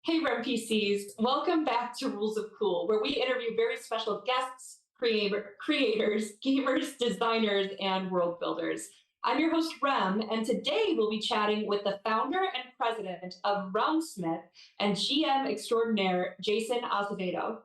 Hey, RemPCs, welcome back to Rules of Cool, where we interview very special guests, creators, gamers, designers, and world builders. I'm your host, Rem, and today we'll be chatting with the founder and president of Realmsmith and GM extraordinaire, Jason Azevedo.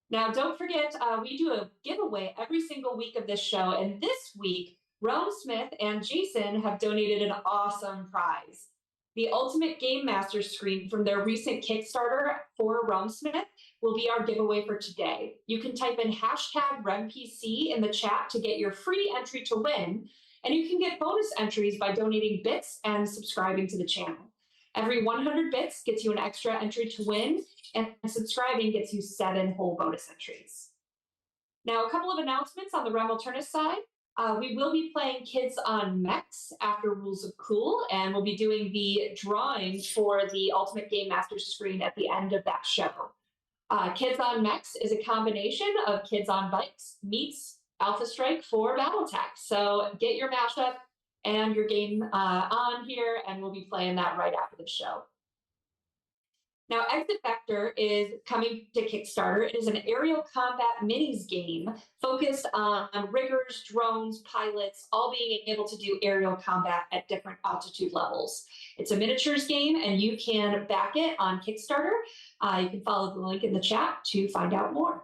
Now, don't forget, we do a giveaway every single week of this show, and this week, Realmsmith and Jason have donated an awesome prize. The Ultimate Game Master screen from their recent Kickstarter for Realmsmith will be our giveaway for today. You can type in hashtag RemPC in the chat to get your free entry to win, and you can get bonus entries by donating bits and subscribing to the channel. Every 100 bits gets you an extra entry to win, and subscribing gets you 7 whole bonus entries. Now, a couple of announcements on the Rem Alternis side. We will be playing Kids on Mechs after Rules of Cool, and we'll be doing the drawing for the Ultimate Game Master screen at the end of that show. Kids on Mechs is a combination of Kids on Bikes meets Alpha Strike for Battletech. So get your mashup and your game on here, and we'll be playing that right after the show. Now, Exit Vector is coming to Kickstarter. It is an aerial combat minis game focused on riggers, drones, pilots, all being able to do aerial combat at different altitude levels. It's a miniatures game, and you can back it on Kickstarter. You can follow the link in the chat to find out more.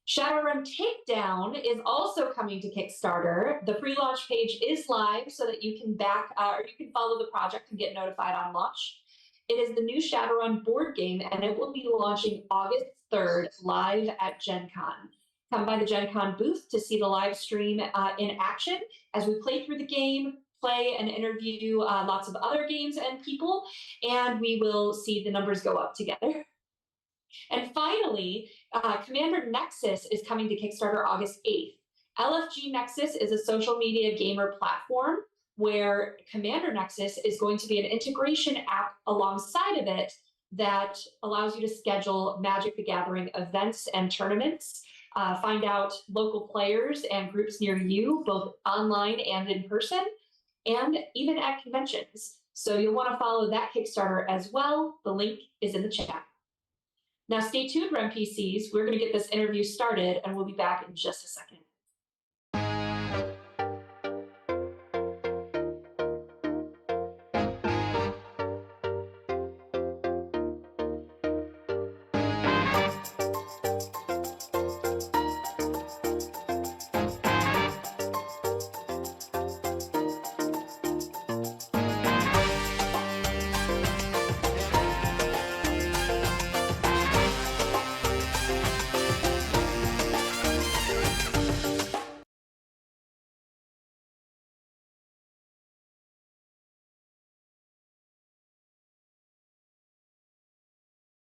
Shadowrun Takedown is also coming to Kickstarter. The pre-launch page is live so that you can or you can follow the project and get notified on launch. It is the new Shadowrun board game, and it will be launching August 3rd live at Gen Con. Come by the Gen Con booth to see the live stream in action as we play through the game, play and interview lots of other games and people, and we will see the numbers go up together. And finally, Commander Nexus is coming to Kickstarter August 8th. LFG Nexus is a social media gamer platform where Commander Nexus is going to be an integration app alongside of it that allows you to schedule Magic the Gathering events and tournaments, find out local players and groups near you, both online and in person, and even at conventions. So you'll want to follow that Kickstarter as well. The link is in the chat. Now stay tuned, RemPCs. We're going to get this interview started, and we'll be back in just a second.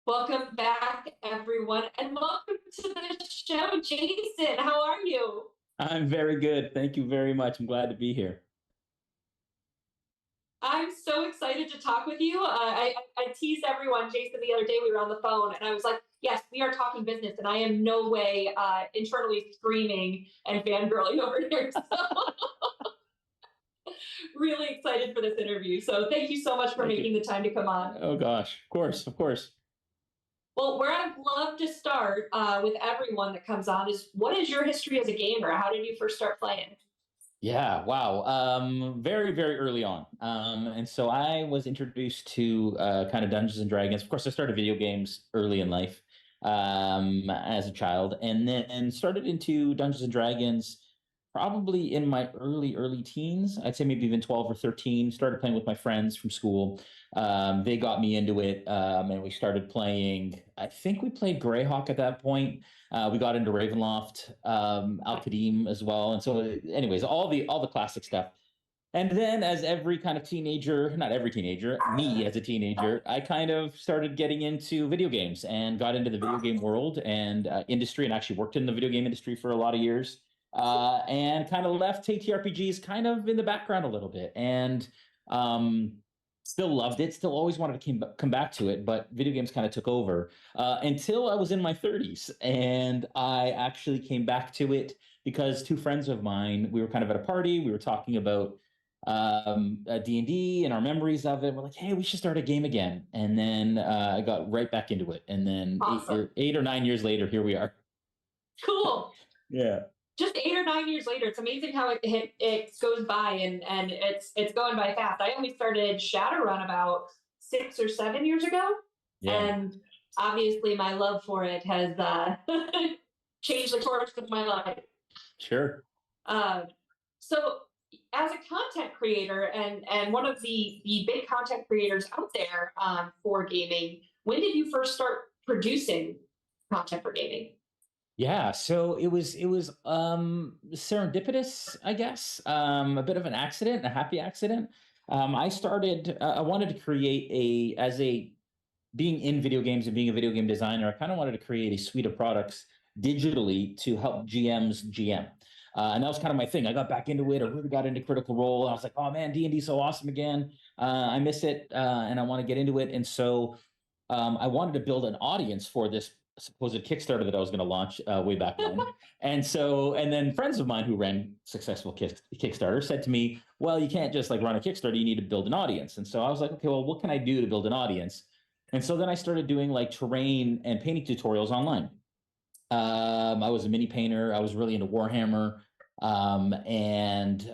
Welcome back, everyone, and welcome to the show, Jason. How are you? I'm very good. Thank you very much. I'm glad to be here. I'm so excited to talk with you. I teased everyone, Jason, the other day we were on the phone, and I was like, yes, we are talking business, and I am no way internally screaming and fangirling over here. So really excited for this interview. So thank you so much for making the time to come on. Oh, gosh. Of course, of course. Well, where I'd love to start with everyone that comes on is, what is your history as a gamer? How did you first start playing? Yeah, wow. Very, very early on. And so I was introduced to kind of Dungeons and Dragons. Of course, I started video games early in life as a child, and then started into Dungeons and Dragons probably in my early teens. I'd say maybe even 12 or 13. Started playing with my friends from school. They got me into it, and we started playing. I think we played Greyhawk at that point. We got into Ravenloft, Al-Qadim as well, and so, anyways, all the classic stuff. And then, as every kind of teenager, not every teenager, me as a teenager, I kind of started getting into video games and got into the video game world and industry, and actually worked in the video game industry for a lot of years, and kind of left TTRPGs kind of in the background a little bit, and still loved it, still always wanted to come back to it, but video games kind of took over until I was in my 30s. And I actually came back to it because two friends of mine, we were kind of at a party, we were talking about D&D and our memories of it. We're like, hey, we should start a game again. And then I got right back into it. And then Awesome. 8 or 9 years later, here we are. Cool. Yeah. Just 8 or 9 years later, it's amazing how it goes by, and it's going by fast. I only started Shadowrun about 6 or 7 years ago, Yeah. and obviously my love for it has changed the course of my life. Sure. Uh, so, as a content creator and one of the big content creators out there for gaming, when did you first start producing content for gaming? Yeah, so it was serendipitous, I guess. A bit of an accident, a happy accident. I wanted to create a as a being in video games and being a video game designer, I kind of wanted to create a suite of products digitally to help GMs GM. And that was kind of my thing. I got back into it. I really got into Critical Role. I was like, oh man, D&D so awesome again. I miss it, and I want to get into it. And so I wanted to build an audience for this supposed Kickstarter that I was going to launch way back when. And then friends of mine who ran successful Kickstarter said to me, well, you can't just like run a Kickstarter. You need to build an audience. And so I was like, okay, well, what can I do to build an audience? And so then I started doing like terrain and painting tutorials online. I was a mini painter. I was really into Warhammer. And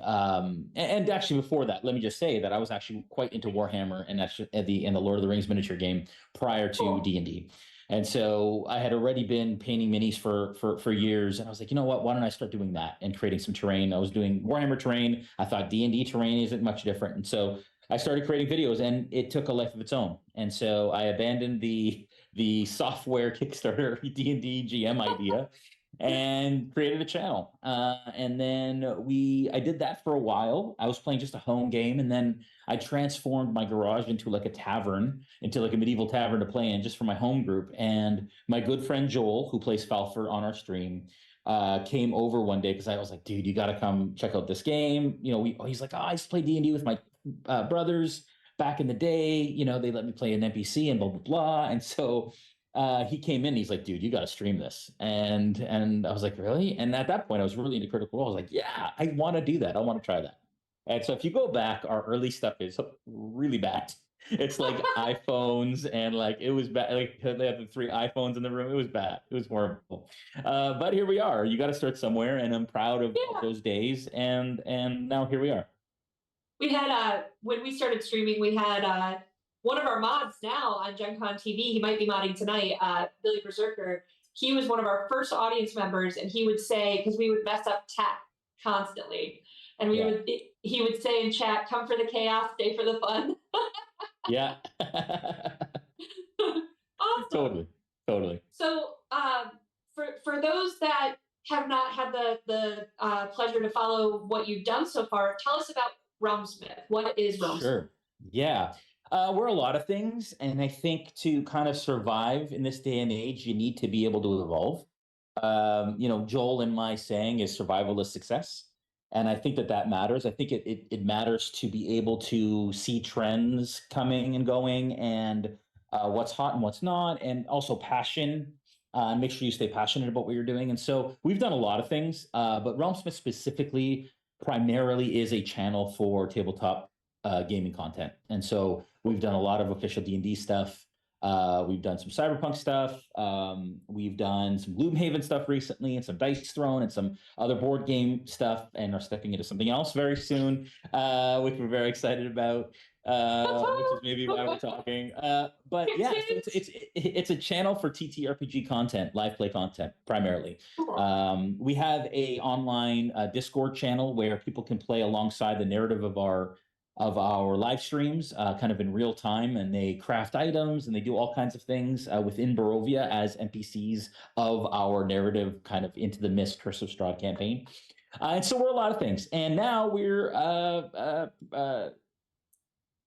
actually before that, let me just say that I was actually quite into Warhammer and actually the Lord of the Rings miniature game prior to D&D. And so I had already been painting minis for years, and I was like, you know what? Why don't I start doing that and creating some terrain? I was doing Warhammer terrain. I thought D&D terrain isn't much different, and so I started creating videos, and it took a life of its own. And so I abandoned the software Kickstarter D&D GM idea and created a channel. And then I did that for a while. I was playing just a home game, and then I transformed my garage into like a tavern, into like a medieval tavern to play in just for my home group. And my good friend Joel, who plays Falford on our stream, came over one day because I was like, dude, you got to come check out this game. He's like, oh, I used to play D&D with my brothers back in the day. They let me play an NPC and blah, blah, blah. And so he came in, he's like, dude, you got to stream this. And I was like, really? And at that point, I was really into Critical Role. I was like, yeah, I want to do that. I want to try that. And so if you go back, our early stuff is really bad. It's like iPhones, and like it was bad. Like they had the 3 iPhones in the room. It was bad. It was horrible. But here we are. You got to start somewhere, and I'm proud of those days. And now here we are. We had when we started streaming, we had one of our mods now on Gen Con TV. He might be modding tonight, Billy Berserker. He was one of our first audience members, and he would say, because we would mess up tech constantly, and he would say in chat, come for the chaos, stay for the fun. Yeah. Awesome. Totally. So for those that have not had the pleasure to follow what you've done so far, tell us about Realmsmith. What is Realmsmith? Sure. Yeah. We're a lot of things. And I think to kind of survive in this day and age, you need to be able to evolve. Joel and my saying is survival is success. And I think that matters. I think it matters to be able to see trends coming and going, and what's hot and what's not, and also passion. Make sure you stay passionate about what you're doing. And so we've done a lot of things, but Realmsmith specifically primarily is a channel for tabletop gaming content. And so we've done a lot of official D&D stuff. We've done some cyberpunk stuff. We've done some Gloomhaven stuff recently, and some Dice Throne, and some other board game stuff, and are stepping into something else very soon, which we're very excited about. Which is maybe why we're talking. But yeah, so it's a channel for TTRPG content, live play content primarily. We have a online Discord channel where people can play alongside the narrative of our live streams, kind of in real time, and they craft items and they do all kinds of things within Barovia as NPCs of our narrative, kind of Into the Mist, Curse of Strahd campaign. And so we're a lot of things, and now we're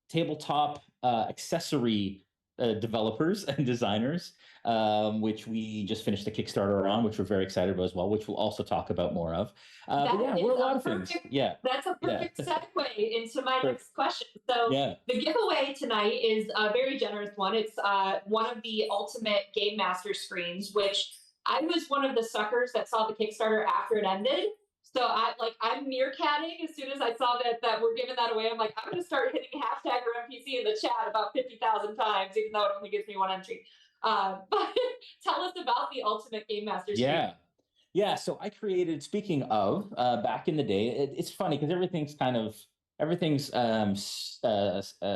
tabletop accessory developers and designers, which we just finished a Kickstarter on, which we're very excited about as well, which we'll also talk about more of. But yeah, we're a lot of things. Yeah. That's a perfect segue into my next question. So the giveaway tonight is a very generous one. It's one of the Ultimate Game Master screens, which I was one of the suckers that saw the Kickstarter after it ended. So I'm meerkatting as soon as I saw that we're giving that away. I'm like, I'm gonna start hitting hashtag RMPC in the chat about 50,000 times, even though it only gives me one entry. But tell us about the Ultimate Game Master stream. Yeah. Yeah, so I created. Speaking of, back in the day, it's funny because everything's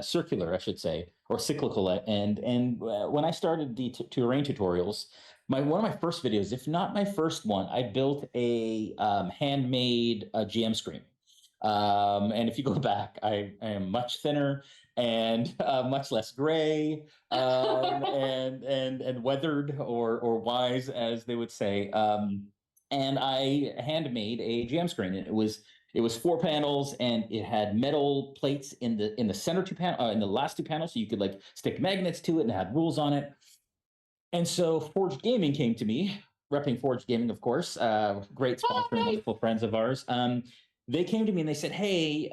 circular, I should say, or cyclical. And when I started the terrain tutorials, my one of my first videos, if not my first one, I built a handmade GM screen. And if you go back, I am much thinner and much less gray, and weathered or wise, as they would say. And I handmade a jam screen. And it was 4 panels, and it had metal plates in the center in the last 2 panels, so you could like stick magnets to it, and it had rules on it. And so Forged Gaming came to me, repping Forged Gaming, of course, great sponsor and wonderful friends of ours. They came to me and they said, "Hey,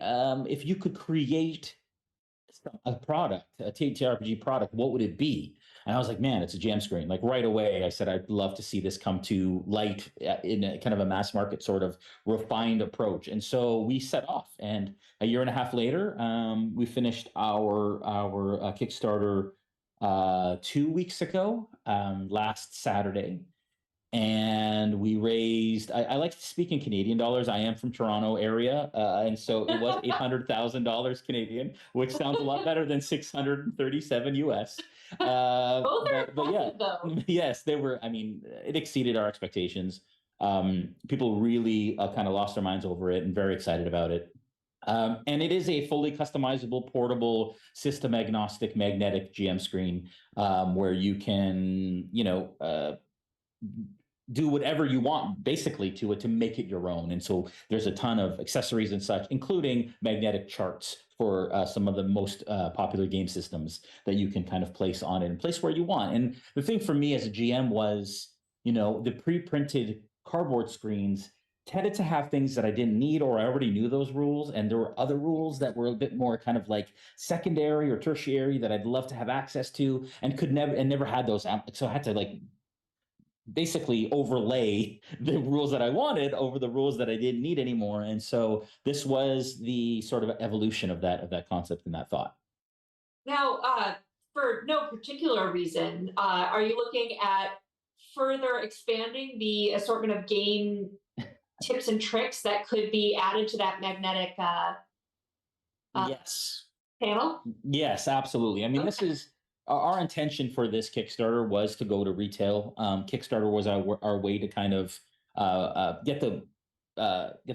if you could create a product, a TTRPG product, what would it be?" And I was like, "Man, it's a jam screen." Like right away, I said, "I'd love to see this come to light in a kind of a mass market sort of refined approach." And so we set off, and a year and a half later, we finished our Kickstarter 2 weeks ago, last Saturday, and we raised. I like to speak in Canadian dollars. I am from Toronto area, and so it was $800,000 Canadian, which sounds a lot better than 637 US. But yeah, though. yes, they were. I mean, it exceeded our expectations. People really kind of lost their minds over it and very excited about it. And it is a fully customizable, portable, system agnostic magnetic GM screen, where you can, do whatever you want basically to it to make it your own. And so there's a ton of accessories and such, including magnetic charts for some of the most popular game systems that you can kind of place on it and place where you want. And the thing for me as a GM was, the pre-printed cardboard screens tended to have things that I didn't need, or I already knew those rules, and there were other rules that were a bit more kind of like secondary or tertiary that I'd love to have access to, and could never had those. So I had to like basically overlay the rules that I wanted over the rules that I didn't need anymore. And so this was the sort of evolution of that concept and that thought. Now, for no particular reason, are you looking at further expanding the assortment of game tips and tricks that could be added to that magnetic Yes. panel? Yes, absolutely. I mean, this Okay. is our intention for this Kickstarter was to go to retail. Kickstarter was our way to kind of get the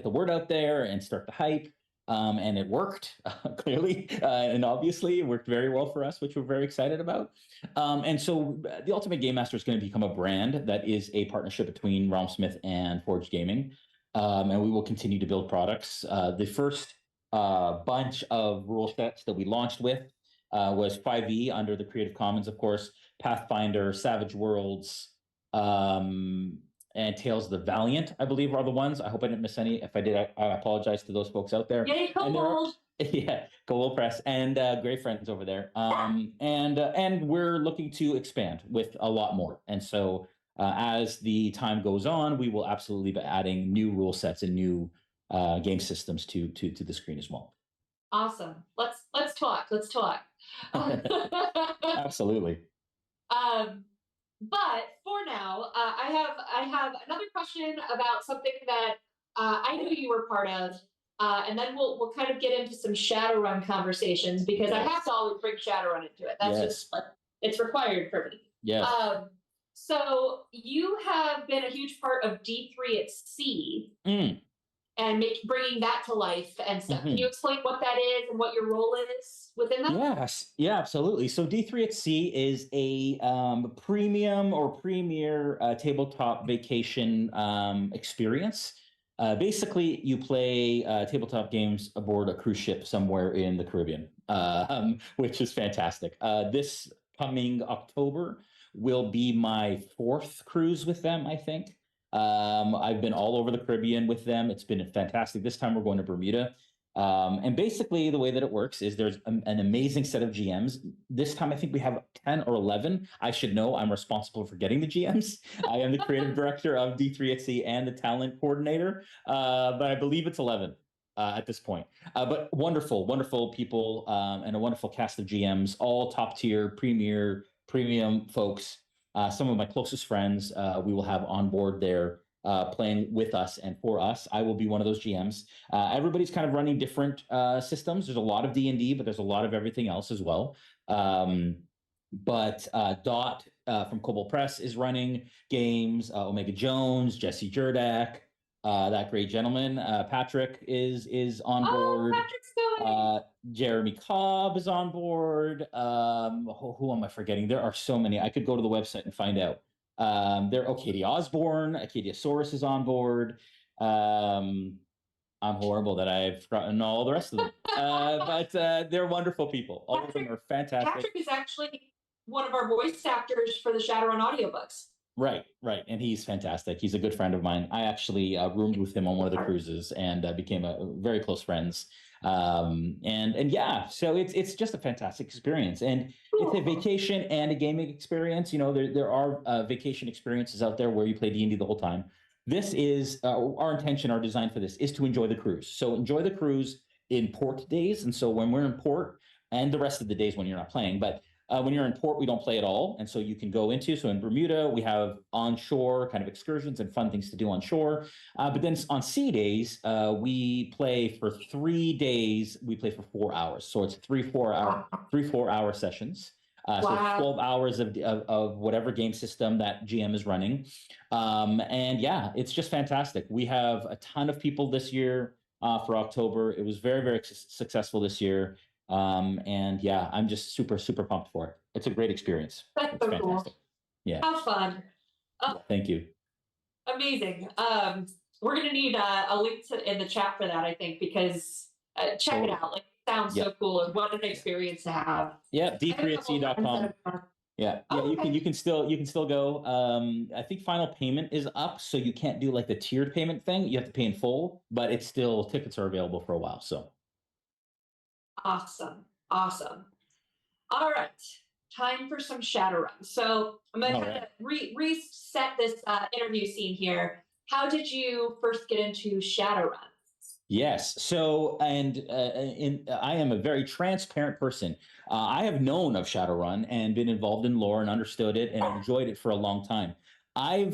word out there and start the hype. And it worked clearly, and obviously it worked very well for us, which we're very excited about. And so the Ultimate Game Master is going to become a brand that is a partnership between Realmsmith and Forge Gaming, and we will continue to build products. The first bunch of rule sets that we launched with was 5e under the Creative Commons, of course, Pathfinder, Savage Worlds, and Tales of the Valiant, I believe, are the ones. I hope I didn't miss any. If I did, I apologize to those folks out there. Yay, And there are, Kobold! yeah, Gold Press and great friends over there. And we're looking to expand with a lot more. And so as the time goes on, we will absolutely be adding new rule sets and new game systems to the screen as well. Awesome. Let's talk. Let's talk. Absolutely. But for now, I have another question about something that I knew you were part of, and then we'll kind of get into some Shadowrun conversations because I have to always bring Shadowrun into it. That's just it's required for me. Yes. So you have been a huge part of D3 at Sea. And bringing that to life and stuff. Can you explain what that is and what your role is within that? Yes, yeah, absolutely. So D3 at Sea is a premium or premier tabletop vacation experience. Basically, you play tabletop games aboard a cruise ship somewhere in the Caribbean, which is fantastic. This coming October will be my 4th cruise with them, I think. I've been all over the Caribbean with them. It's been fantastic. This time we're going to Bermuda. And basically, the way that it works is there's an amazing set of GMs. This time, I think we have 10 or 11. I should know. I'm responsible for getting the GMs. I am the creative director of D3XC and the talent coordinator, but I believe it's 11 at this point. But wonderful, wonderful people and a wonderful cast of GMs, all top tier, premier, premium folks. Some of my closest friends we will have on board there playing with us and for us. I will be one of those GMs. Everybody's kind of running different systems. There's a lot of D&D, but there's a lot of everything else as well. But Dot from Cobalt Press is running games. Omega Jones, Jesse Jurdak, that great gentleman. Patrick is on board. Patrick's going. Jeremy Cobb is on board. Who am I forgetting? There are so many. I could go to the website and find out. Katie Osborne, Acadiasaurus is on board. I'm horrible that I've forgotten all the rest of them. But they're wonderful people. All of them are fantastic. Patrick is actually one of our voice actors for the Shadowrun audiobooks. Right. And he's fantastic. He's a good friend of mine. I actually roomed with him on one of the cruises and became very close friends. And yeah, so it's just a fantastic experience, and it's a vacation and a gaming experience. There are vacation experiences out there where you play D&D the whole time. This is our intention. Our design for this is to enjoy the cruise. So enjoy the cruise in port days, and so when we're in port, and the rest of the days when you're not playing, but when you're in port, we don't play at all. And so you can go into, so in Bermuda, we have onshore kind of excursions and fun things to do on shore. But then on sea days, we play for 3 days. We play for 4 hours. So it's 4-hour sessions. So it's 12 hours of whatever game system that GM is running. And yeah, it's just fantastic. We have a ton of people this year for October. It was very, very successful this year. And yeah, I'm just super, super pumped for it. It's a great experience. That's it's so fantastic. Cool. Yeah. How fun. Thank you. Amazing. We're going to need a link in the chat for that, I think, because check it out. Like, it sounds so cool, and what an experience to have. Yeah. d3xc.com. Yeah. You can still go. I think final payment is up, so you can't do like the tiered payment thing. You have to pay in full, but it's still, tickets are available for a while. So awesome. All right, time for some Shadowrun. So I'm going to kind of reset this interview scene here. How did you first get into Shadowrun? Yes. So, and I am a very transparent person. I have known of Shadowrun and been involved in lore and understood it and enjoyed it for a long time. I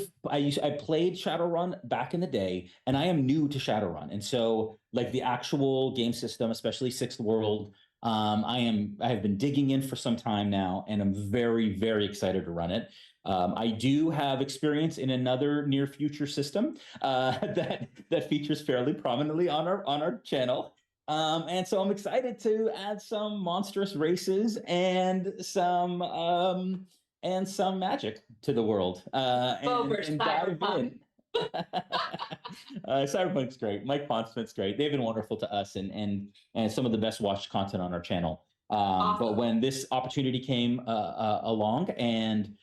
played Shadowrun back in the day, and I am new to Shadowrun, and so like the actual game system, especially Sixth World, I have been digging in for some time now, and I'm very, very excited to run it. I do have experience in another near future system that features fairly prominently on our channel. And so I'm excited to add some monstrous races and some magic to the world and dive in. Cyberpunk's great. Mike Pondsmith's great. They've been wonderful to us and some of the best watched content on our channel. Awesome. But when this opportunity came along and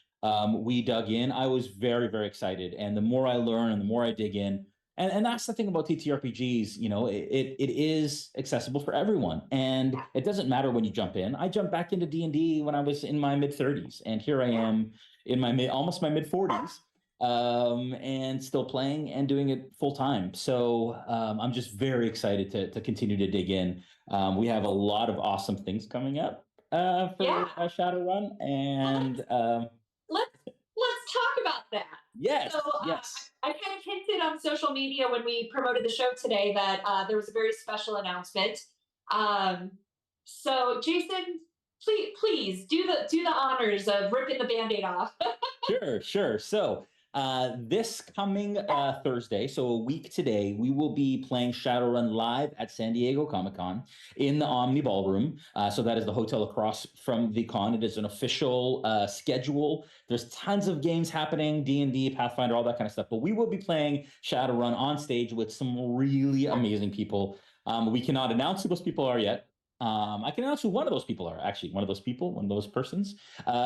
we dug in, I was very, very excited. And the more I learn and the more I dig in, and that's the thing about TTRPGs, it is accessible for everyone. And it doesn't matter when you jump in. I jumped back into D&D when I was in my mid-30s, and here I am in almost my mid-40s, and still playing and doing it full time. So I'm just very excited to continue to dig in. We have a lot of awesome things coming up for Shadowrun, and let's talk about that. Yes. So, yes. I kind of hinted on social media when we promoted the show today that there was a very special announcement. So, Jason, please do the honors of ripping the Band-Aid off. Sure. So, this coming Thursday, so a week today, we will be playing Shadowrun live at San Diego Comic-Con in the Omni Ballroom. So that is the hotel across from the con. It is an official schedule. There's tons of games happening, D&D, Pathfinder, all that kind of stuff. But we will be playing Shadowrun on stage with some really amazing people. We cannot announce who those people are yet. I can announce who one of those people are. Actually, one of those persons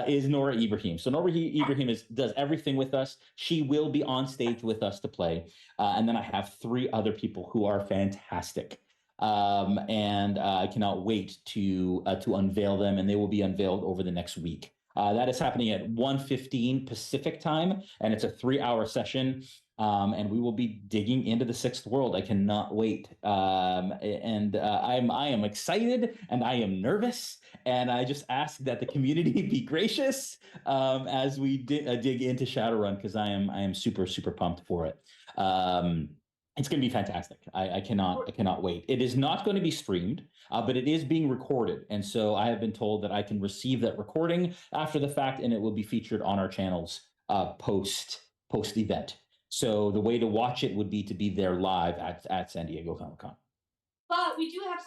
is Nora Ibrahim. So Nora Ibrahim does everything with us. She will be on stage with us to play. And then I have 3 other people who are fantastic. And I cannot wait to unveil them, and they will be unveiled over the next week. That is happening at 1:15 Pacific time, and it's a 3-hour session. And we will be digging into the sixth world. I cannot wait. And I am excited, and I am nervous, and I just ask that the community be gracious as we dig into Shadowrun, because I am super super pumped for it. It's going to be fantastic. I cannot wait. It is not going to be streamed, but it is being recorded, and so I have been told that I can receive that recording after the fact, and it will be featured on our channels post event. So the way to watch it would be to be there live at San Diego Comic-Con. But we do have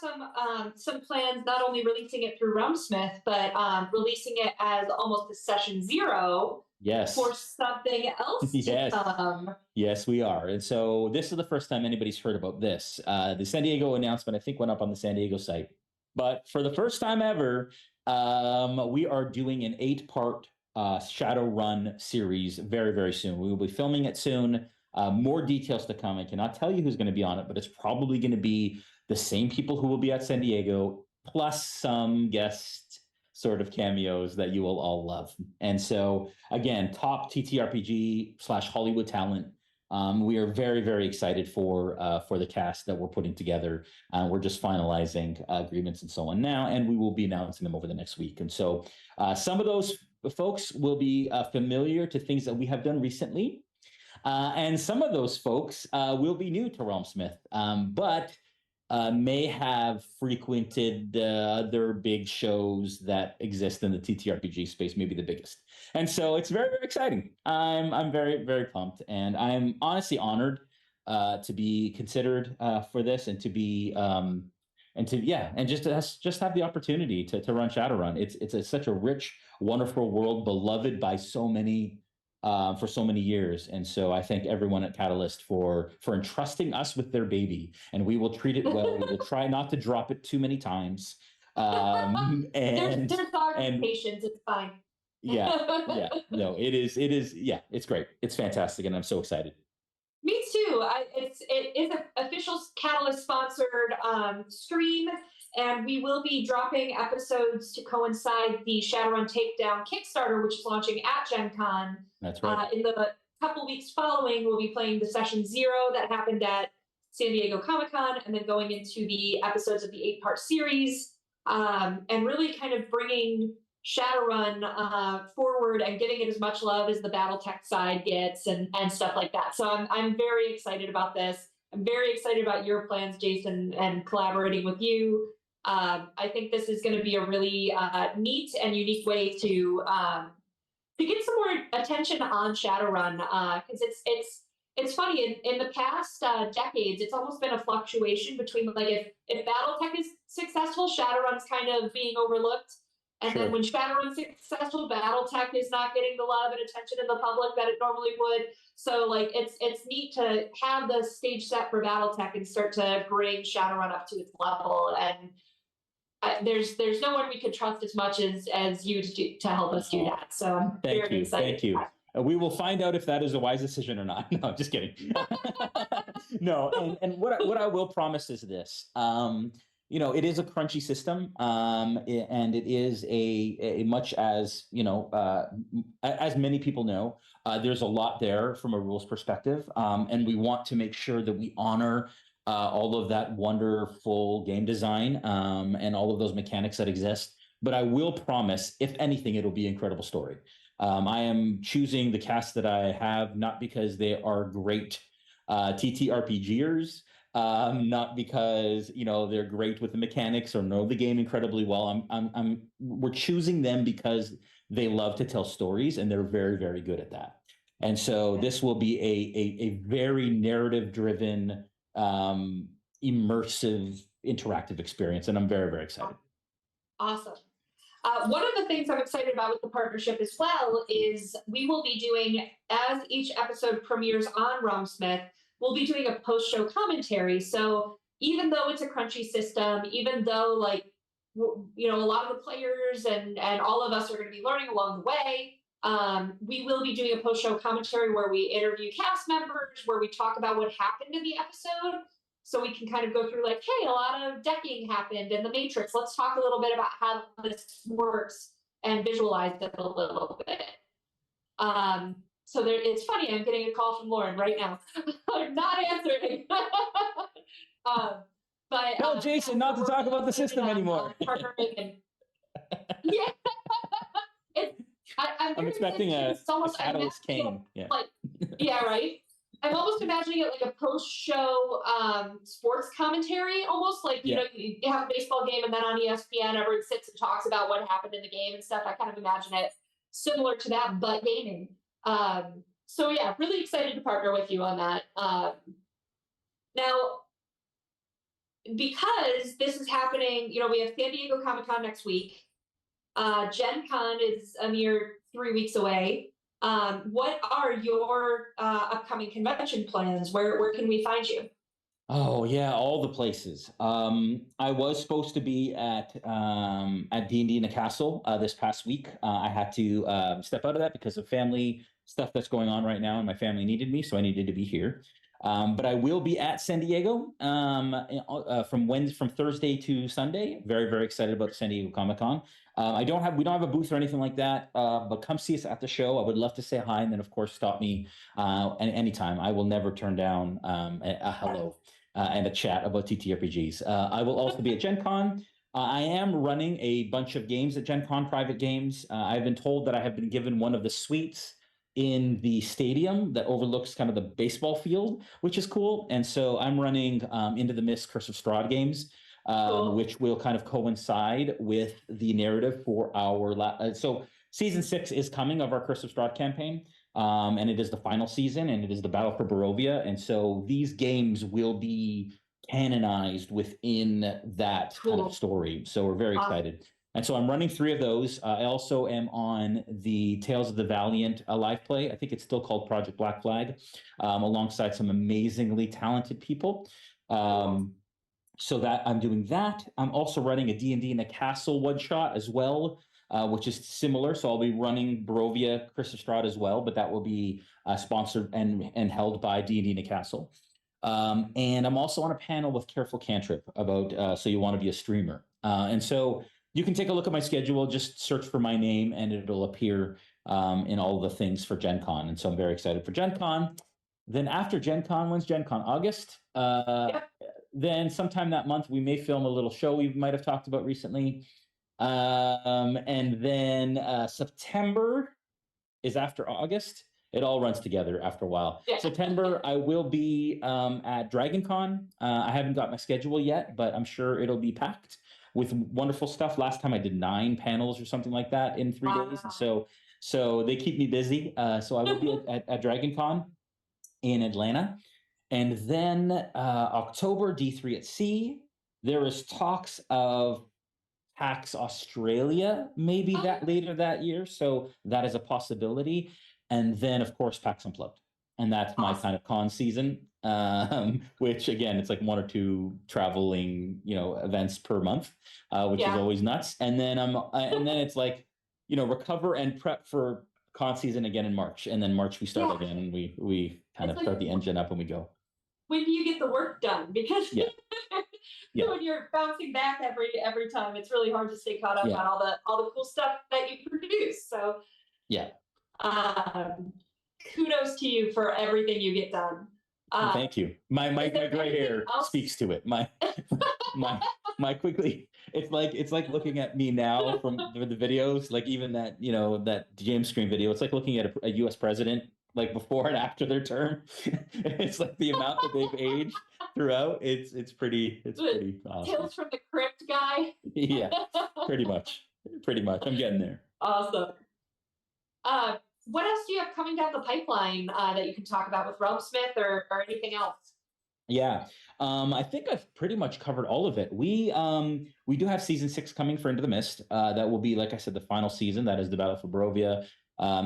some plans, not only releasing it through Rumsmith, but releasing it as almost a session zero. Yes. For something else yes. to come. Yes, we are. And so this is the first time anybody's heard about this. The San Diego announcement, I think, went up on the San Diego site. But for the first time ever, we are doing an 8-part Shadowrun series very, very soon. We will be filming it soon. More details to come. I cannot tell you who's going to be on it, but it's probably going to be the same people who will be at San Diego, plus some guest sort of cameos that you will all love. And so, again, top TTRPG / Hollywood talent. We are very, very excited for the cast that we're putting together. We're just finalizing agreements and so on now, and we will be announcing them over the next week. And so some of those folks will be familiar to things that we have done recently. And some of those folks will be new to Realmsmith, but may have frequented other big shows that exist in the TTRPG space, maybe the biggest. And so it's very, very exciting. I'm very, very pumped, and I'm honestly honored to be considered for this, and to be and just have the opportunity to run Shadowrun. It's such a rich, wonderful world, beloved by so many. For so many years. And so I thank everyone at Catalyst for entrusting us with their baby, and we will treat it well. We will try not to drop it too many times. And there's patience. It's fine. No, it is. Yeah, it's great. It's fantastic, and I'm so excited. Me too. It is an official Catalyst sponsored stream, and we will be dropping episodes to coincide the Shadowrun Takedown Kickstarter, which is launching at Gen Con. That's right. In the couple weeks following, we'll be playing the session zero that happened at San Diego Comic-Con, and then going into the episodes of the 8-part series, and really kind of bringing Shadowrun forward and giving it as much love as the BattleTech side gets, and stuff like that. So I'm very excited about this. I'm very excited about your plans, Jason, and collaborating with you. I think this is going to be a really neat and unique way to get some more attention on Shadowrun, because it's funny, in the past decades, it's almost been a fluctuation between, like, if BattleTech is successful, Shadowrun's kind of being overlooked. And then when Shadowrun's successful, BattleTech is not getting the love and attention in the public that it normally would. So, like, it's neat to have the stage set for BattleTech and start to bring Shadowrun up to its level. And there's no one we could trust as much as you to help us do that. So I'm very excited. Thank you. We will find out if that is a wise decision or not. No, just kidding. No, and what I will promise is this. It is a crunchy system, and it is a much as, as many people know, there's a lot there from a rules perspective, and we want to make sure that we honor all of that wonderful game design, and all of those mechanics that exist. But I will promise, if anything, it'll be an incredible story. I am choosing the cast that I have not because they are great TTRPGers, not because they're great with the mechanics or know the game incredibly well. We're choosing them because they love to tell stories, and they're very, very good at that. And so this will be a very narrative-driven, immersive, interactive experience, and I'm very, very excited. Awesome. One of the things I'm excited about with the partnership as well is we will be doing, as each episode premieres on Realmsmith, we'll be doing a post-show commentary. So even though it's a crunchy system, even though, like, a lot of the players and all of us are going to be learning along the way, we will be doing a post-show commentary where we interview cast members, where we talk about what happened in the episode. so we can kind of go through like, hey, a lot of decking happened in the Matrix. Let's talk a little bit about how this works and visualize it a little bit. So it's funny, I'm getting a call from Lauren right now. I'm not answering. But Tell Jason not to talk about the system anymore. Partnering and yeah, I'm expecting a catalyst cane. Yeah. Like, yeah, right. I'm almost imagining it like a post-show sports commentary, almost like you know you have a baseball game and then on ESPN everyone sits and talks about what happened in the game and stuff. I kind of imagine it similar to that, but gaming. So yeah, really excited to partner with you on that. Now, because this is happening, you know, we have San Diego Comic-Con next week. Gen Con is a mere 3 weeks away. What are your upcoming convention plans? Where can we find you? Oh yeah, all the places. I was supposed to be at D&D in the Castle this past week. I had to step out of that because of family stuff that's going on right now, and my family needed me, so I needed to be here. But I will be at San Diego from Thursday to Sunday. Very, very excited about San Diego Comic-Con. We don't have a booth or anything like that, but come see us at the show. I would love to say hi, and then of course stop me anytime. I will never turn down a hello and a chat about TTRPGs. I will also be at Gen Con. I am running a bunch of games at Gen Con, private games. I've been told that I have been given one of the suites in the stadium that overlooks kind of the baseball field, which is cool. And so I'm running Into the Mist Curse of Strahd games, Cool. which will kind of coincide with the narrative for our so season 6 is coming of our Curse of Strahd campaign, and it is the final season, and it is the Battle for Barovia, and so these games will be canonized within that kind Cool. of story. So we're very excited. And so I'm running 3 of those. I also am on the Tales of the Valiant live play. I think it's still called Project Black Flag, alongside some amazingly talented people. So that I'm doing that. I'm also running a D&D in the Castle one shot as well, which is similar. So I'll be running Barovia Curse of Strahd as well, but that will be sponsored and held by D&D in the Castle. And I'm also on a panel with Careful Cantrip about So You Want to Be a Streamer. And so you can take a look at my schedule, just search for my name, and it'll appear in all the things for Gen Con. And so I'm very excited for Gen Con. Then after Gen Con, when's Gen Con? August? Then sometime that month, we may film a little show we might have talked about recently. And then September is after August. It all runs together after a while. Yeah. September, I will be at Dragon Con. I haven't got my schedule yet, but I'm sure it'll be packed with wonderful stuff. Last time I did 9 panels or something like that in 3 days. And so they keep me busy. So I will be at Dragon Con in Atlanta. And then October, D3 at Sea. There is talks of PAX Australia, maybe that later that year. So that is a possibility. And then, of course, PAX Unplugged. And that's my kind of con season, which, again, it's like 1 or 2 traveling, events per month, which is always nuts. And then it's like, recover and prep for con season again in March. And then March we start again, and we kind of start the engine up and we go. When do you get the work done? Because when you're bouncing back every time, it's really hard to stay caught up on all the cool stuff that you produce. So kudos to you for everything you get done. Thank you. My gray hair speaks to it. My quickly. It's like looking at me now from the videos, like even that that James screen video. It's like looking at a U.S. president like before and after their term. It's like the amount that they've aged throughout. It's pretty awesome. Tales from the Crypt guy. Yeah, pretty much. I'm getting there. Awesome. What else do you have coming down the pipeline that you can talk about with Realmsmith or anything else? Yeah, I think I've pretty much covered all of it. We do have season 6 coming for Into the Mist. That will be, like I said, the final season. That is the Battle for Barovia.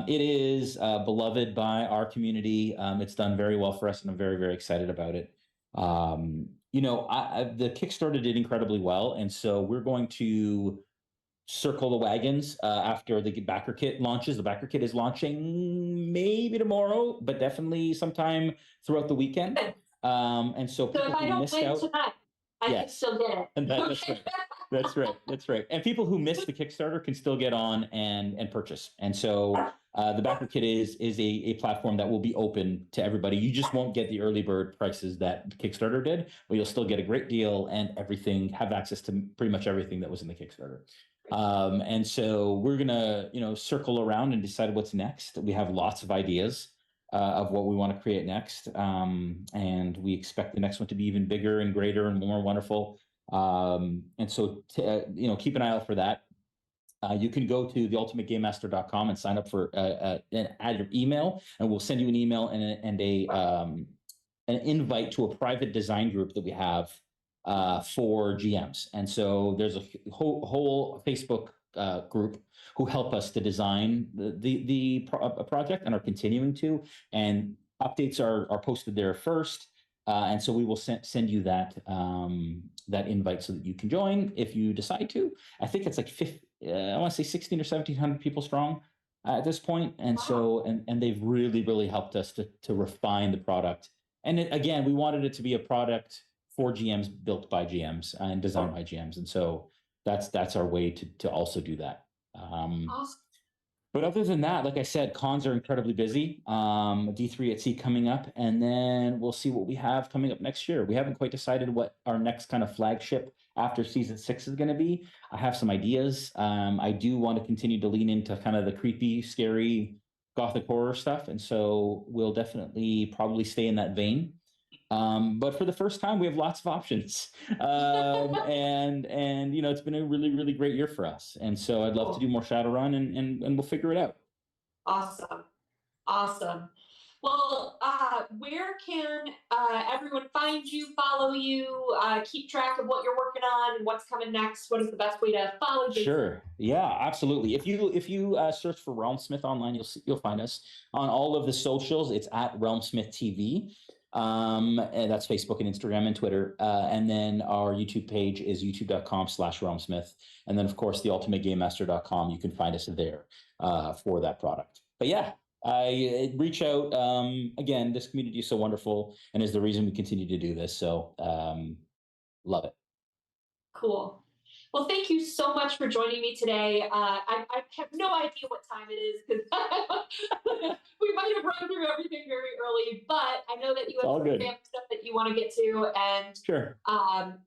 It is beloved by our community. It's done very well for us, and I'm very, very excited about it. The Kickstarter did incredibly well, and so we're going to circle the wagons after the backer kit launches. The backer kit is launching maybe tomorrow, but definitely sometime throughout the weekend. And so So if people I who don't missed win out, tonight, I can yes, still get it. and that's Okay. right. That's right. That's right. And people who missed the Kickstarter can still get on and purchase. And so the Backer Kit is a platform that will be open to everybody. You just won't get the early bird prices that Kickstarter did, but you'll still get a great deal and everything. Have access to pretty much everything that was in the Kickstarter. And so we're gonna, circle around and decide what's next. We have lots of ideas of what we want to create next, and we expect the next one to be even bigger and greater and more wonderful. And so, keep an eye out for that. You can go to theultimategamemaster.com and sign up for and add your email, and we'll send you an email and an invite to a private design group that we have for GMs. And so there's a whole Facebook group who help us to design the project and are continuing to. And updates are posted there first. And so we will send you that invite so that you can join if you decide to. I think it's like I want to say 16 or 1700 people strong at this point, and Wow. so and they've really helped us to refine the product. And again, we wanted it to be a product for GMs, built by GMs, and designed by GMs, and so that's our way to also do that. Awesome. But other than that, like I said, cons are incredibly busy. D3 at Sea coming up, and then we'll see what we have coming up next year. We haven't quite decided what our next kind of flagship after season 6 is going to be. I have some ideas. I do want to continue to lean into kind of the creepy, scary, gothic horror stuff, and so we'll definitely probably stay in that vein. But for the first time, we have lots of options, and it's been a really great year for us. And so I'd love to do more Shadowrun, and we'll figure it out. Awesome. Awesome. Well, where can everyone find you, follow you, keep track of what you're working on and what's coming next? What is the best way to follow you? Sure. Yeah, absolutely. If you search for Realmsmith online, you'll find us on all of the socials. It's at Realmsmith TV. And that's Facebook and Instagram and Twitter. And then our YouTube page is youtube.com/Realmsmith. And then, of course, theultimategamemaster.com. You can find us there for that product. But yeah, I reach out. Again, this community is so wonderful and is the reason we continue to do this. So love it. Cool. Well, thank you so much for joining me today. I have no idea what time it is because we might have run through everything very early, but I know that you have some family stuff that you want to get to. And sure.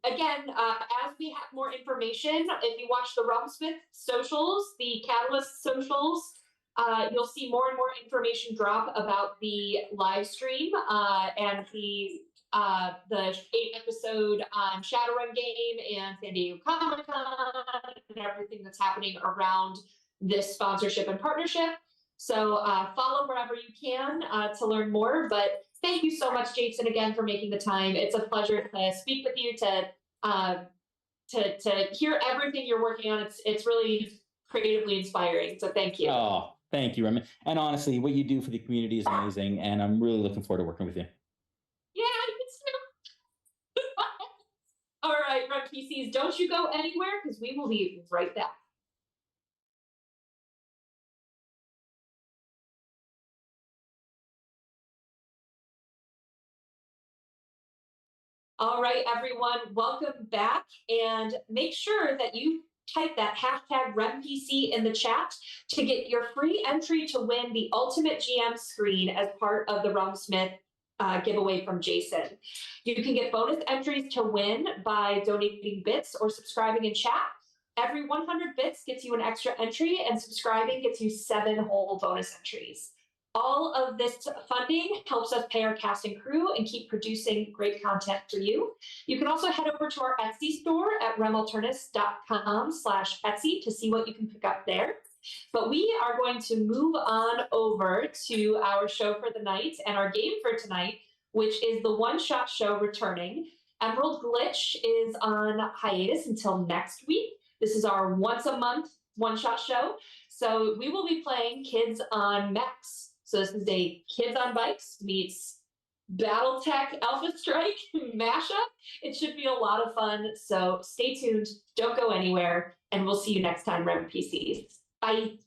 Again, as we have more information, if you watch the Realmsmith socials, the Catalyst socials, you'll see more and more information drop about the live stream and the 8-episode Shadowrun game and San Diego Comic-Con and everything that's happening around this sponsorship and partnership. So follow wherever you can to learn more. But thank you so much, Jason, again for making the time. It's a pleasure to speak with you, to hear everything you're working on. It's really creatively inspiring. So thank you. Oh, thank you, Remy. And honestly, what you do for the community is amazing, and I'm really looking forward to working with you. Yeah, all right, Run PCs, don't you go anywhere because we will be right back. All right, everyone, welcome back. And make sure that you type that hashtag RemPC in the chat to get your free entry to win the Ultimate GM screen as part of the Realmsmith giveaway from Jason. You can get bonus entries to win by donating bits or subscribing in chat. Every 100 bits gets you an extra entry, and subscribing gets you 7 whole bonus entries. All of this funding helps us pay our cast and crew and keep producing great content for you. You can also head over to our Etsy store at remalternis.com/Etsy to see what you can pick up there. But we are going to move on over to our show for the night and our game for tonight, which is the one-shot show returning. Emerald Glitch is on hiatus until next week. This is our once-a-month one-shot show. So we will be playing Kids on Mechs. So this is a Kids on Bikes meets Battletech Alpha Strike mashup. It should be a lot of fun. So stay tuned. Don't go anywhere. And we'll see you next time, Rem PCs. Bye.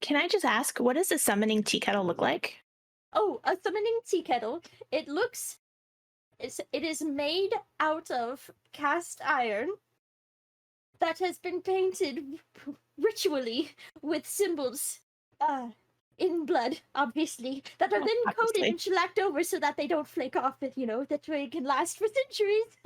Can I just ask, what does a summoning tea kettle look like? Oh, a summoning tea kettle. It is made out of cast iron that has been painted ritually with symbols in blood, obviously, that are Oh, then coated obviously. and shellacked over so that they don't flake off, that way it can last for centuries.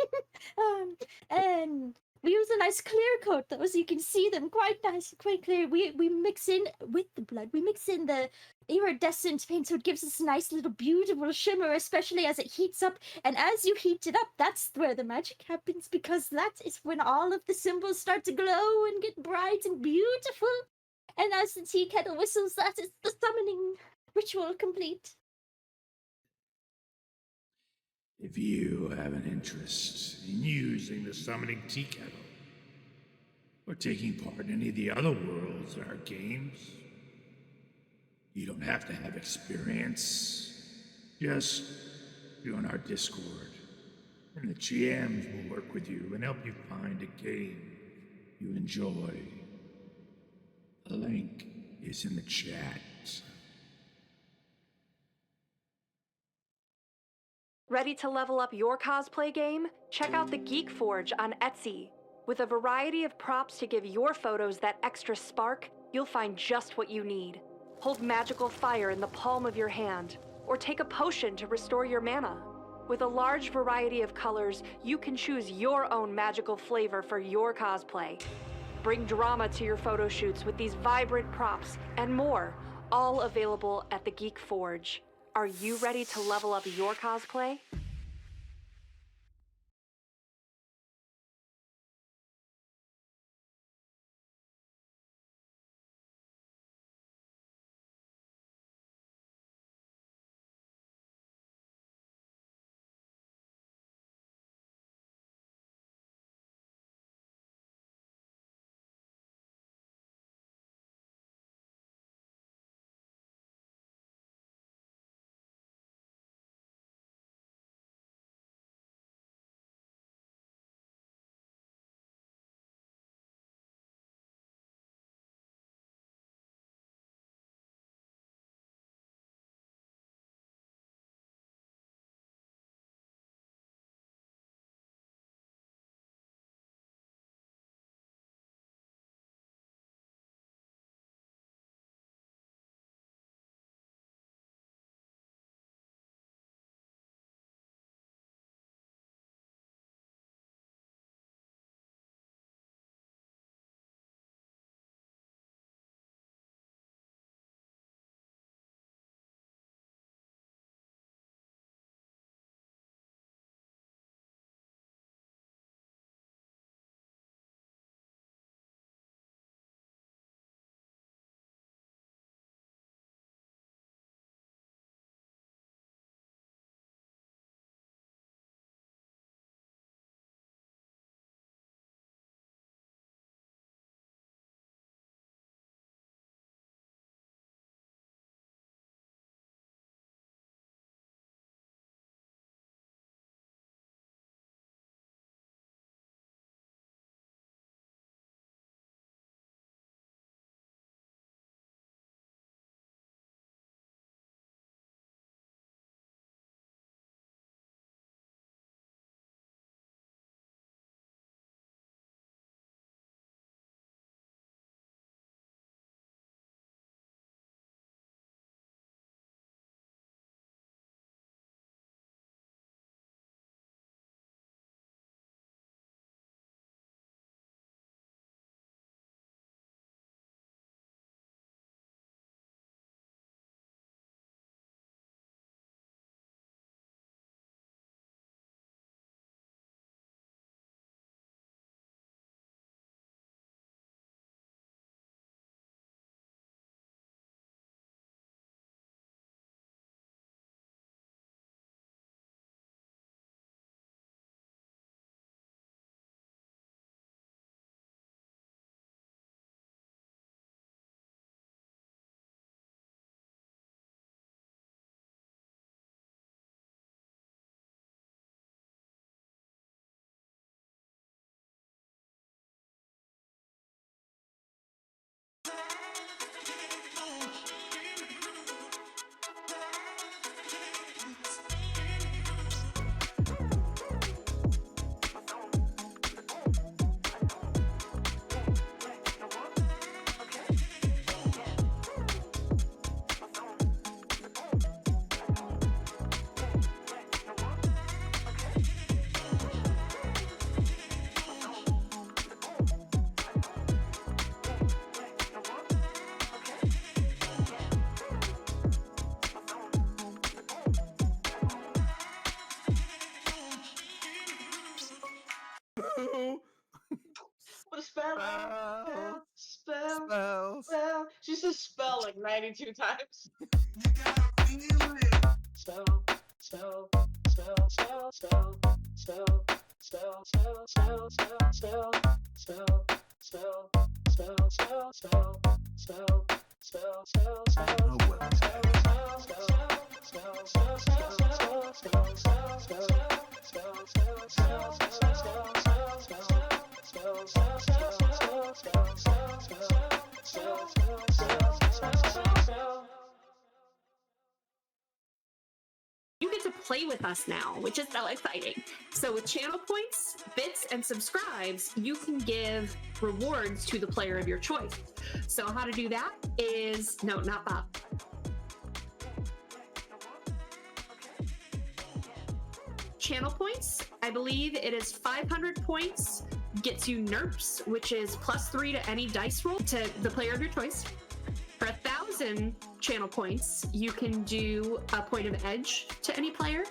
And we use a nice clear coat though, so you can see them quite nice, quite clear. We mix in with the blood, we mix in the iridescent paint, so it gives us a nice little beautiful shimmer, especially as it heats up. And as you heat it up, that's where the magic happens, because that is when all of the symbols start to glow and get bright and beautiful. And as the tea kettle whistles, that is the summoning ritual complete. If you have an interest in using the summoning tea kettle, or taking part in any of the other worlds in our games, you don't have to have experience. Just join our Discord, and the GMs will work with you and help you find a game you enjoy. The link is in the chat. Ready to level up your cosplay game? Check out the Geek Forge on Etsy. With a variety of props to give your photos that extra spark, you'll find just what you need. Hold magical fire in the palm of your hand, or take a potion to restore your mana. With a large variety of colors, you can choose your own magical flavor for your cosplay. Bring drama to your photo shoots with these vibrant props and more, all available at the Geek Forge. Are you ready to level up your cosplay? Spells. She says spell like 92 times. You get to play with us now, which is so exciting. So with channel points, bits, and subscribes, you can give rewards to the player of your choice. So how to do that is, no, not Bob. Channel points, I believe it is 500 points, gets you NERPs, which is +3 to any dice roll to the player of your choice. For 1,000 channel points, you can do a point of edge to any player.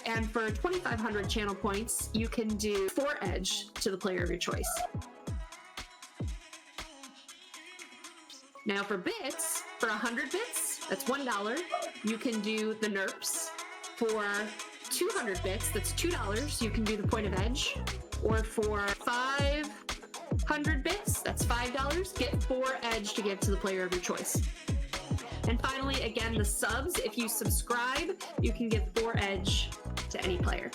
And for 2,500 channel points, you can do 4 edge to the player of your choice. Now for bits, for 100 bits, that's $1, you can do the NERPs. For 200 bits, that's $2, you can do the point of edge. Or for 500 bits, that's $5, get 4 edge to give to the player of your choice. And finally, again, the subs, if you subscribe, you can give 4 edge to any player.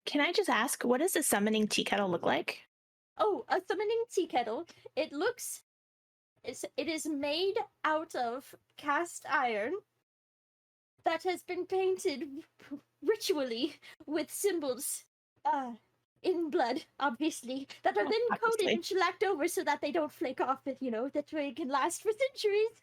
Can I just ask, what does a summoning tea kettle look like? Oh, a summoning tea kettle. It is made out of cast iron that has been painted ritually with symbols in blood, obviously, that are then coated Obviously. and shellacked over so that they don't flake off, that way it can last for centuries.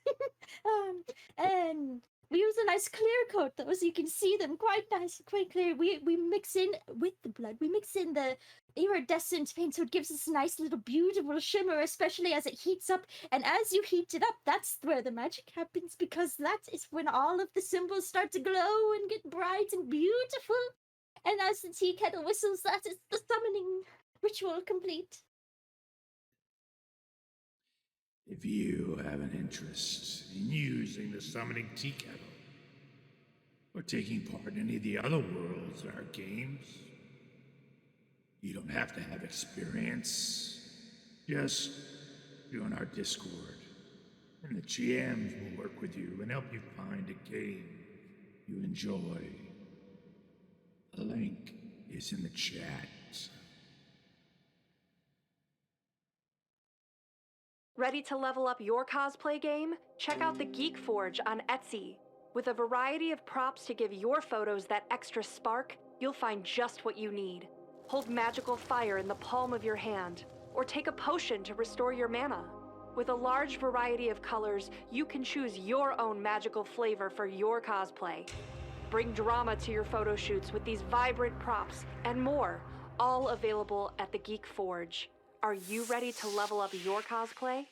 And we use a nice clear coat though, so you can see them quite nice, quite clear. We mix in with the blood, we mix in the iridescent paint, so it gives us a nice little beautiful shimmer, especially as it heats up. And as you heat it up, that's where the magic happens, because that is when all of the symbols start to glow and get bright and beautiful. And as the tea kettle whistles, that is the summoning ritual complete. If you have an interest in using the summoning tea kettle, or taking part in any of the other worlds in our games, you don't have to have experience. Just join our Discord, and the GMs will work with you and help you find a game you enjoy. The link is in the chat. Ready to level up your cosplay game? Check out the Geek Forge on Etsy. With a variety of props to give your photos that extra spark, you'll find just what you need. Hold magical fire in the palm of your hand, or take a potion to restore your mana. With a large variety of colors, you can choose your own magical flavor for your cosplay. Bring drama to your photo shoots with these vibrant props and more, all available at the Geek Forge. Are you ready to level up your cosplay?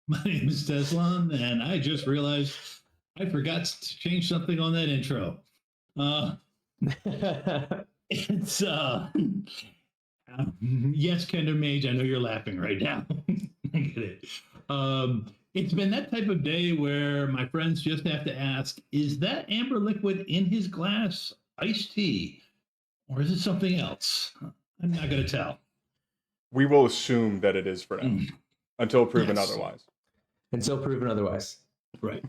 My name is Teslan, and I just realized I forgot to change something on that intro. It's yes, Kender Mage. I know you're laughing right now. I get it. It's been that type of day where my friends just have to ask: is that amber liquid in his glass iced tea, or is it something else? I'm not going to tell. We will assume that it is for now, until proven Yes. otherwise. Until proven otherwise. Right.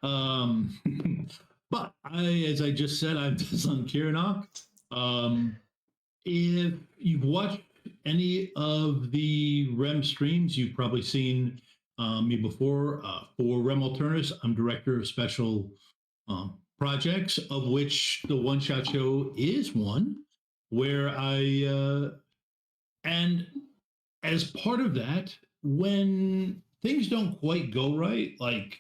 But as I just said, I'm Teslan Kiranok. If you've watched any of the REM streams, you've probably seen me before. For REM Alternis, I'm director of special projects, of which the One Shot Show is one, where and as part of that, when things don't quite go right, like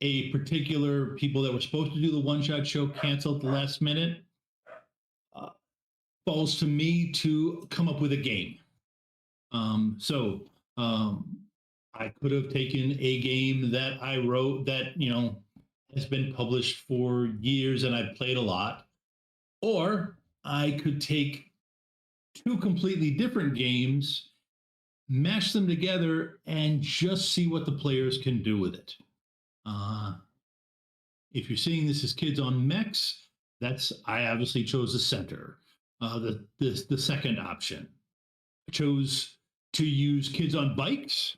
a particular people that were supposed to do the One Shot Show canceled at the last minute, falls to me to come up with a game. I could have taken a game that I wrote that, has been published for years and I've played a lot, or I could take two completely different games, mash them together, and just see what the players can do with it. If you're seeing this as kids on Mechs, I obviously chose the center. The second option. I chose to use kids on bikes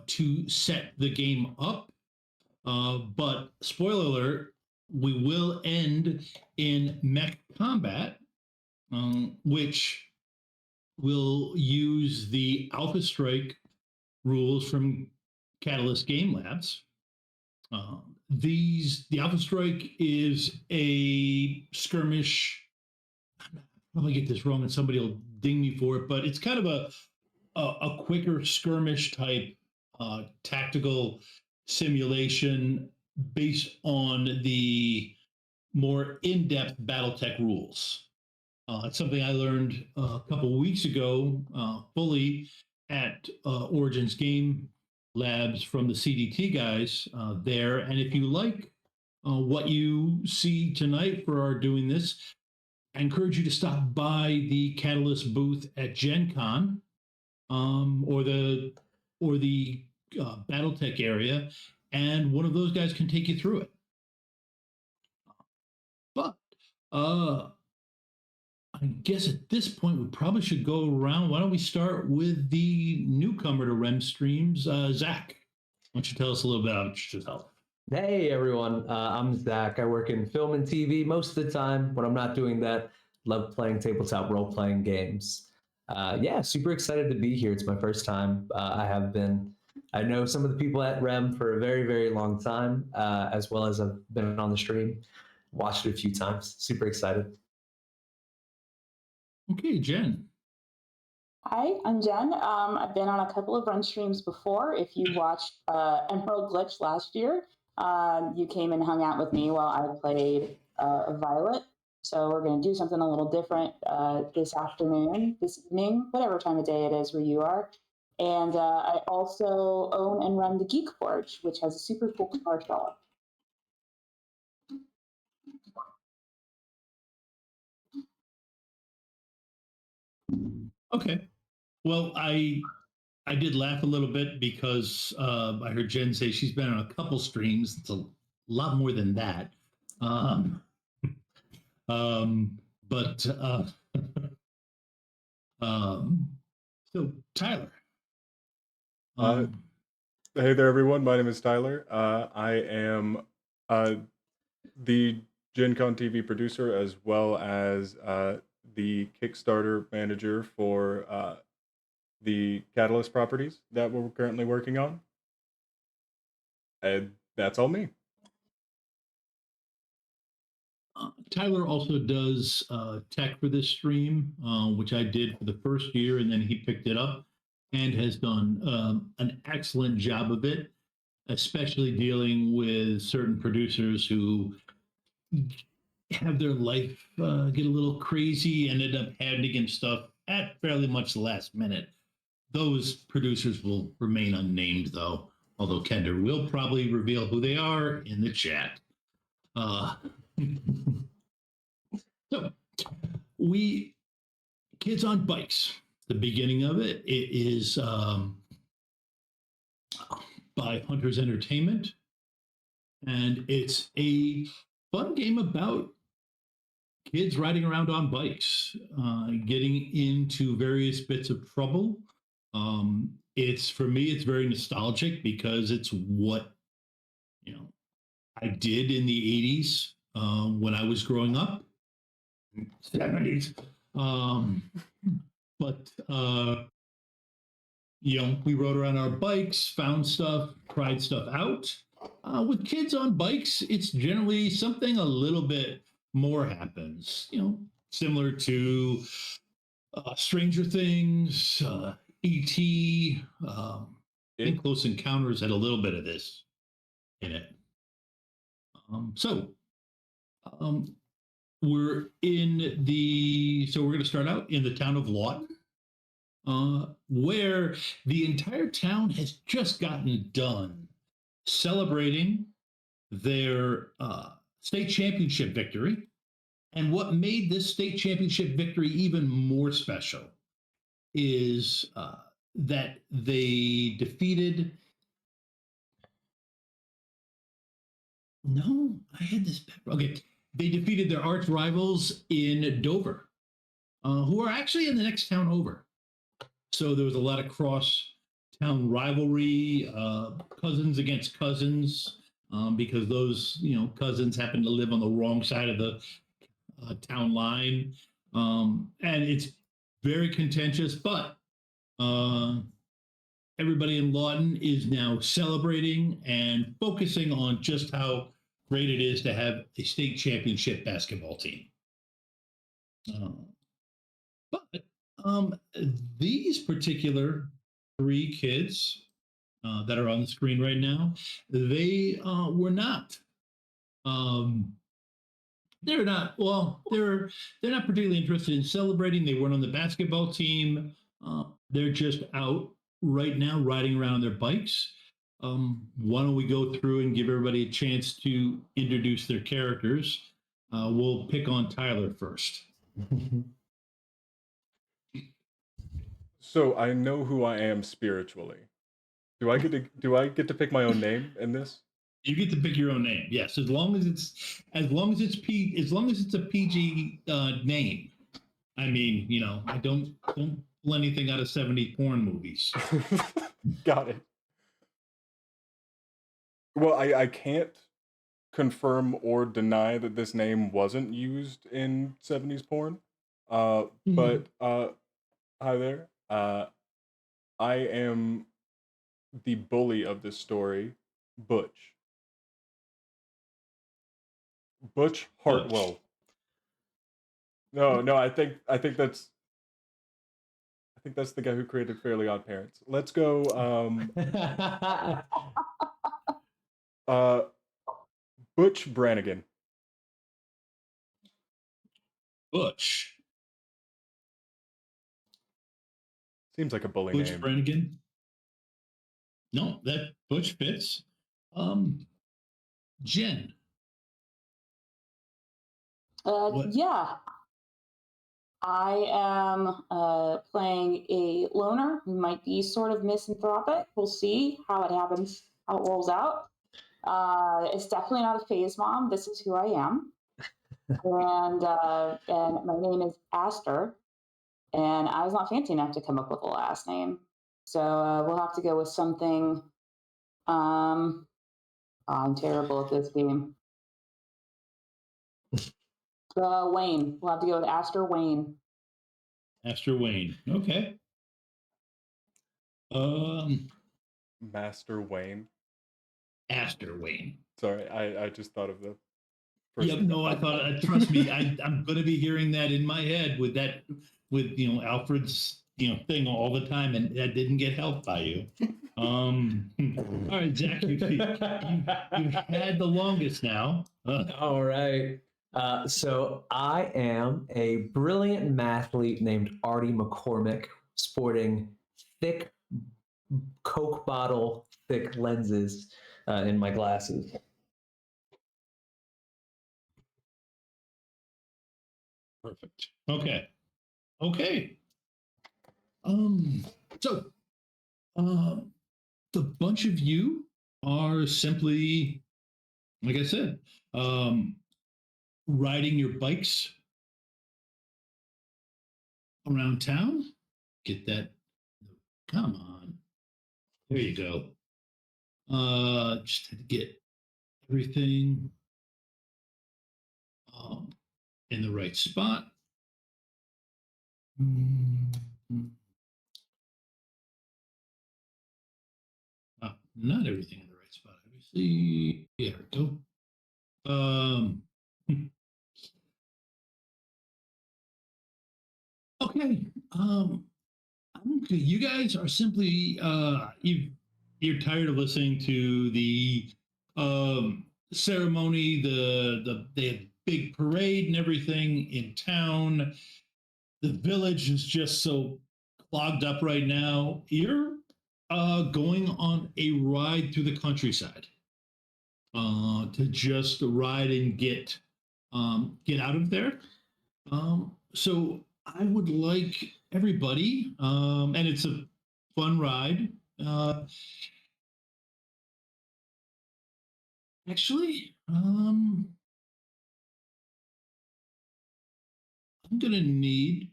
to set the game up. But spoiler alert, we will end in mech combat, which will use the Alpha Strike rules from Catalyst Game Labs. The Alpha Strike is a skirmish. I'm probably get this wrong and somebody will ding me for it, but it's kind of a quicker skirmish type tactical simulation based on the more in-depth BattleTech rules. It's something I learned a couple weeks ago fully at Origins Game Labs from the CDT guys there. And if you like what you see tonight for our doing this, I encourage you to stop by the Catalyst booth at Gen Con or the BattleTech area, and one of those guys can take you through it. But I guess at this point we probably should go around. Why don't we start with the newcomer to REM streams, Zach? Why don't you tell us a little bit about yourself? Hey everyone, I'm Zach. I work in film and TV most of the time. When I'm not doing that, love playing tabletop role-playing games. Yeah, super excited to be here. It's my first time. I know some of the people at REM for a very, very long time, as well as I've been on the stream, watched it a few times. Super excited. Okay, Jen. Hi, I'm Jen. I've been on a couple of run streams before. If you watched Emerald Glitch last year, you came and hung out with me while I played Violet. So we're going to do something a little different this afternoon, this evening, whatever time of day it is where you are. And I also own and run the Geek Forge, which has a super cool commercial. Okay. Well, I did laugh a little bit because I heard Jen say she's been on a couple streams. It's a lot more than that. So Tyler. Hey there, everyone. My name is Tyler. I am the Gen Con TV producer as well as the Kickstarter manager for the Catalyst properties that we're currently working on. And that's all me. Tyler also does tech for this stream, which I did for the first year, and then he picked it up and has done an excellent job of it, especially dealing with certain producers who have their life get a little crazy and end up handing him stuff at fairly much the last minute. those producers will remain unnamed, though, although Kendra will probably reveal who they are in the chat. So, Kids on Bikes. The beginning of it is by Hunters Entertainment, and it's a fun game about kids riding around on bikes, getting into various bits of trouble. For me, it's very nostalgic because it's what I did in the 80s when I was growing up, 70s. But we rode around our bikes, found stuff, tried stuff out. With kids on bikes, it's generally something a little bit more happens. Similar to Stranger Things, E.T. I think Close Encounters had a little bit of this in it. We're going to start out in the town of Lawton, where the entire town has just gotten done celebrating their state championship victory. And what made this state championship victory even more special is that they defeated. No, I had this. Okay. They defeated their arch rivals in Dover, who are actually in the next town over. So there was a lot of cross-town rivalry, cousins against cousins, because those cousins happen to live on the wrong side of the town line, and it's very contentious. But everybody in Lawton is now celebrating and focusing on just how great it is to have a state championship basketball team. But these particular 3 kids that are on the screen right now, they were not. They're not. Well, they're not particularly interested in celebrating. They weren't on the basketball team. They're just out right now riding around on their bikes. Why don't we go through and give everybody a chance to introduce their characters? We'll pick on Tyler first. So I know who I am spiritually. Do I get to pick my own name in this? You get to pick your own name. Yes, as long as it's a PG name. I mean, I don't pull anything out of 70 porn movies. Got it. Well, I can't confirm or deny that this name wasn't used in 70s porn. But hi there. I am the bully of this story, Butch. Butch Hartwell. No, I think that's the guy who created Fairly Odd Parents. Let's go. Butch Brannigan. Butch. Seems like a bully Butch name. Brannigan. No, that Butch fits. Jen. Yeah. I am playing a loner who might be sort of misanthropic. We'll see how it happens, how it rolls out. It's definitely not a phase mom. This is who I am. And my name is Aster. And I was not fancy enough to come up with a last name. So we'll have to go with something. I'm terrible at this game. Wayne. We'll have to go with Aster Wayne. Aster Wayne. Okay. Master Wayne. Aster Wayne. Sorry, I just thought of the. Yep. No, I thought. Trust me, I'm going to be hearing that in my head with Alfred's thing all the time, and that didn't get helped by you. All right, Zach, you've had the longest now. All right. So I am a brilliant mathlete named Artie McCormick, sporting thick Coke bottle thick lenses in my glasses. Perfect. Okay. Okay. So, the bunch of you are simply, like I said, riding your bikes around town. Get that. Come on. There you go. Just had to get everything in the right spot. Not everything in the right spot, obviously. There we go. Okay. Okay. You guys are simply you're tired of listening to the ceremony, they have big parade and everything in town. The village is just so clogged up right now. You're going on a ride through the countryside to just ride and get out of there. So I would like everybody, and it's a fun ride. Actually, I'm gonna need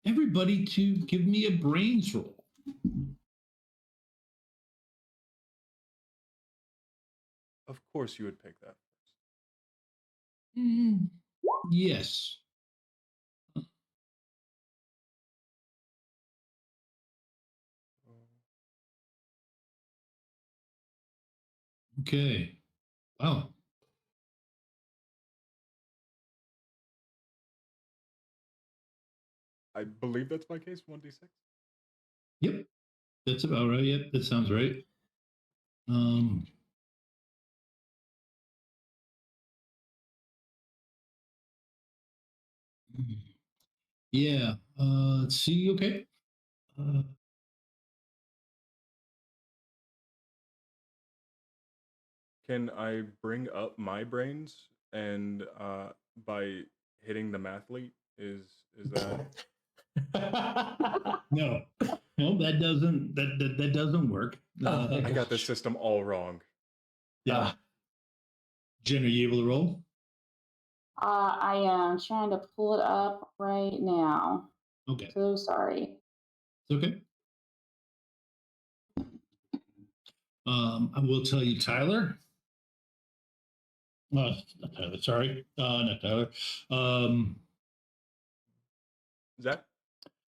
everybody to give me a brains roll. Of course, you would pick that. Yes. Okay. Wow. I believe that's my case. 1d6. Yep. That's about right. Yep. That sounds right. Yeah. Let's see. Okay. Can I bring up my brains and by hitting the mathlete? Is that No, that doesn't that doesn't work. I got the system all wrong. Yeah. Jen, are you able to roll? I am trying to pull it up right now. Okay. So sorry. It's okay. I will tell you, Tyler. Not Tyler. Sorry, not Tyler. Zach?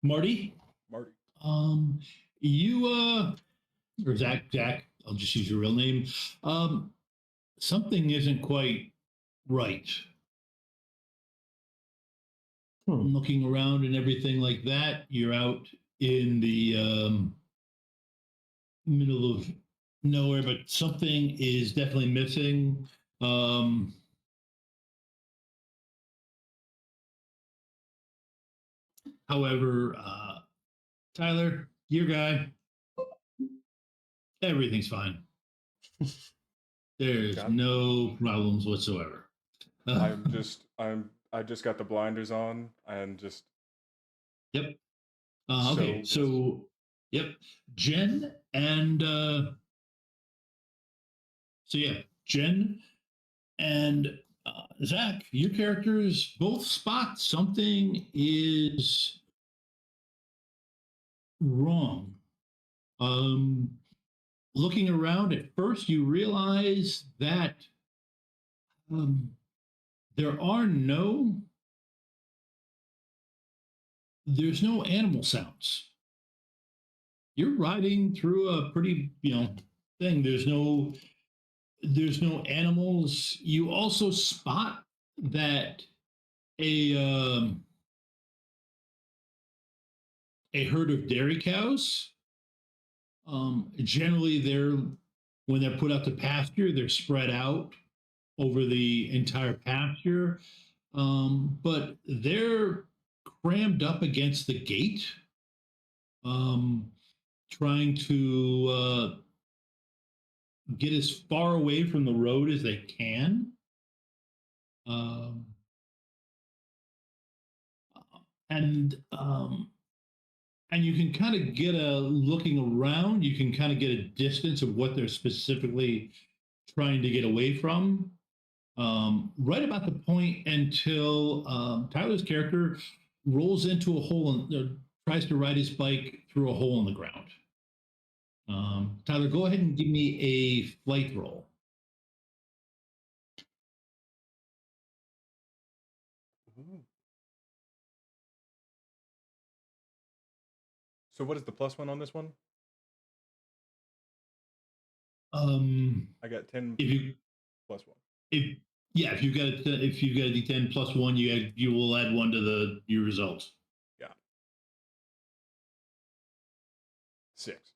Marty. Marty. You or Zach. I'll just use your real name. Something isn't quite right. Looking around and everything like that. You're out in the middle of nowhere, but something is definitely missing. However, Tyler, your guy, everything's fine. There's no problems whatsoever. I just got the blinders on and just. Yep. Okay. So, yep. Jen and Jen and Zach, your characters both spot something is wrong. Looking around at first, you realize that there's no animal sounds. You're riding through a pretty, thing. There's no animals. You also spot that a herd of dairy cows. Generally, when they're put out to pasture, they're spread out over the entire pasture. But they're crammed up against the gate, trying to get as far away from the road as they can. And you can kind of get looking around, you can kind of get a distance of what they're specifically trying to get away from. Right about the point until Tyler's character rolls into a hole and tries to ride his bike through a hole in the ground. Tyler, go ahead and give me a flight roll. So what is the +1 on this one? I got 10 if you +1. If you got a D10 +1, you will add 1 to your results. Yeah. 6.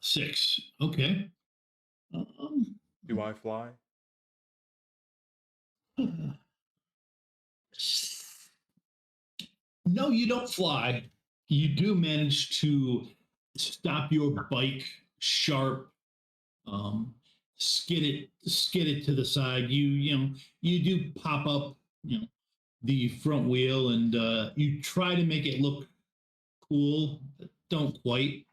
6. Okay. Do I fly? No, you don't fly. You do manage to stop your bike sharp, skid it to the side. You do pop up, the front wheel, and you try to make it look cool. Don't quite,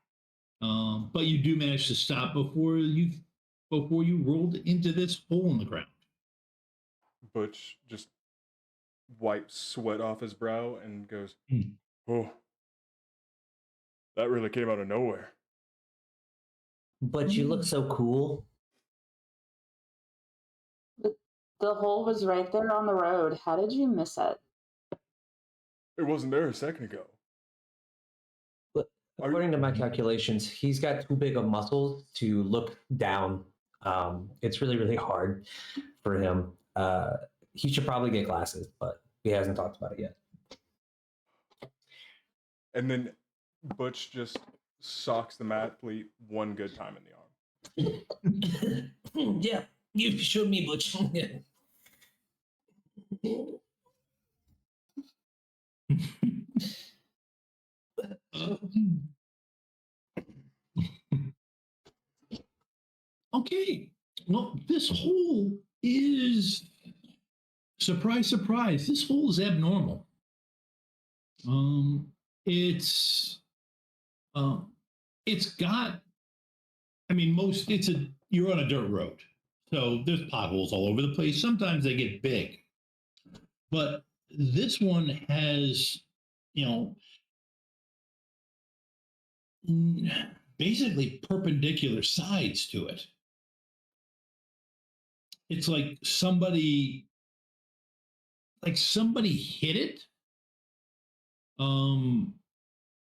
but you do manage to stop before you rolled into this hole in the ground. Butch just wipes sweat off his brow and goes, "Oh, that really came out of nowhere." But you look so cool. The hole was right there on the road. How did you miss it? It wasn't there a second ago. But according to my calculations, he's got too big of muscles to look down. It's really, really hard for him. He should probably get glasses, but he hasn't talked about it yet. And then Butch just socks the athlete one good time in the arm. Yeah, you showed me, Butch. Okay. Well, this hole is, surprise, surprise, this hole is abnormal. It's got, you're on a dirt road, so there's potholes all over the place. Sometimes they get big, but this one has, basically perpendicular sides to it. It's like somebody hit it,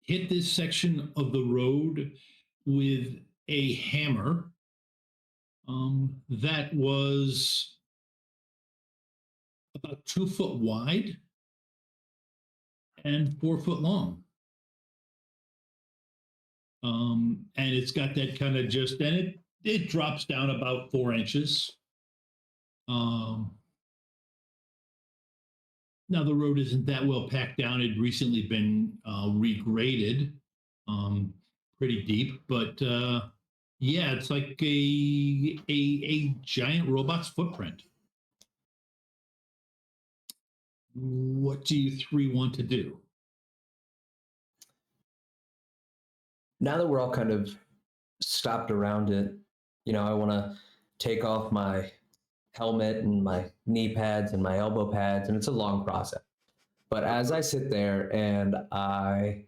hit this section of the road with a hammer that was about 2 foot wide and 4 foot long. And it's got that kind of and it drops down about 4 inches. Now the road isn't that well packed down. It'd recently been regraded pretty deep, but yeah, it's like a giant robot's footprint. What do you 3 want to do? Now that we're all kind of stopped around it, I want to take off my helmet and my knee pads and my elbow pads, and it's a long process. But as I sit there and I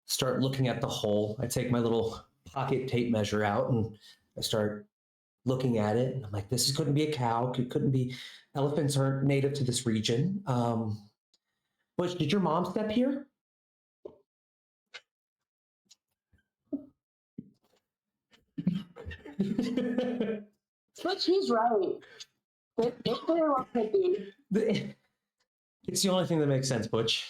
start looking at the hole, I take my little pocket tape measure out and I start looking at it, and I'm like, this couldn't be a cow, it couldn't be, elephants aren't native to this region. Butch, did your mom step here? But she's right. It very well could be. It's the only thing that makes sense, Butch.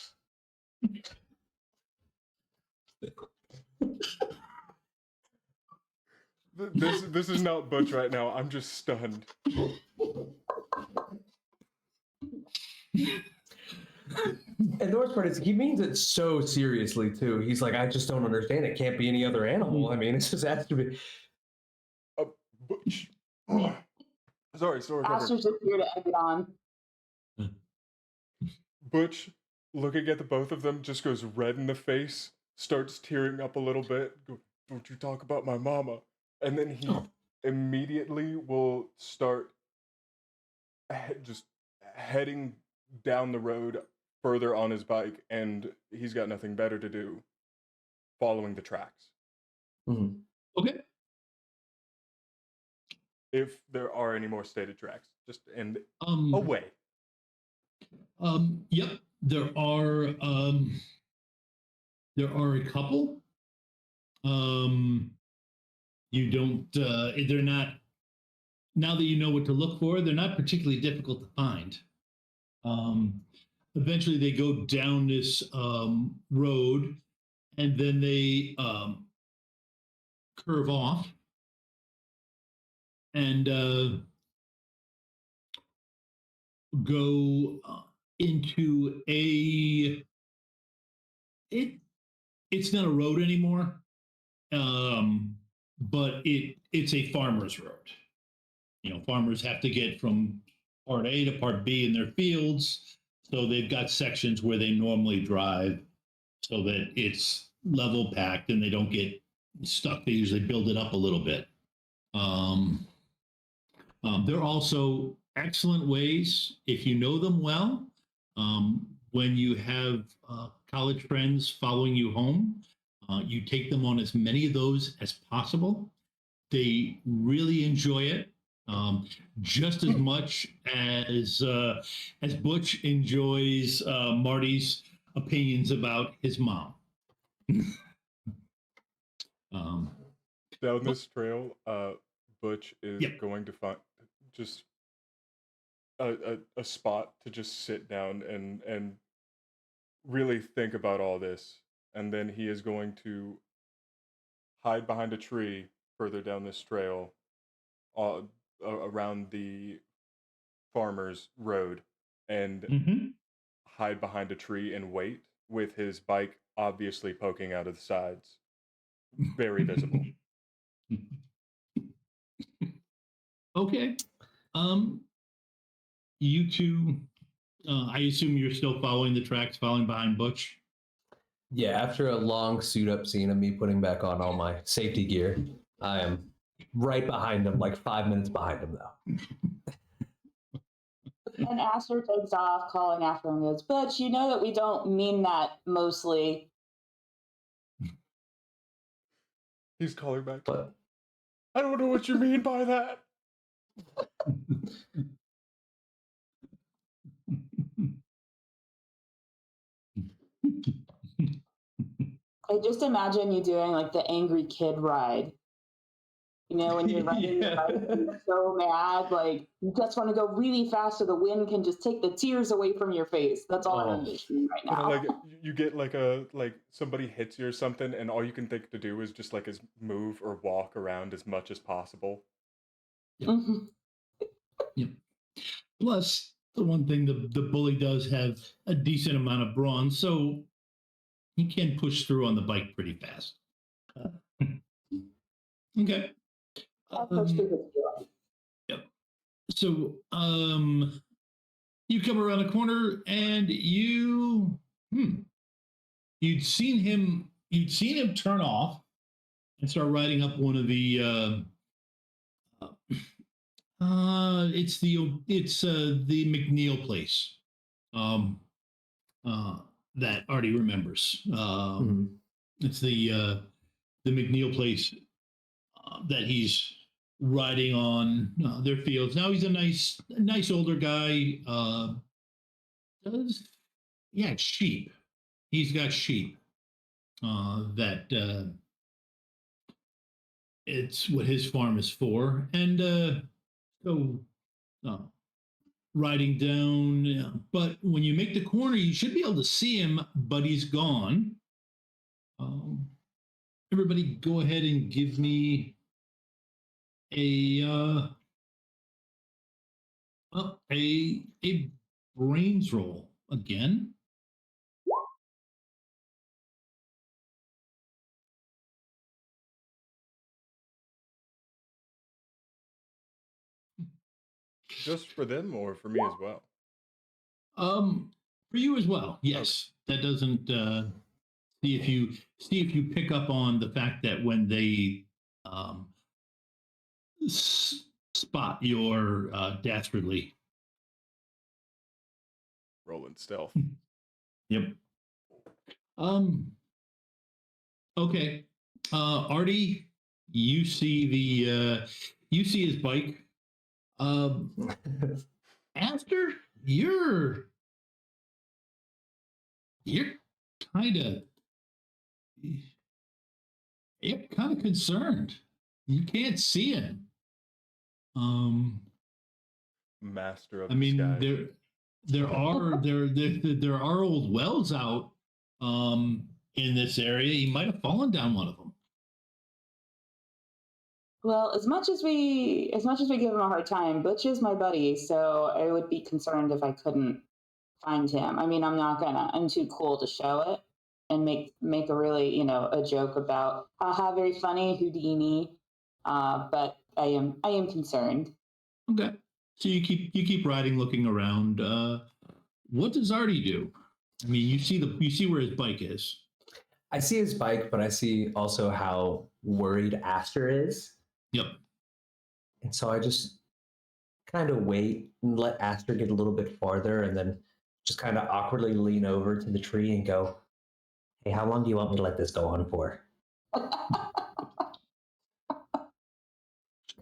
This is not Butch right now. I'm just stunned. And the worst part is he means it so seriously too. He's like, I just don't understand. It can't be any other animal. I mean, it just has to be. Sorry, Sword Cover. Aster's just here to egg it on. Butch, looking at the both of them, just goes red in the face, starts tearing up a little bit. Don't you talk about my mama. And then he immediately will start just heading down the road further on his bike, and he's got nothing better to do following the tracks. Mm-hmm. Okay. If there are any more stated tracks, just and away. Yep, there are a couple. You don't. They're not. Now that you know what to look for, they're not particularly difficult to find. Eventually, they go down this road, and then they curve off, and go into a. It's not a road anymore, but it's a farmer's road. You know, farmers have to get from part A to part B in their fields, so they've got sections where they normally drive, so that it's level packed and they don't get stuck. They usually build it up a little bit. There are also excellent ways, if you know them well, when you have college friends following you home, you take them on as many of those as possible. They really enjoy it just as much as Butch enjoys Marty's opinions about his mom. Down this trail, Butch is going to find just a spot to just sit down and really think about all this, and then he is going to hide behind a tree further down this trail, around the farmer's road, and hide behind a tree and wait, with his bike obviously poking out of the sides, very visible. Okay. You two, I assume you're still following the tracks, following behind Butch? Yeah, after a long suit up scene of me putting back on all my safety gear, I am right behind him, like 5 minutes behind him though. And Aster takes off, calling after him, goes, Butch, you know that we don't mean that mostly. He's calling back. But I don't know what you mean by that. I just imagine you doing like the angry kid ride. You know, when you're riding your bike and you're so mad, like you just want to go really fast so the wind can just take the tears away from your face. That's all I'm envisioning right now. Like you get like somebody hits you or something, and all you can think to do is just like move or walk around as much as possible. Yep. Yep. Plus, the one thing the bully does have a decent amount of brawn, so he can push through on the bike pretty fast. Okay. Yep. So, you come around the corner and you'd seen him turn off and start riding up one of the it's the McNeil place that Artie remembers. It's the McNeil place that he's riding on their fields. Now he's a nice older guy. Sheep. He's got sheep. That it's what his farm is for, and so riding down. But when you make the corner, you should be able to see him, but he's gone. Everybody, go ahead and give me a brains roll again. Just for them or for me as well? For you as well. Yes, that doesn't. See if you pick up on the fact that when they um, spot your dastardly. Rolling stealth. Yep. Okay. Artie, you see you see his bike. Aster, you're kind of you're kind of concerned. You can't see him. Master of I mean, disguise. there are old wells out in this area. He might have fallen down one of them. Well, as much as we give him a hard time, Butch is my buddy, so I would be concerned if I couldn't find him. I mean, I'm too cool to show it and make a really, a joke about haha, very funny Houdini. But I am concerned. Okay. So you keep riding, looking around. What does Artie do? I mean, you see where his bike is. I see his bike, but I see also how worried Aster is. Yep. And so I just kind of wait and let Aster get a little bit farther and then just kind of awkwardly lean over to the tree and go, hey, how long do you want me to let this go on for?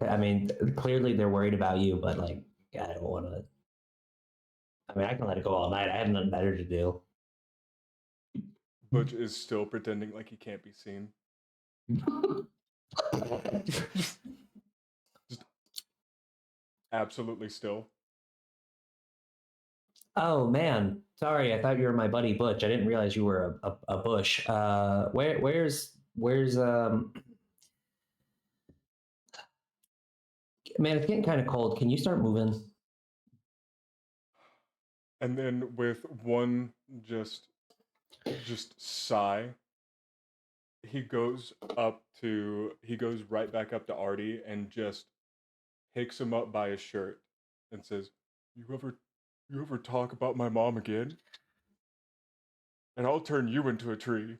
I mean, clearly they're worried about you, but like, I don't want to. I mean, I can let it go all night. I have nothing better to do. Butch is still pretending like he can't be seen. Just absolutely still. Oh man, sorry. I thought you were my buddy Butch. I didn't realize you were a bush. Where's man? It's getting kind of cold. Can you start moving? And then with one just sigh, he goes right back up to Artie and just picks him up by his shirt and says, You ever talk about my mom again? And I'll turn you into a tree.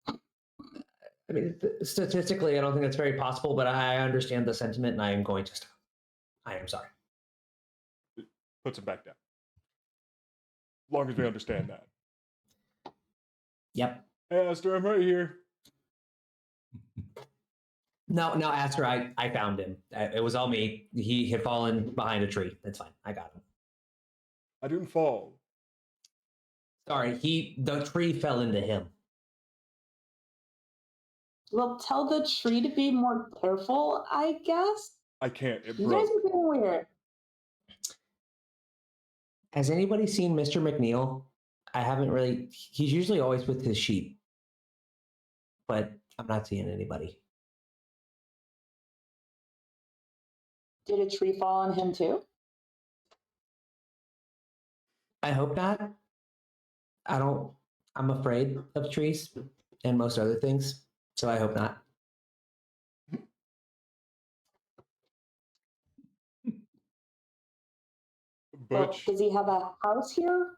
I mean, statistically, I don't think that's very possible, but I understand the sentiment and I am going to stop. I am sorry. Puts him back down. As long as we understand that. Yep. Hey, Aster, I'm right here. No, Aster, I found him. It was all me. He had fallen behind a tree. That's fine. I got him. I didn't fall. Sorry, the tree fell into him. Well, tell the tree to be more careful, I guess. I can't. It You broke. guys are being weird. Has anybody seen Mr. McNeil? I haven't really. He's usually always with his sheep, but I'm not seeing anybody. Did a tree fall on him too? I hope not. I'm afraid of trees and most other things, so I hope not. Butch. Does he have a house here?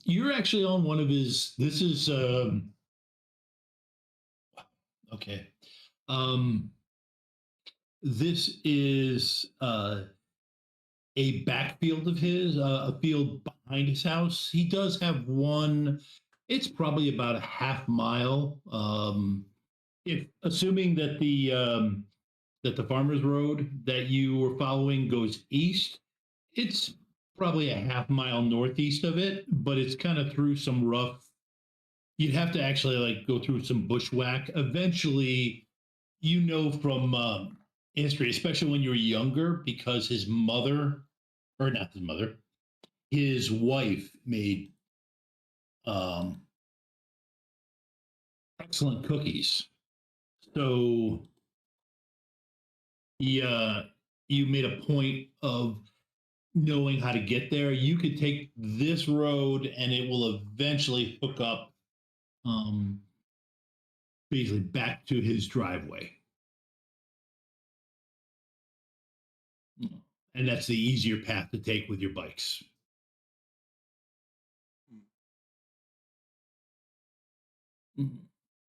You're actually on one of his. This is okay. This is a backfield of his, a field behind his house. He does have one. It's probably about a half mile. If assuming that the farmer's road that you were following goes east, it's probably a half mile northeast of it, but it's kind of through some rough. You'd have to actually like go through some bushwhack. Eventually, from history, especially when you were younger, because his mother, or not his mother, his wife made excellent cookies. So you made a point of knowing how to get there. You could take this road and it will eventually hook up basically back to his driveway. And that's the easier path to take with your bikes.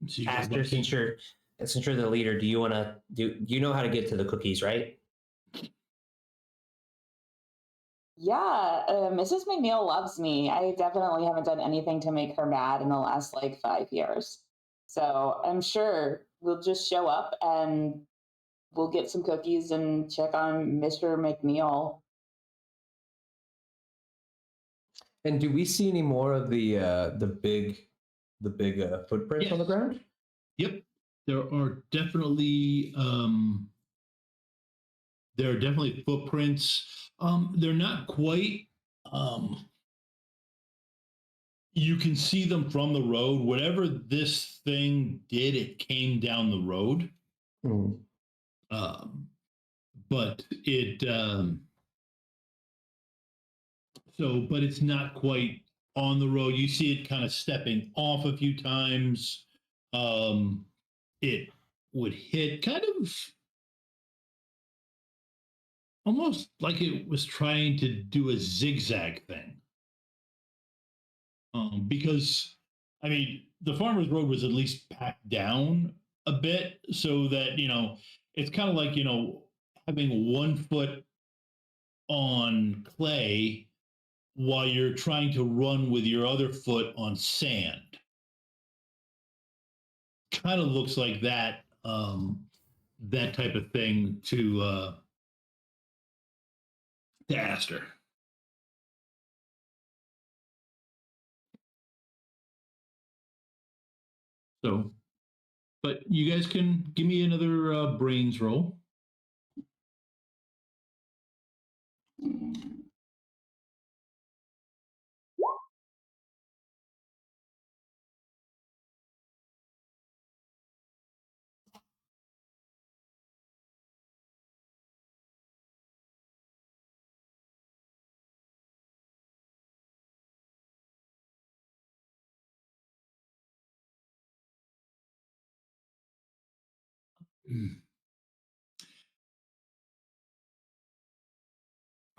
So Aster, since you're the leader, do you know how to get to the cookies, right? Yeah, Mrs. McNeil loves me. I definitely haven't done anything to make her mad in the last like 5 years. So I'm sure we'll just show up and we'll get some cookies and check on Mr. McNeil. And do we see any more of the big footprints on the ground? Yep, there are definitely footprints. They're not quite. You can see them from the road. Whatever this thing did, it came down the road. But it but it's not quite on the road. You see it kind of stepping off a few times. It would hit kind of almost like it was trying to do a zigzag thing. Because, I mean, the farmer's road was at least packed down a bit so that, it's kind of like, having 1 foot on clay while you're trying to run with your other foot on sand. Kind of looks like that, that type of thing to Aster. So, but you guys can give me another brains roll.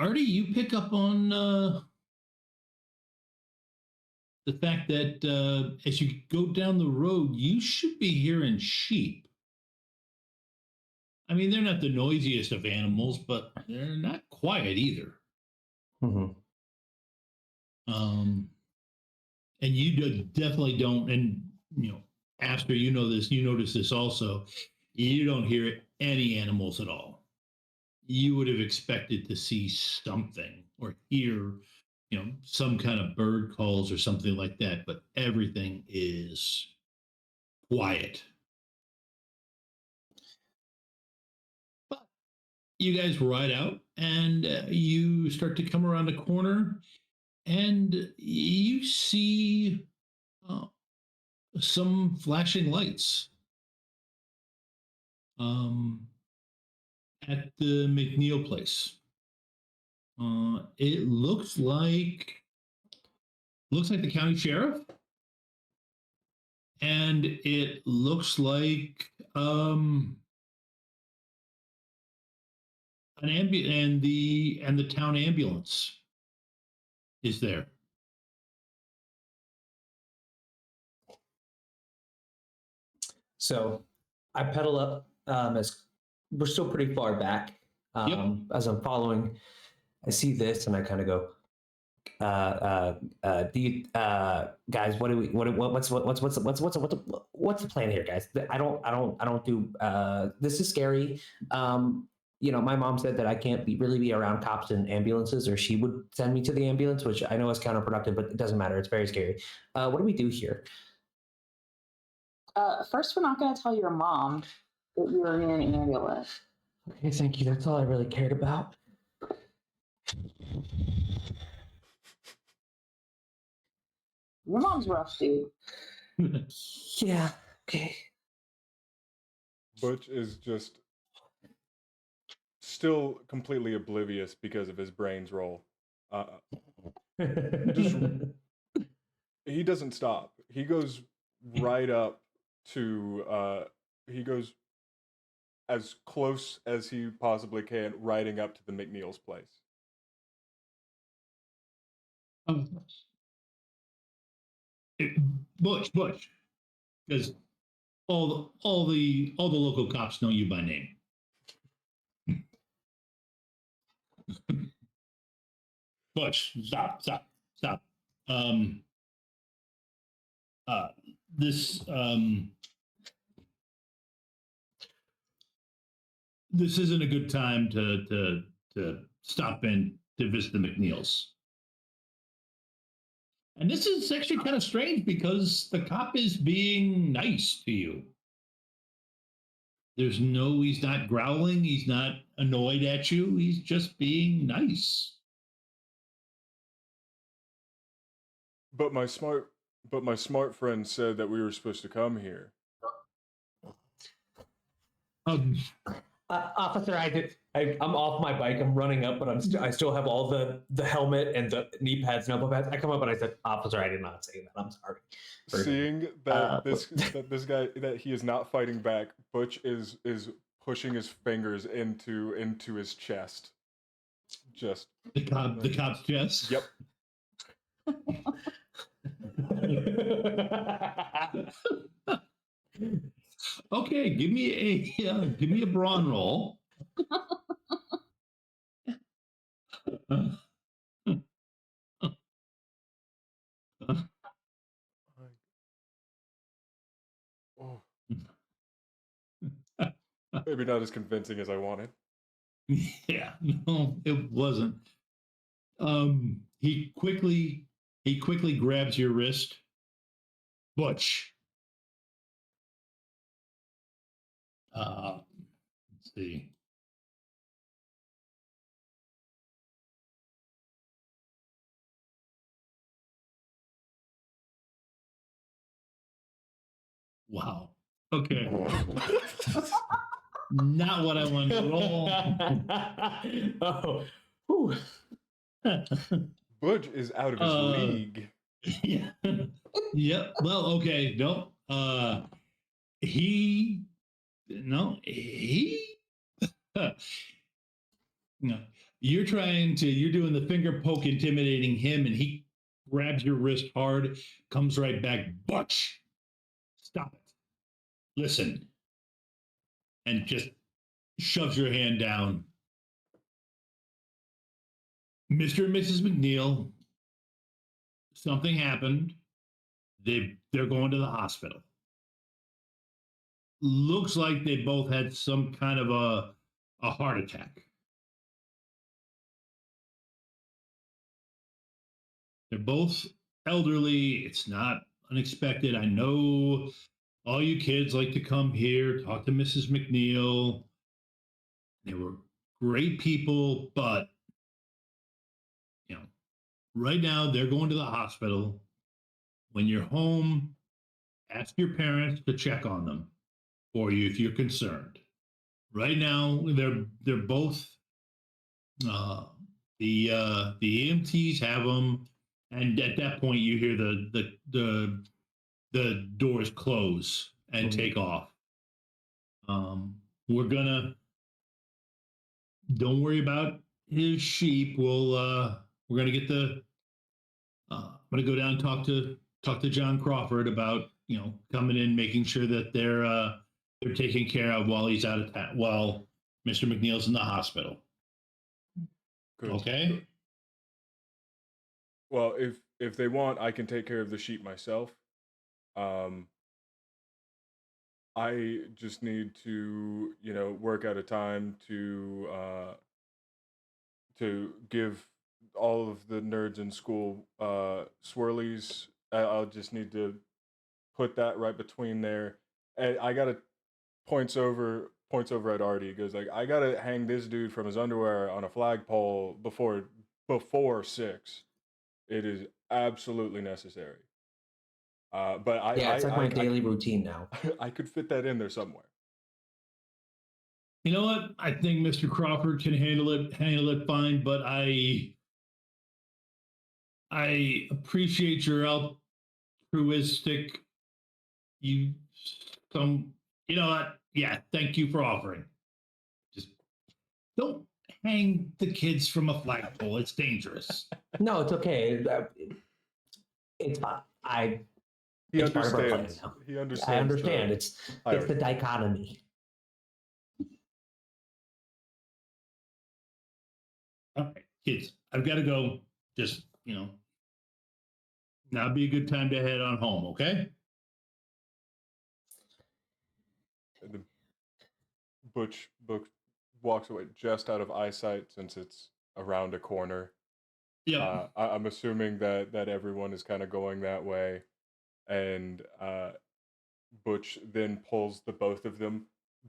Artie, you pick up on the fact that as you go down the road, you should be hearing sheep. I mean, they're not the noisiest of animals, but they're not quiet either. And you definitely don't, and Aster, you know this, you notice this also. You don't hear any animals at all. You would have expected to see something or hear, some kind of bird calls or something like that, but everything is quiet. But you guys ride out and you start to come around a corner and you see some flashing lights at the McNeil place. It looks like the county sheriff, and it looks like an and the town ambulance is there. So I pedal up as we're still pretty far back. As I'm following, I see this and I kind of go, do you guys, what's the plan here, guys? I don't do this is scary. My mom said that I can't really be around cops and ambulances, or she would send me to the ambulance, which I know is counterproductive, but it doesn't matter. It's very scary. What do we do here? First, we're not going to tell your mom that you were in an ambulance. Okay, thank you. That's all I really cared about. Your mom's rough, dude. Yeah, okay. Butch is just still completely oblivious because of his brain's roll. He doesn't stop. He goes right up to, he goes, as close as he possibly can, riding up to the McNeil's place. Butch, because all the local cops know you by name. Butch, stop. Um, this this isn't a good time to stop in to visit the McNeils. And this is actually kind of strange because the cop is being nice to you. He's not growling, he's not annoyed at you, he's just being nice. But my smart friend said that we were supposed to come here. Officer, I'm off my bike. I'm running up, but I still have all the helmet and the knee pads and elbow pads. I come up and I said, "Officer, I did not say that. I'm sorry." Seeing that this guy, that he is not fighting back, Butch is pushing his fingers into his chest. Just the cop's chest. Yep. Okay, give me a brawn roll. Oh. Maybe not as convincing as I wanted. Yeah, no, it wasn't. He quickly grabs your wrist. Butch. Let's see. Wow. Okay. Not what I wanted to roll. Oh. Butch is out of his league. Yeah. Yep. Well, okay. No. No. You're doing the finger poke intimidating him, and he grabs your wrist hard, comes right back. Butch, stop it. Listen. And just shoves your hand down. Mr. and Mrs. McNeil, something happened. They're going to the hospital. Looks like they both had some kind of a heart attack. They're both elderly. It's not unexpected. I know all you kids like to come here, talk to Mrs. McNeil. They were great people, but right now they're going to the hospital. When you're home, ask your parents to check on them for you if you're concerned. Right now, they're both the EMTs have them, and at that point you hear the doors close and take off. Don't worry about his sheep. We're gonna get I'm gonna go down and talk to John Crawford about coming in, making sure that they're taken care of while he's out of town, while Mr. McNeil's in the hospital. Good. Okay. Well, if they want, I can take care of the sheep myself. I just need to, work out a time to give all of the nerds in school swirlies. I'll just need to put that right between there. And I gotta points over at Artie. He goes like, I gotta hang this dude from his underwear on a flagpole before 6. It is absolutely necessary. But it's like my daily routine now. I could fit that in there somewhere. You know what? I think Mr. Crawford can handle it fine, but I appreciate your altruistic. You know what? Yeah, thank you for offering. don't hang the kids from a flagpole. It's dangerous. No, it's okay. It's fine. He It's part of our plan understands. now. He understands. I understand. the It's the hierarchy. dichotomy. All right, kids, I've got to go. Just, now be a good time to head on home, okay? And the Butch walks away just out of eyesight since it's around a corner. Yeah. I'm assuming that everyone is kind of going that way, and Butch then pulls the both of them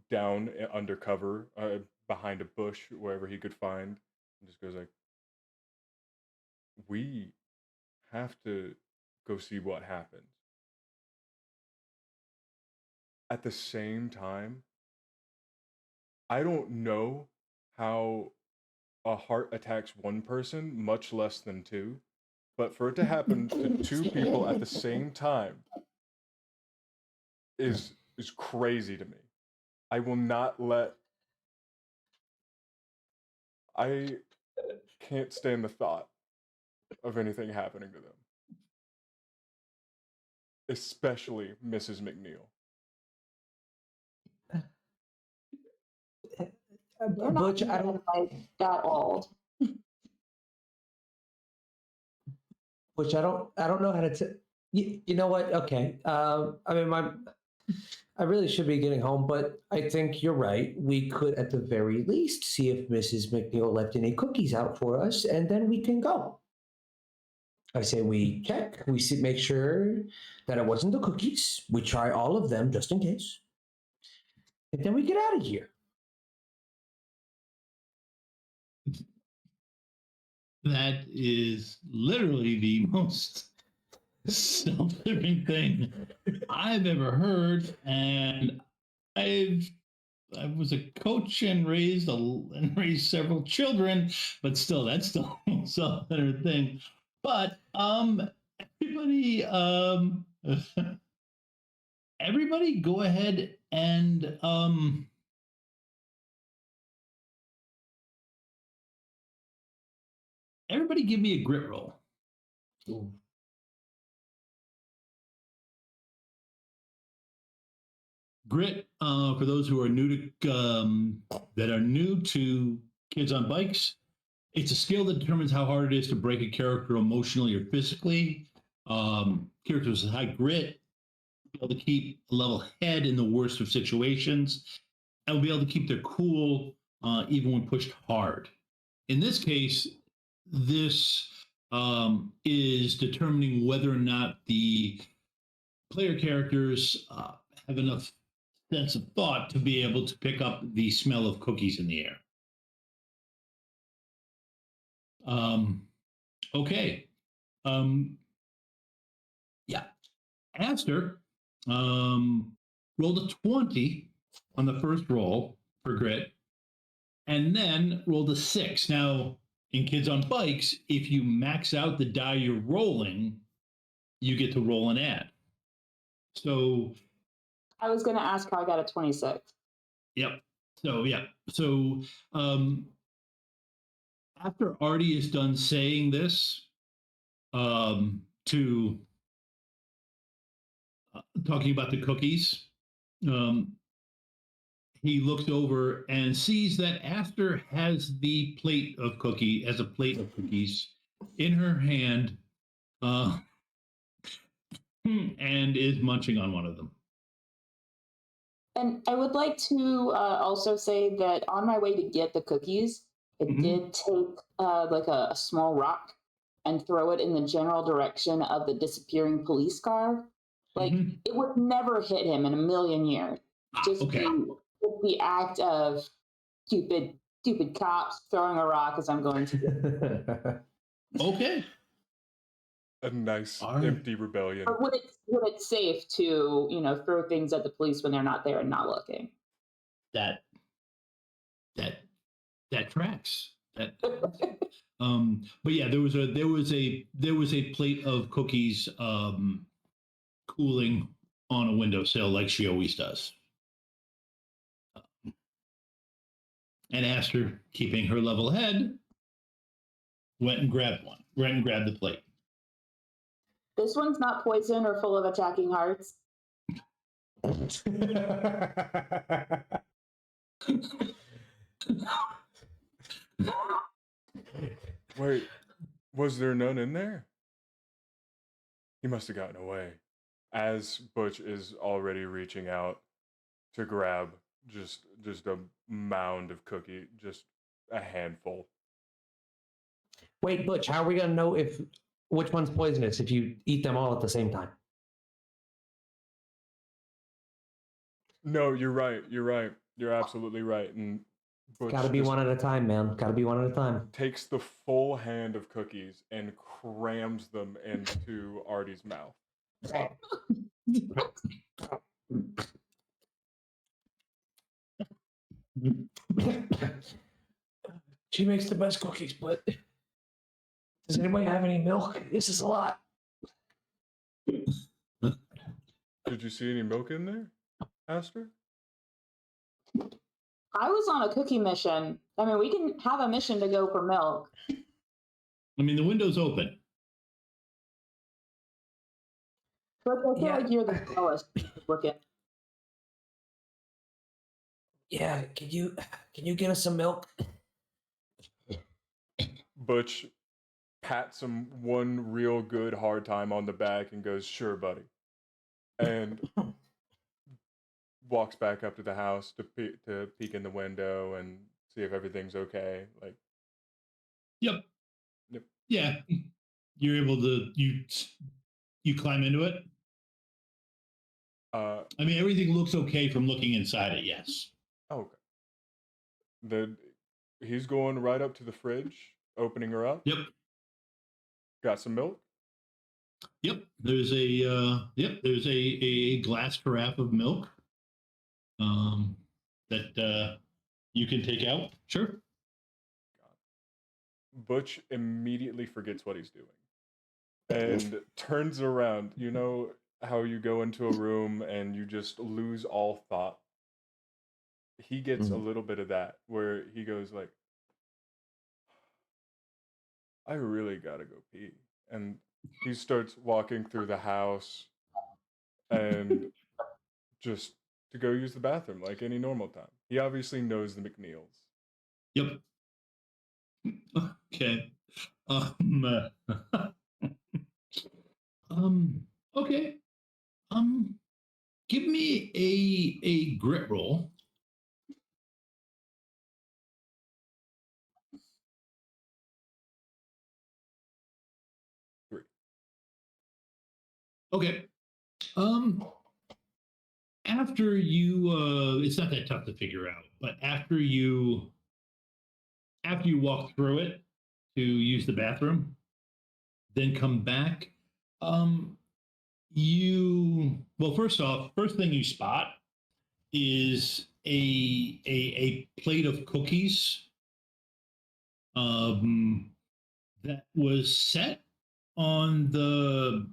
down under cover behind a bush wherever he could find, and just goes like, "We have to go see what happens." At the same time, I don't know how a heart attacks one person, much less than two, but for it to happen to two people at the same time is crazy to me. I will not let. I can't stand the thought of anything happening to them, especially Mrs. McNeil. You're not Butch, I even don't. like that old. Which I don't know how to. You know what? Okay. I mean, I really should be getting home, but I think you're right. We could, at the very least, see if Mrs. McNeil left any cookies out for us, and then we can go. I say we check. We see, make sure that it wasn't the cookies. We try all of them just in case, and then we get out of here. That is literally the most self-serving thing I've ever heard, and I was a coach and raised several children, but still, that's still a self-centered thing. But everybody, everybody, go ahead and everybody, give me a grit roll. Ooh. Grit, for those who are new to Kids on Bikes, it's a skill that determines how hard it is to break a character emotionally or physically. Characters with high grit be able to keep a level head in the worst of situations, and will be able to keep their cool even when pushed hard. In this case, this is determining whether or not the player characters have enough sense of thought to be able to pick up the smell of cookies in the air. Okay. Yeah. Aster rolled a 20 on the first roll for grit, and then rolled a 6. Now, in Kids on Bikes, if you max out the die you're rolling, you get to roll an ad. So I was going to ask how I got a 26. Yep. So yeah. So after Artie is done saying this, to talking about the cookies, he looks over and sees that Aster has a plate of cookies in her hand, and is munching on one of them. And I would like to also say that on my way to get the cookies, I did take like a small rock and throw it in the general direction of the disappearing police car. Like it would never hit him in a million years. Just the act of stupid cops throwing a rock as I'm going to. Okay. A nice empty rebellion. Or would it safe to throw things at the police when they're not there and not looking? That tracks. But yeah, there was a plate of cookies cooling on a windowsill like she always does. And Aster, keeping her level head, went and grabbed the plate. This one's not poison or full of attacking hearts. Wait, was there none in there? He must have gotten away. As Butch is already reaching out to grab just a mound of cookie, just a handful. Wait, Butch, how are we gonna know which one's poisonous if you eat them all at the same time? No, you're right. You're absolutely right. And Butch Gotta be just one at a time, man. Gotta be one at a time. takes the full hand of cookies and crams them into Artie's mouth. She makes the best cookies, but does anybody have any milk? This is a lot. Did you see any milk in there, Aster? I was on a cookie mission. I mean, we can have a mission to go for milk. I mean, the window's open. But I feel like you're the slowest looking. Yeah, can you get us some milk? Butch pats him one real good hard time on the back and goes, "Sure, buddy," and walks back up to the house to peek in the window and see if everything's okay. Like, Yep. Yep. Yeah. You're able to you climb into it. I mean, everything looks okay from looking inside it. Yes. Okay. He's going right up to the fridge, opening her up. Yep. Got some milk. Yep. There's a glass carafe of milk. That you can take out. Sure. Butch immediately forgets what he's doing and turns around. You know how you go into a room and you just lose all thought? He gets a little bit of that where he goes like, I really gotta go pee. And he starts walking through the house and just to go use the bathroom like any normal time. He obviously knows the McNeils. Yep. Okay. Okay. Give me a grit roll. Okay. After you, it's not that tough to figure out, but after you walk through it to use the bathroom, then come back, first thing you spot is a plate of cookies that was set on the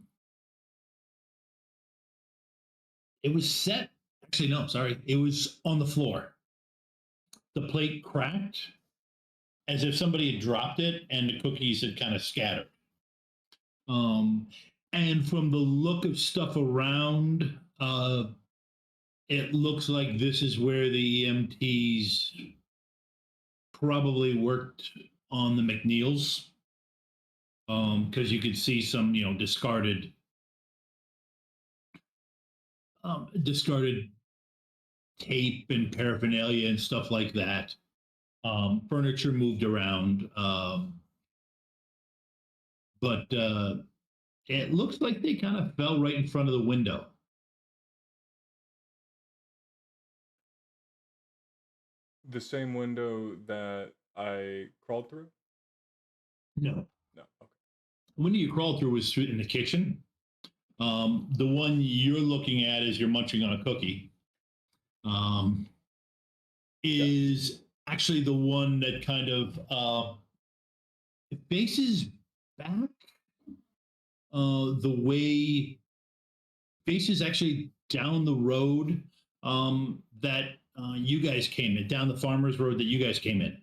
it was on the floor. The plate cracked as if somebody had dropped it and the cookies had kind of scattered. And from the look of stuff around, it looks like this is where the EMTs probably worked on the McNeils, because you could see some, discarded tape and paraphernalia and stuff like that. Furniture moved around, but it looks like they kind of fell right in front of the window. The same window that I crawled through? No. No. Okay. The window you crawled through was in the kitchen. The one you're looking at as you're munching on a cookie is actually the one that kind of it faces back the way faces actually down the road that you guys came in, down the farmer's road that you guys came in.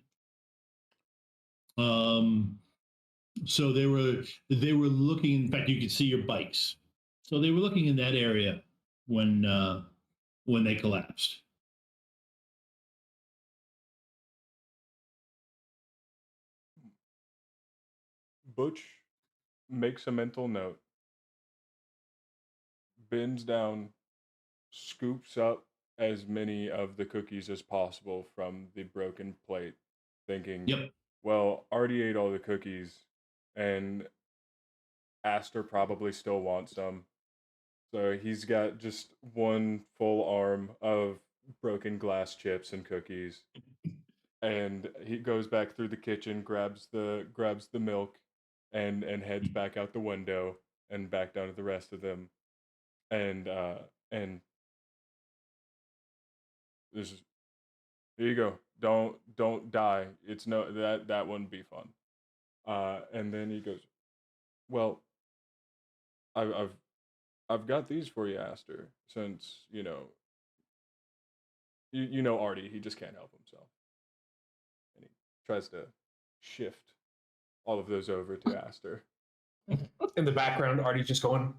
So they were looking. In fact, you could see your bikes. So they were looking in that area when they collapsed. Butch makes a mental note, bends down, scoops up as many of the cookies as possible from the broken plate, thinking, Yep. well, already ate all the cookies, and Aster probably still wants some. So he's got just one full arm of broken glass chips and cookies. And he goes back through the kitchen, grabs the milk, and heads back out the window and back down to the rest of them. And this is, here you go. Don't die. It's no that wouldn't be fun. And then he goes, well, I've got these for you, Aster, since you know Artie, he just can't help himself. And he tries to shift all of those over to Aster. In the background, Artie's just going.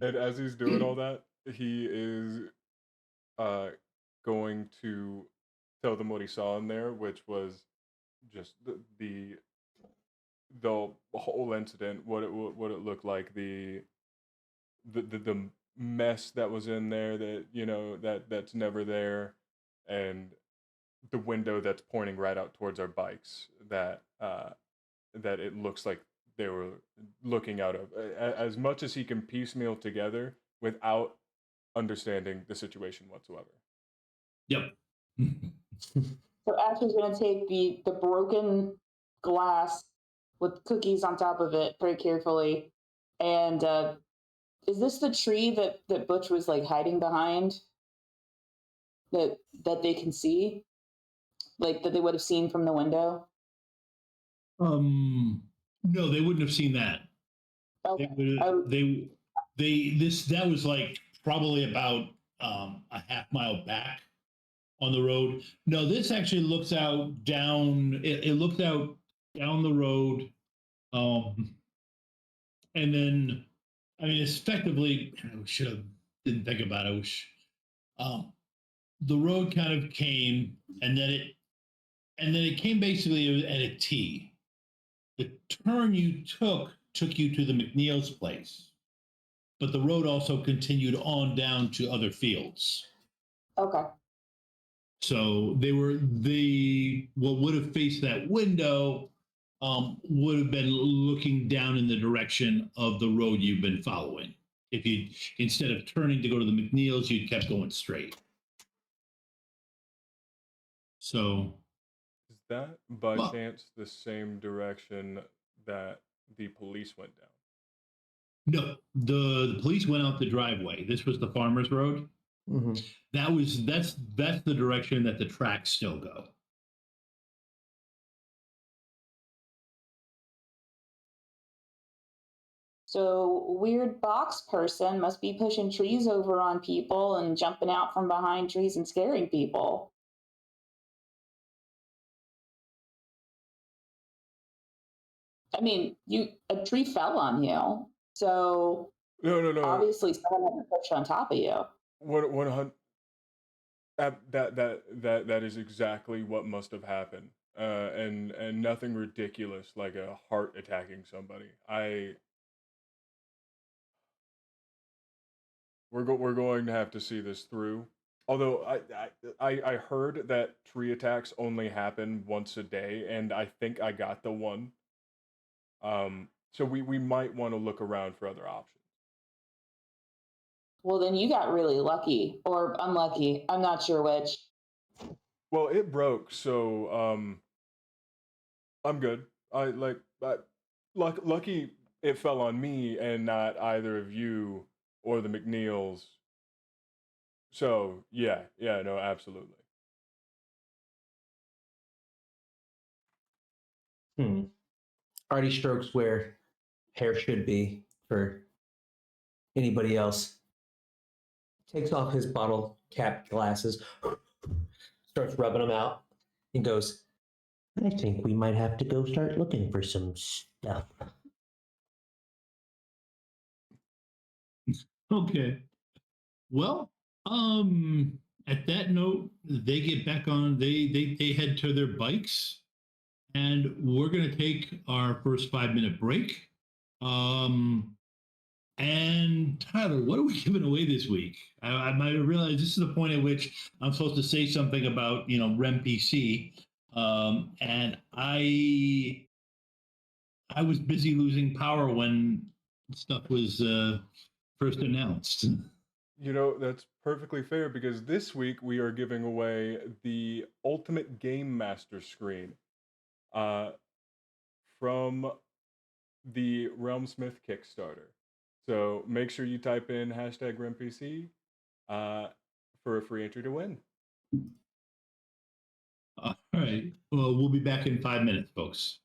And as he's doing all that, he is going to tell them what he saw in there, which was just the whole incident, what it looked like, the mess that was in there, that that's never there, and the window that's pointing right out towards our bikes that it looks like they were looking out of, as much as he can piecemeal together without understanding the situation whatsoever. Yep. So Asher's going to take the broken glass with cookies on top of it very carefully. And is this the tree that Butch was like hiding behind? That they can see? Like that they would have seen from the window? No, they wouldn't have seen that. Okay. That was like probably about a half mile back on the road. No, this actually looks out down. It looks out down the road, and then I mean, it's effectively. I should have didn't think about it. The road kind of came, and then it came basically at a T. The turn you took you to the McNeil's place, but the road also continued on down to other fields. Okay. So what would have faced that window would have been looking down in the direction of the road you've been following. If you, instead of turning to go to the McNeil's, you kept going straight. So is that by chance the same direction that the police went down? No, the police went out the driveway. This was the farmer's road. Mm-hmm. That's the direction that the tracks still go. So weird box person must be pushing trees over on people and jumping out from behind trees and scaring people. I mean, a tree fell on you, so no. Obviously, someone had to push on top of you. That is exactly what must have happened, and nothing ridiculous like a heart attacking somebody. We're going to have to see this through. Although I heard that tree attacks only happen once a day, and I think I got the one. So we might want to look around for other options. Well, then you got really lucky or unlucky. I'm not sure which. Well, it broke, so I'm good. Lucky it fell on me and not either of you or the McNeils. So yeah, no, absolutely. Artie strokes where hair should be for anybody else. Takes off his bottle cap glasses, starts rubbing them out, and goes, I think we might have to go start looking for some stuff. Okay. Well, at that note, they get back on, they head to their bikes, and we're gonna take our first 5-minute break. And Tyler, what are we giving away this week? I might have realized this is the point at which I'm supposed to say something about, REM PC. And I was busy losing power when stuff was first announced. That's perfectly fair because this week we are giving away the Ultimate Game Master screen from the Realmsmith Kickstarter. So make sure you type in hashtag RemPC for a free entry to win. All right. Well, we'll be back in 5 minutes, folks.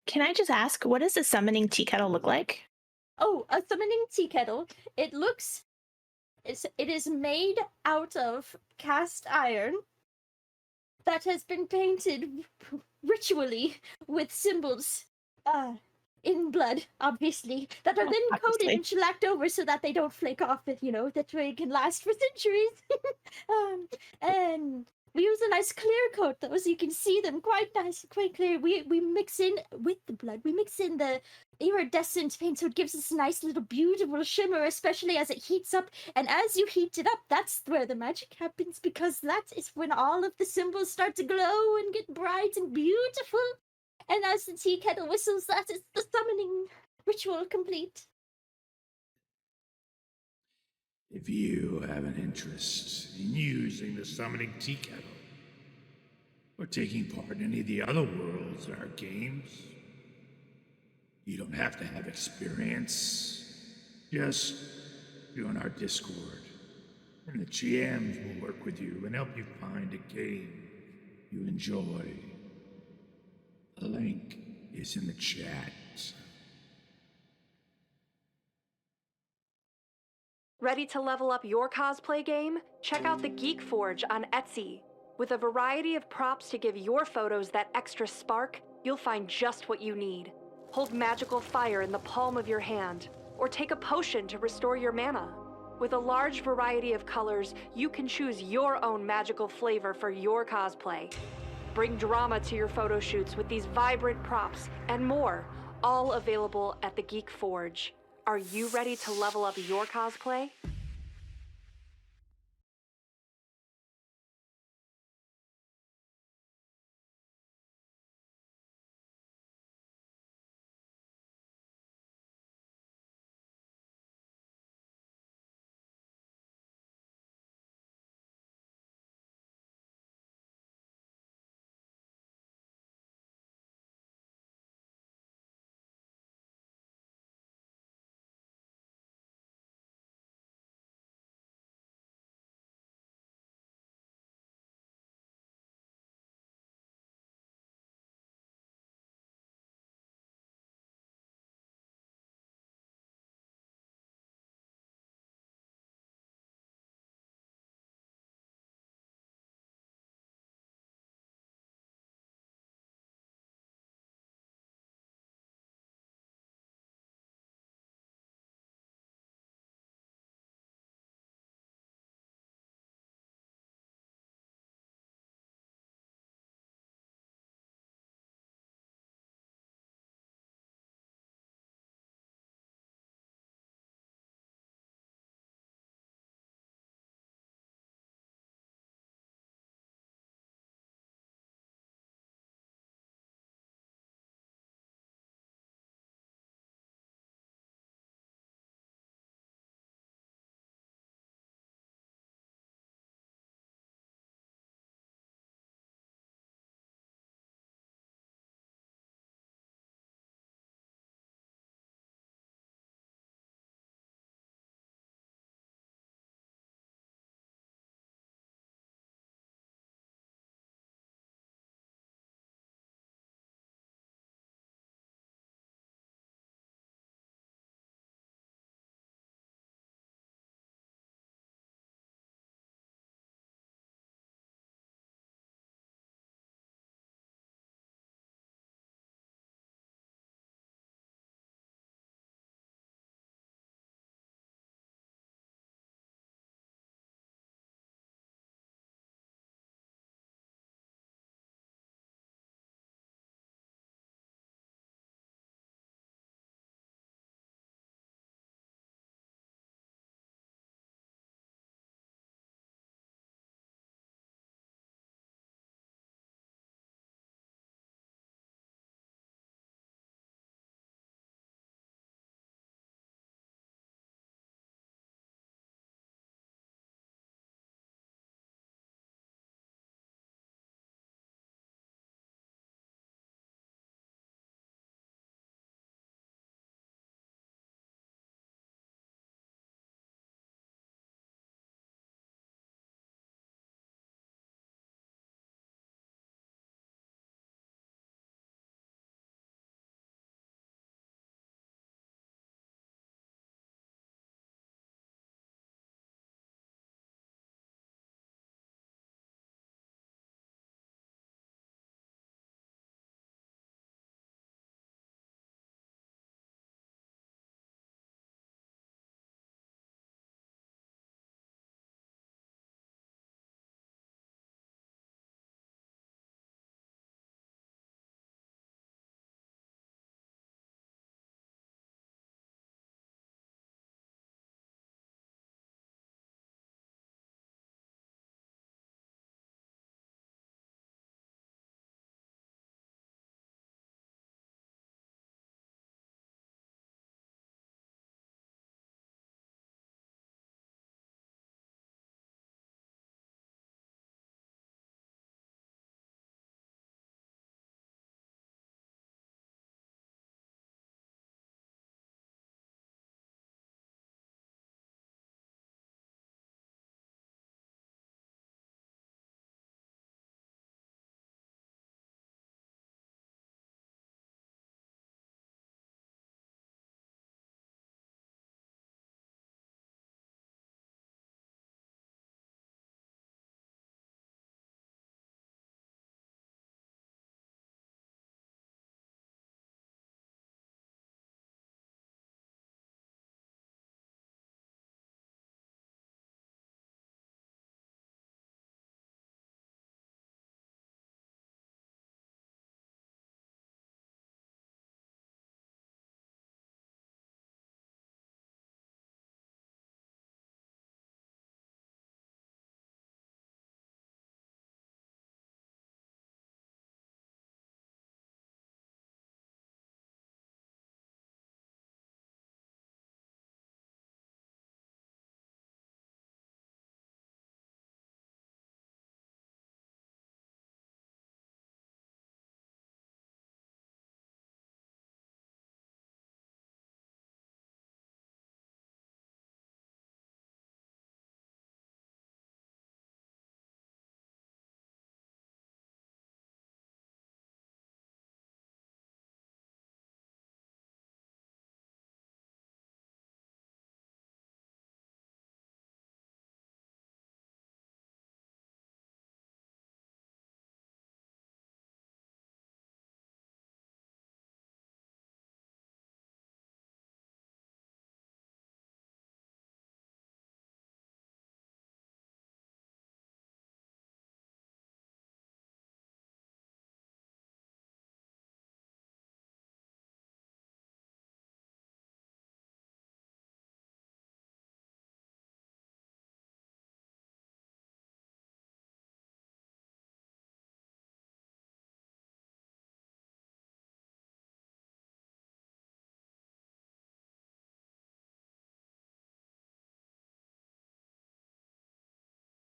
Can I just ask, what does a summoning tea kettle look like? Oh, a summoning tea kettle. It is made out of cast iron that has been painted ritually with symbols in blood, obviously, that are then coated and shellacked over so that they don't flake off, that way it can last for centuries. And we use a nice clear coat, though, so you can see them quite nice, quite clear. We mix in with the blood. We mix in the iridescent paint, so it gives us a nice little beautiful shimmer, especially as it heats up. And as you heat it up, that's where the magic happens, because that is when all of the symbols start to glow and get bright and beautiful. And as the tea kettle whistles, that is the summoning ritual complete. If you have an interest in using the summoning tea kettle, or taking part in any of the other worlds in our games, you don't have to have experience. Just join our Discord, and the GMs will work with you and help you find a game you enjoy. The link is in the chat. Ready to level up your cosplay game? Check out the Geek Forge on Etsy. With a variety of props to give your photos that extra spark, you'll find just what you need. Hold magical fire in the palm of your hand, or take a potion to restore your mana. With a large variety of colors, you can choose your own magical flavor for your cosplay. Bring drama to your photo shoots with these vibrant props and more, all available at the Geek Forge. Are you ready to level up your cosplay?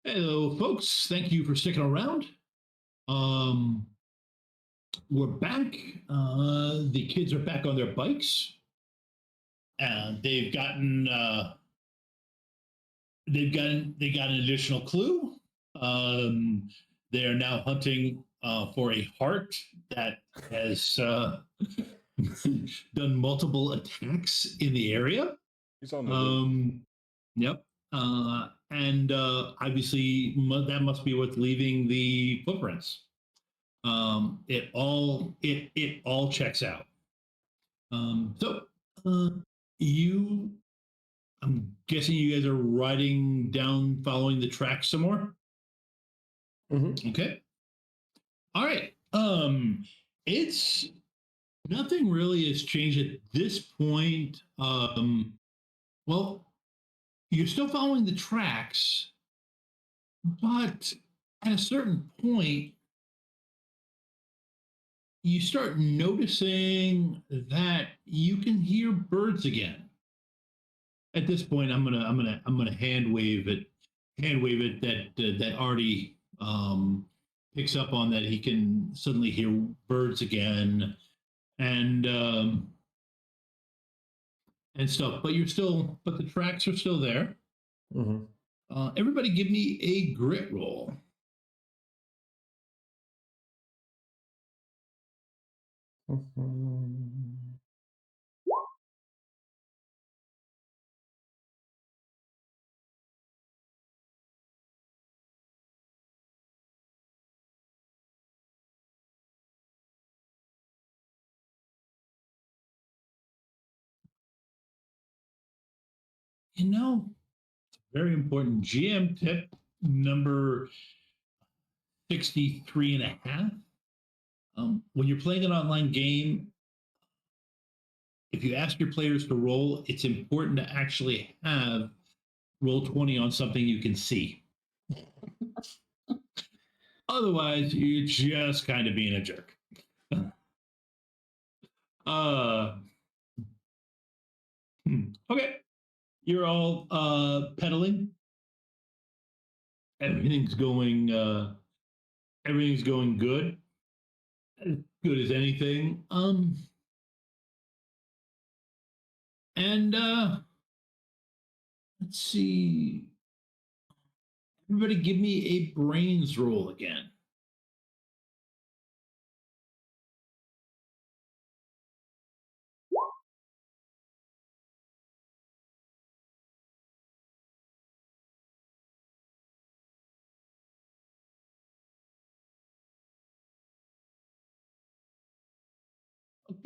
Hello, folks. Thank you for sticking around. Um, we're back. The kids are back on their bikes, and they got an additional clue. They are now hunting for a heart that has done multiple attacks in the area. He's on the loose. Yep. And obviously that must be what's leaving the footprints. It all checks out. So you, I'm guessing you guys are riding down, following the tracks some more. Mm-hmm. Okay. All right. It's nothing really has changed at this point. Well, you're still following the tracks, but at a certain point, you start noticing that you can hear birds again. At this point, I'm gonna hand wave it that Artie picks up on that he can suddenly hear birds again and stuff. But the tracks are still there. Mm-hmm. Everybody, give me a grit roll. Mm-hmm. You know, very important GM tip number 63 and a half. When you're playing an online game, if you ask your players to roll, it's important to actually have roll 20 on something you can see. Otherwise, you're just kind of being a jerk. Okay. You're all pedaling. Everything's going good. As good as anything. And let's see. Everybody give me a brains roll again.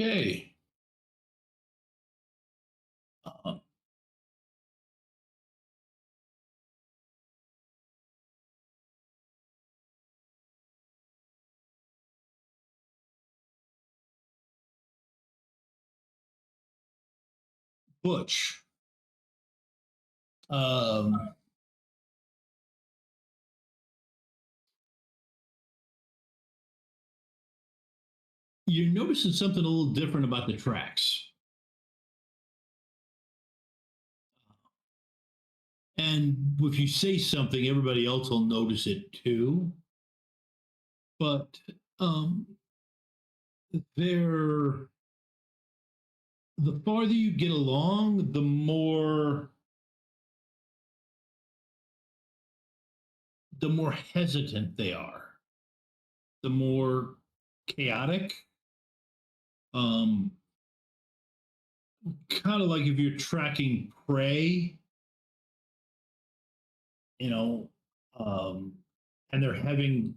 Okay. Butch. You're noticing something a little different about the tracks. And if you say something, everybody else will notice it too. But they're the farther you get along, the more hesitant they are, the more chaotic. Kind of like if you're tracking prey, you know, and they're having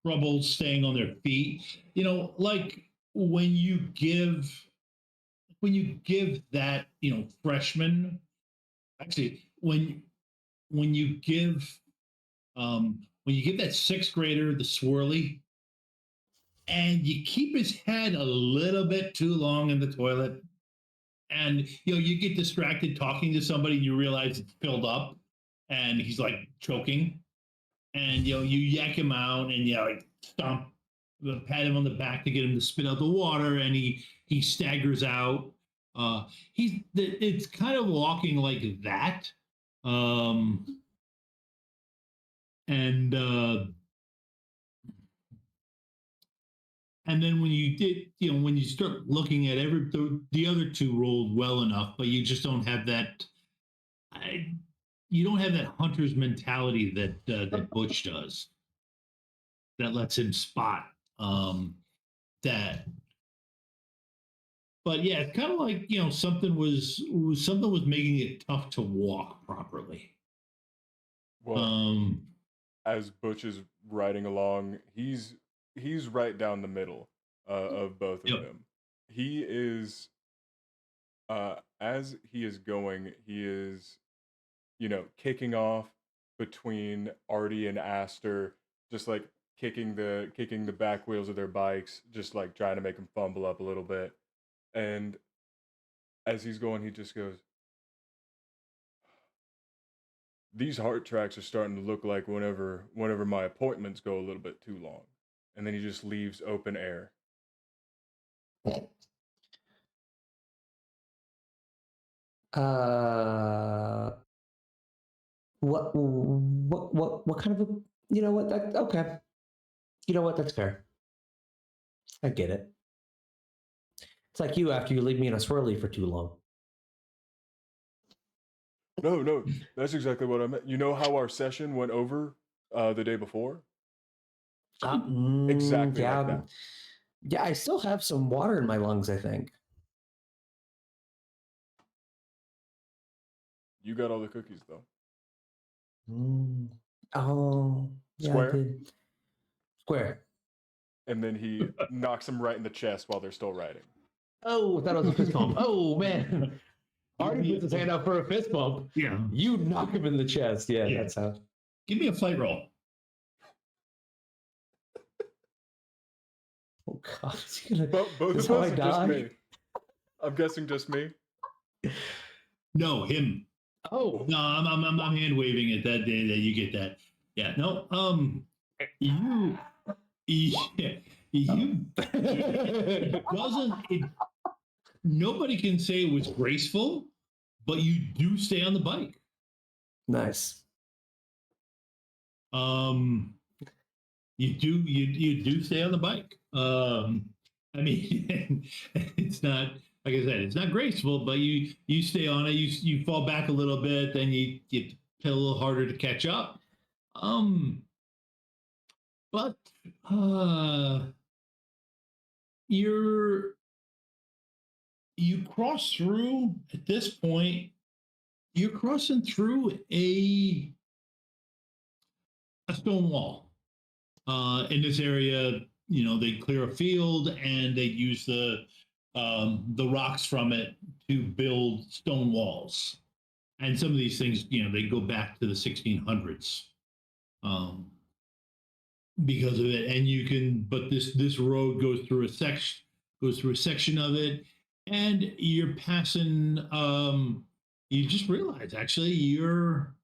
trouble staying on their feet. You know, like when you give that, you know, freshman, actually when you give that sixth grader the swirly and you keep his head a little bit too long in the toilet and you know you get distracted talking to somebody and you realize it's filled up and he's like choking and you know you yank him out and you know, like stomp pat him on the back to get him to spit out the water and he staggers out. It's kind of walking like that. and then when you did, when you start looking at the other two rolled well enough, but you just don't have that. You don't have that hunter's mentality that Butch does. That lets him spot that. But yeah, it's kind of like something was making it tough to walk properly. Well, as Butch is riding along, he's right down the middle of both of them. He is, as he is going, he is, kicking off between Artie and Aster, just like kicking the back wheels of their bikes, just like trying to make them fumble up a little bit. And as he's going, he just goes, "These heart tracks are starting to look like whenever my appointments go a little bit too long." And then he just leaves open air. What kind of a, okay. You know what, that's fair. I get it. It's like you after you leave me in a swirly for too long. No, that's exactly what I meant. You know how our session went over the day before? Exactly like that. Yeah, I still have some water in my lungs, I think. You got all the cookies, though. Oh, yeah, Square? I did. Square. And then he knocks him right in the chest while they're still riding. Oh, that was a fist bump. Oh, man. Artie puts his hand out for a fist bump. Yeah. You knock him in the chest. Yeah, that's how. Give me a flight roll. Oh, God. Is he gonna, Both is of how us I or just die? me? I'm guessing just me. No, him. Oh. No, I'm hand waving it that day that you get that. Yeah, no, nobody can say it was graceful, but you do stay on the bike. Nice. You do stay on the bike. I mean, it's not, like I said, it's not graceful, but you stay on it. You fall back a little bit, then you hit a little harder to catch up. But you cross through at this point. You're crossing through a stone wall. In this area, they clear a field and they use the rocks from it to build stone walls. And some of these things, they go back to the 1600s because of it. And but this road goes through a section of it, and you're passing. You just realize actually you're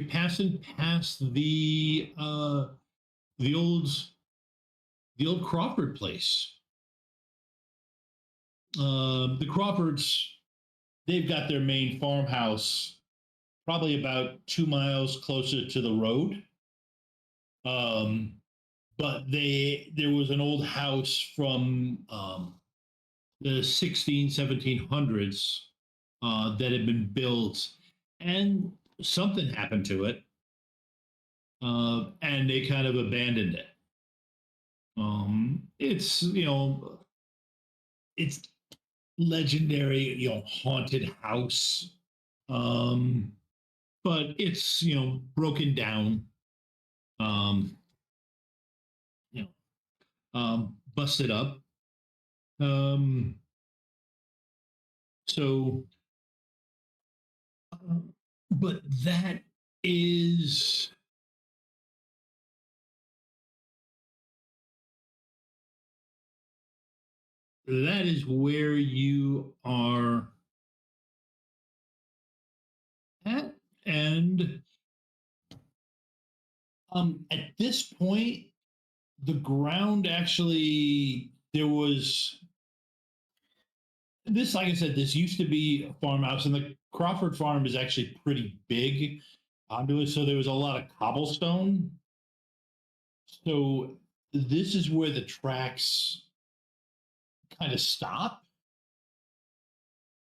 passing past the old Crawford place. The Crawfords, they've got their main farmhouse probably about 2 miles closer to the road. But there was an old house from the 1700s that had been built, and something happened to it, and they kind of abandoned it. It's it's legendary, haunted house, but it's broken down, busted up. So, but that is where you are at. And at this point, the ground actually, there was this, like I said, this used to be a farmhouse, and the Crawford farm is actually pretty big. popular, so there was a lot of cobblestone. So this is where the tracks kind of stop.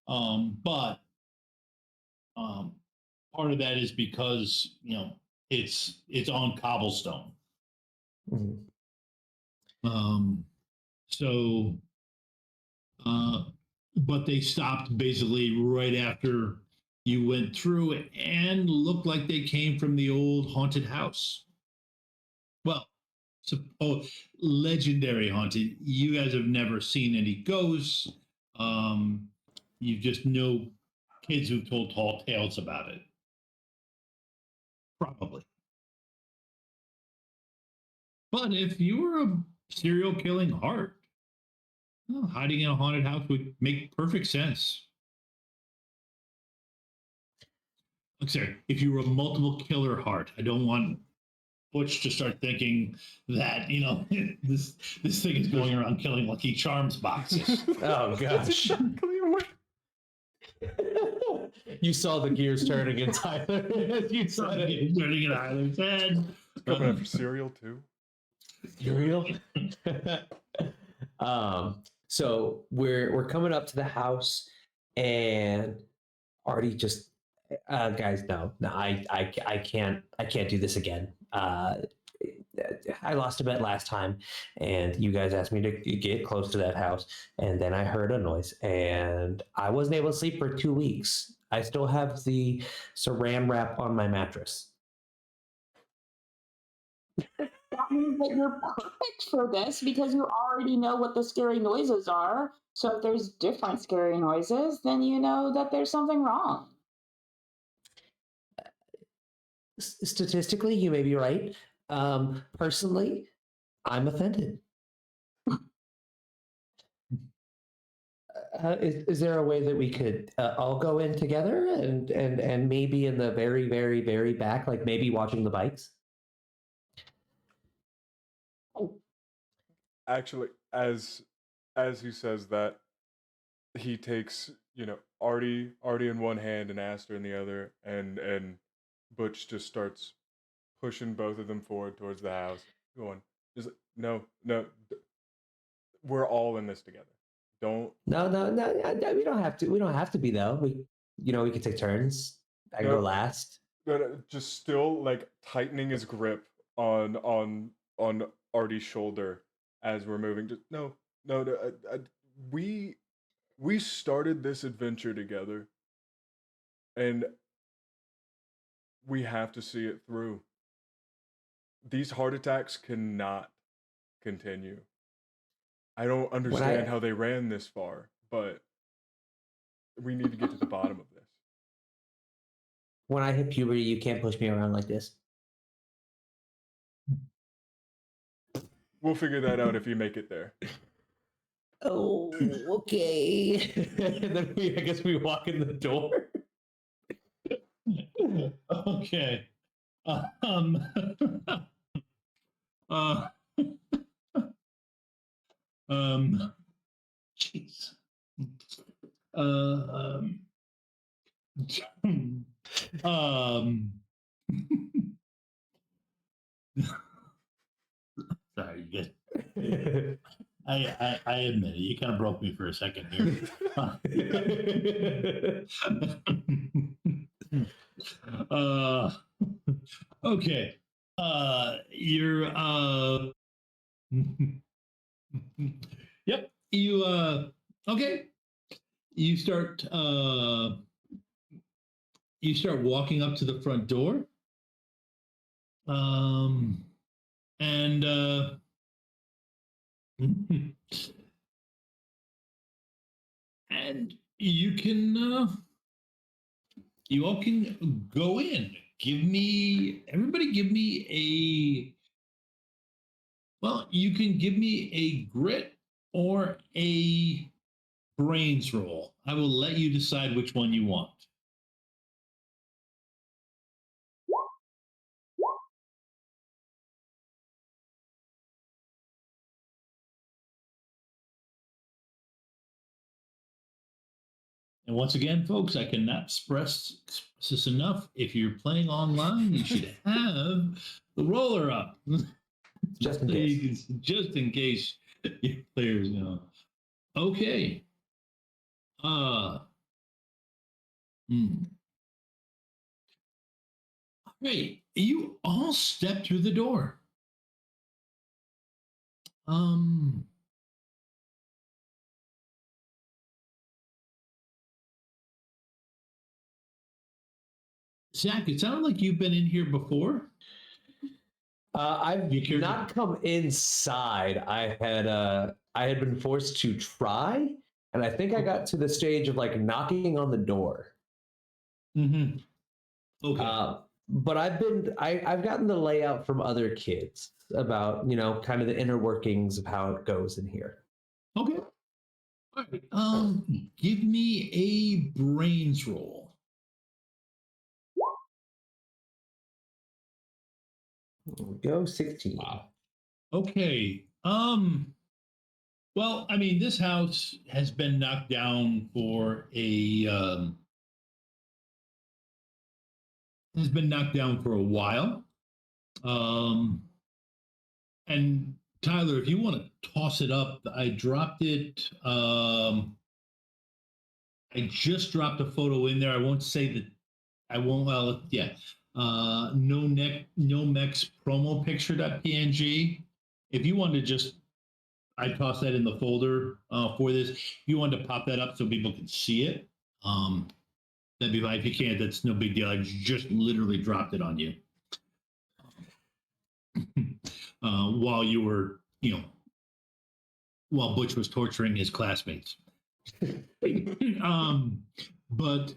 But part of that is because it's on cobblestone. So, but they stopped basically right after you went through it and looked like they came from the old haunted house. Well, legendary haunted. You guys have never seen any ghosts. You just know kids who've told tall tales about it. Probably. But if you were a serial killing heart, hiding in a haunted house would make perfect sense. I'm sorry, if you were a multiple killer heart, I don't want Butch to start thinking that, this thing is going around killing Lucky Charms boxes. Oh, gosh. You saw the gears turning in Tyler. You saw it turning in Tyler's head. Coming after cereal, too. Cereal? So we're coming up to the house, and Artie just guys, no, I can't do this again. I lost a bet last time, and you guys asked me to get close to that house, and then I heard a noise, and I wasn't able to sleep for 2 weeks. I still have the saran wrap on my mattress. That means that you're perfect for this because you already know what the scary noises are. So if there's different scary noises, then you know that there's something wrong. Statistically, you may be right. Personally, I'm offended. Is there a way that we could all go in together and maybe in the very, very, very back, like maybe watching the bikes? Actually, as he says that, he takes, Artie in one hand and Aster in the other, and Butch just starts pushing both of them forward towards the house, going, just no, we're all in this together. Don't. No, we don't have to. We don't have to be though. We could take turns. I can go last. But just still like tightening his grip on Artie's shoulder as we're moving. Just no. We started this adventure together, and we have to see it through. These heart attacks cannot continue. I don't understand how they ran this far, but we need to get to the bottom of this. When I hit puberty, you can't push me around like this. We'll figure that out if you make it there. Oh, okay. And then I guess we walk in the door. Okay. Jeez. Sorry, you get. I admit it. You kind of broke me for a second here. Okay. You're Yep. You okay. You start walking up to the front door. And and you all can go in. Everybody give me you can give me a grit or a brains roll. I will let you decide which one you want. And once again, folks, I cannot express this enough. If you're playing online, you should have the roller up. Just in case. Just in case your players know. Okay. Great. You all step through the door. Zach, it sounded like you've been in here before. I've not come inside. I had been forced to try, and I think I got to the stage of like knocking on the door. Mm-hmm. Okay. But I've gotten the layout from other kids about, kind of the inner workings of how it goes in here. Okay. All right. Give me a brains roll. There we go, 16. Wow. Okay. Well, I mean, this house has been knocked down for a while. And Tyler, if you want to toss it up, I dropped it. I just dropped a photo in there. I won't say that. I won't. Well, yeah. No Mechs promo picture.png. If you want to just, I tossed that in the folder for this. If you wanted to pop that up so people can see it, that'd be fine. If you can't, that's no big deal. I just literally dropped it on you while you were, while Butch was torturing his classmates. But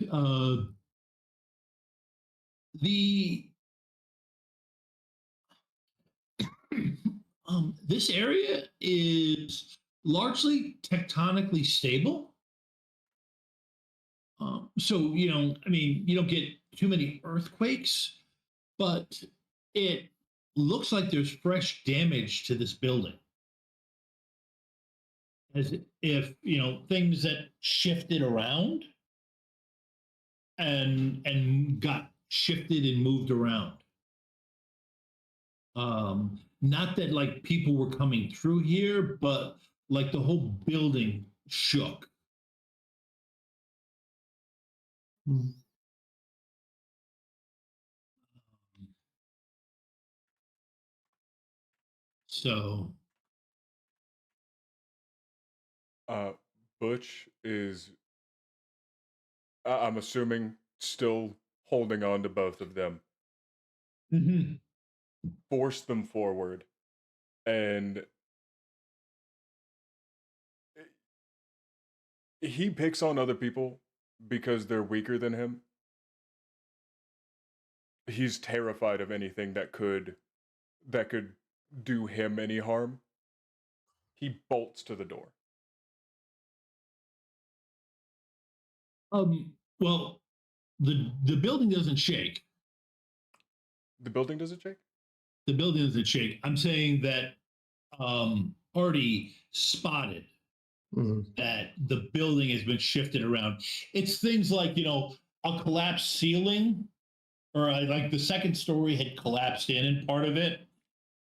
this area is largely tectonically stable. So, I mean, you don't get too many earthquakes, but it looks like there's fresh damage to this building. As if, things that shifted around and got shifted and moved around. Not that like people were coming through here, but like the whole building shook. So Butch is, I'm assuming, still holding on to both of them. Mm-hmm. Force them forward, and he picks on other people because they're weaker than him. He's terrified of anything that could do him any harm. He bolts to the door. Well, the building doesn't shake. The building doesn't shake? The building doesn't shake. I'm saying that already spotted that the building has been shifted around. It's things like, a collapsed ceiling, or like the second story had collapsed in part of it.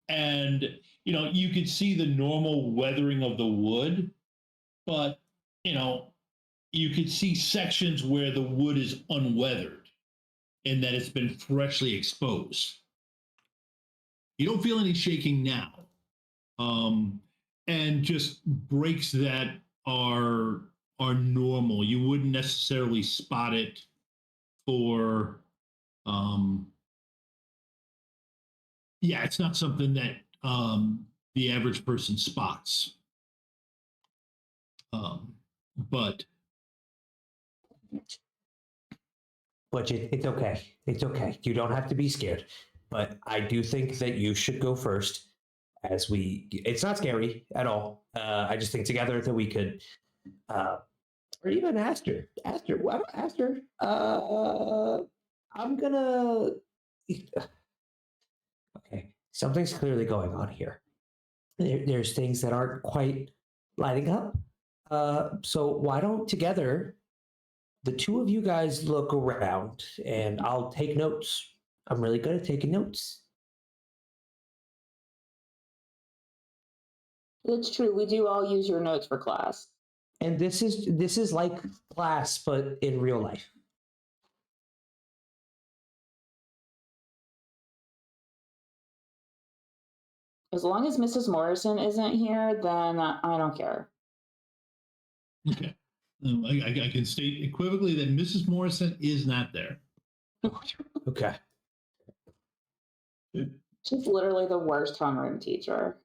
And, you could see the normal weathering of the wood, but, you could see sections where the wood is unweathered and that it's been freshly exposed. You don't feel any shaking now. And just breaks that are normal. You wouldn't necessarily spot it for it's not something that the average person spots. But it's okay. It's okay. You don't have to be scared. But I do think that you should go first. It's not scary at all. I just think together that we could, or even Aster. I'm gonna. Okay, something's clearly going on here. There's things that aren't quite lighting up. So why don't together the two of you guys look around, and I'll take notes. I'm really good at taking notes. It's true. We do all use your notes for class. And this is like class, but in real life. As long as Mrs. Morrison isn't here, then I don't care. Okay. I can state equivocally that Mrs. Morrison is not there. Okay. She's literally the worst homeroom teacher.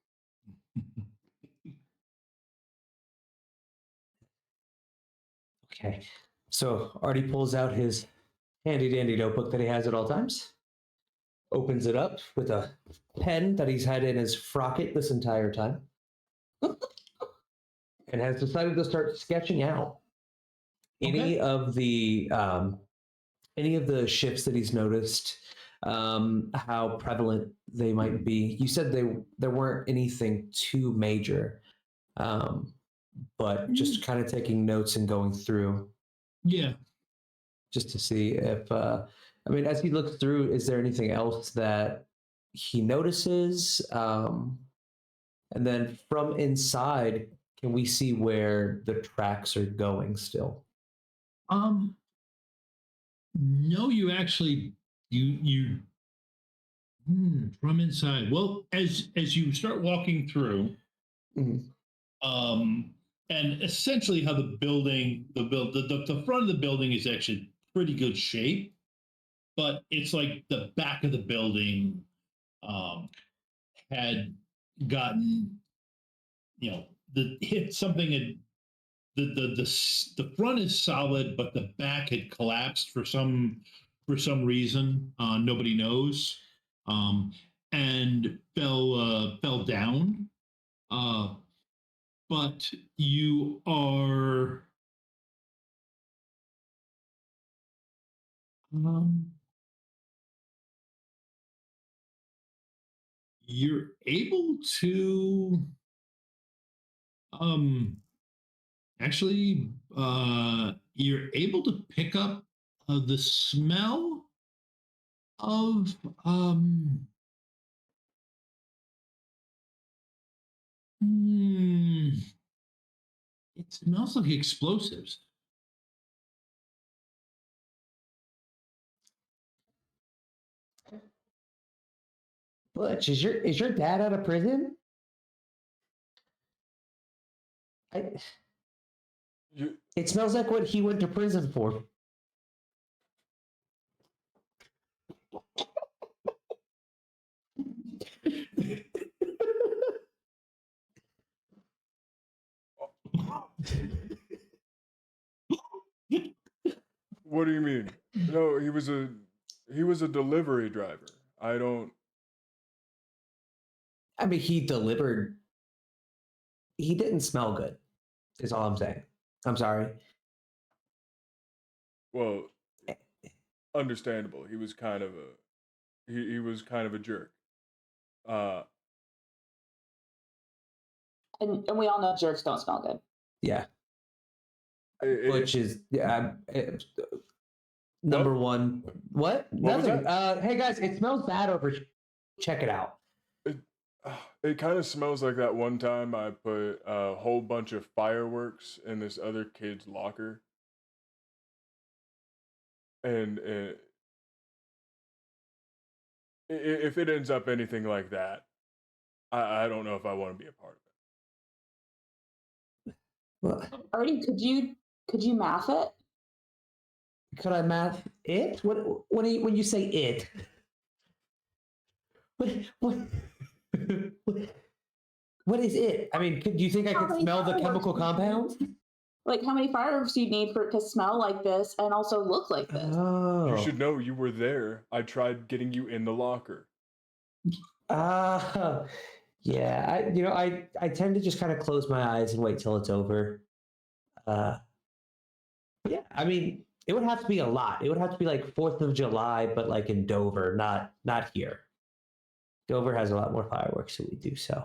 Okay. So Artie pulls out his handy dandy notebook that he has at all times, opens it up with a pen that he's had in his frocket this entire time, and has decided to start sketching out any of the shifts that he's noticed, how prevalent they might be. You said there weren't anything too major, but just kind of taking notes and going through. Yeah. Just to see if, as he looks through, is there anything else that he notices? And then from inside, can we see where the tracks are going still? No, you actually, from inside. Well, as you start walking through, and essentially how the building, the front of the building is actually pretty good shape, but it's like the back of the building had gotten, hit something had. The front is solid, but the back had collapsed for some reason. Nobody knows, and fell down. But you are you're able to actually you're able to pick up the smell of it smells like explosives. Butch, is your dad out of prison? It smells like what he went to prison for. What do you mean? No, he was a delivery driver. He delivered. He didn't smell good, is all I'm saying. I'm sorry. Well, understandable. He was kind of a jerk. And we all know jerks don't smell good. Yeah. Which is number one. What? Nothing. Hey guys, it smells bad over. Check it out. It kind of smells like that one time I put a whole bunch of fireworks in this other kid's locker. And if it ends up anything like that, I don't know if I want to be a part of it. Artie, could you math it? Could I math it? When you say it? What is it? Do you think I could smell the chemical compounds? Like how many fireworks do you need for it to smell like this and also look like this? Oh. You should know you were there. I tried getting you in the locker. Yeah. I tend to just kind of close my eyes and wait till it's over. Yeah. It would have to be a lot. It would have to be like 4th of July, but like in Dover, not here. Dover has a lot more fireworks than we do, so.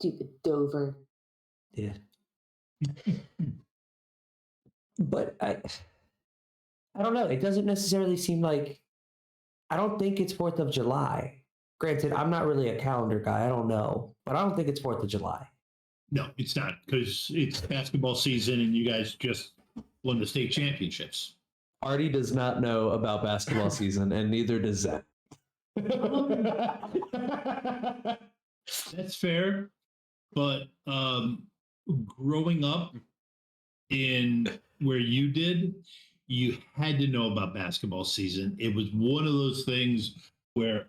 Stupid Dover. Yeah. But I don't know. It doesn't necessarily seem like, I don't think it's 4th of July. Granted, I'm not really a calendar guy. I don't know, but I don't think it's 4th of July. No, it's not, because it's basketball season and you guys just won the state championships. Artie does not know about basketball season, and neither does Zach. That's fair, but growing up in where you did, you had to know about basketball season. It was one of those things where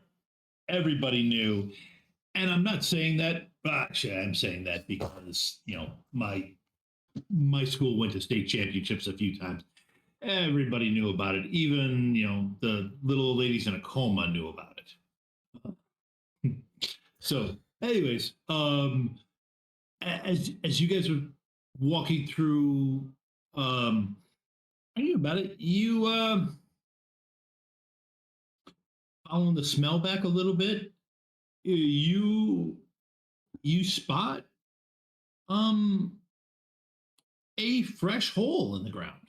everybody knew. And I'm not saying that, actually, I'm saying that because, my school went to state championships a few times. Everybody knew about it. Even, the little ladies in a coma knew about it. So, anyways, as you guys are walking through, I knew about it. You following the smell back a little bit. You spot a fresh hole in the ground.